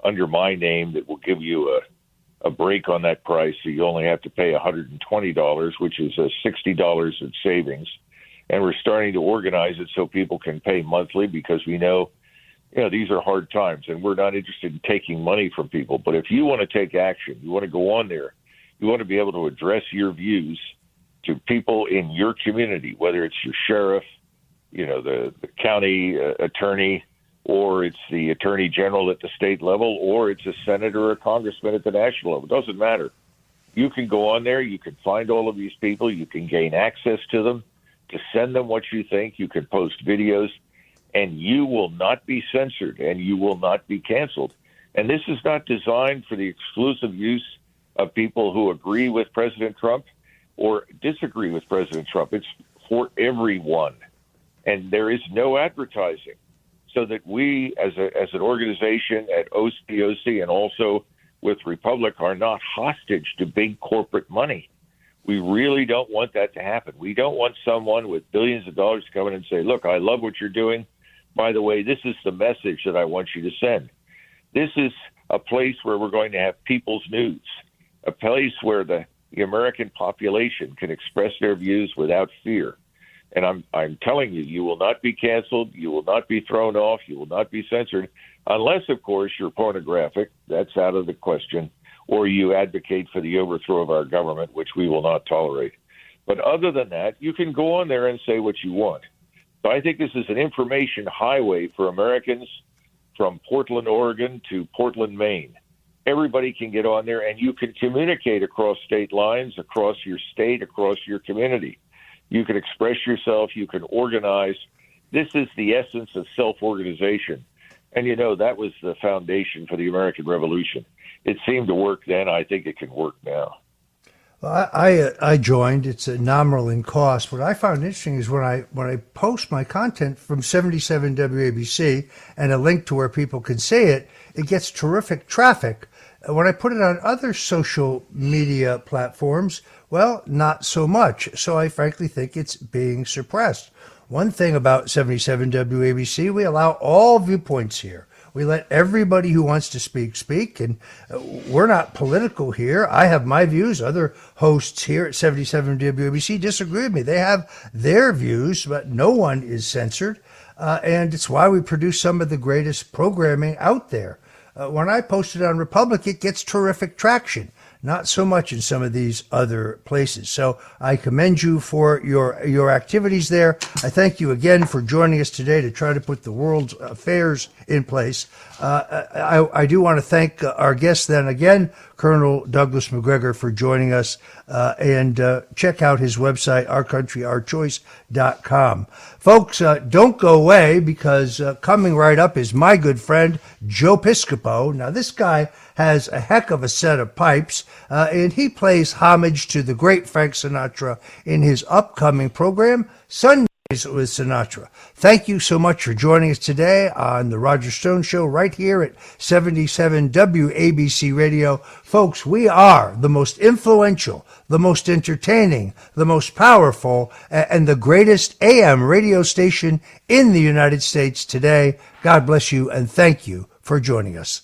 S14: under my name that will give you a break on that price. So you only have to pay $120, which is $60 in savings. And we're starting to organize it so people can pay monthly, because we know, these are hard times and we're not interested in taking money from people. But if you want to take action, you want to go on there, you want to be able to address your views to people in your community, whether it's your sheriff, the county attorney, or it's the attorney general at the state level, or it's a senator or a congressman at the national level. It doesn't matter. You can go on there. You can find all of these people. You can gain access to them, to send them what you think. You can post videos, and you will not be censored, and you will not be canceled. And this is not designed for the exclusive use of people who agree with President Trump or disagree with President Trump. It's for everyone. And there is no advertising. So that we, as an organization at OCOC and also with Republic, are not hostage to big corporate money. We really don't want that to happen. We don't want someone with billions of dollars to come in and say, look, I love what you're doing. By the way, this is the message that I want you to send. This is a place where we're going to have people's news, a place where the American population can express their views without fear. And I'm telling you, you will not be canceled. You will not be thrown off. You will not be censored unless, of course, you're pornographic. That's out of the question. Or you advocate for the overthrow of our government, which we will not tolerate. But other than that, you can go on there and say what you want. So I think this is an information highway for Americans from Portland, Oregon to Portland, Maine. Everybody can get on there, and you can communicate across state lines, across your state, across your community. You can express yourself. You can organize. This is the essence of self-organization. And, you know, that was the foundation for the American Revolution. It seemed to work then. I think it can work now.
S4: Well, I joined. It's a nominal in cost. What I found interesting is when I post my content from 77 WABC and a link to where people can see it, it gets terrific traffic. When I put it on other social media platforms, well, not so much. So I frankly think it's being suppressed. One thing about 77 WABC, we allow all viewpoints here. We let everybody who wants to speak, and we're not political here. I have my views. Other hosts here at 77 WABC disagree with me. They have their views, but no one is censored, and it's why we produce some of the greatest programming out there. When I post it on Republic, it gets terrific traction. Not so much in some of these other places. So I commend you for your activities there. I thank you again for joining us today to try to put the world's affairs in place. I do want to thank our guest then again, Colonel Douglas Macgregor, for joining us, and check out his website, ourcountryourchoice.com. Folks, don't go away, because coming right up is my good friend, Joe Piscopo. Now, this guy has a heck of a set of pipes, and he plays homage to the great Frank Sinatra in his upcoming program, Sundays with Sinatra. Thank you so much for joining us today on the Roger Stone Show right here at 77 WABC Radio. Folks, we are the most influential, the most entertaining, the most powerful, and the greatest AM radio station in the United States today. God bless you, and thank you for joining us.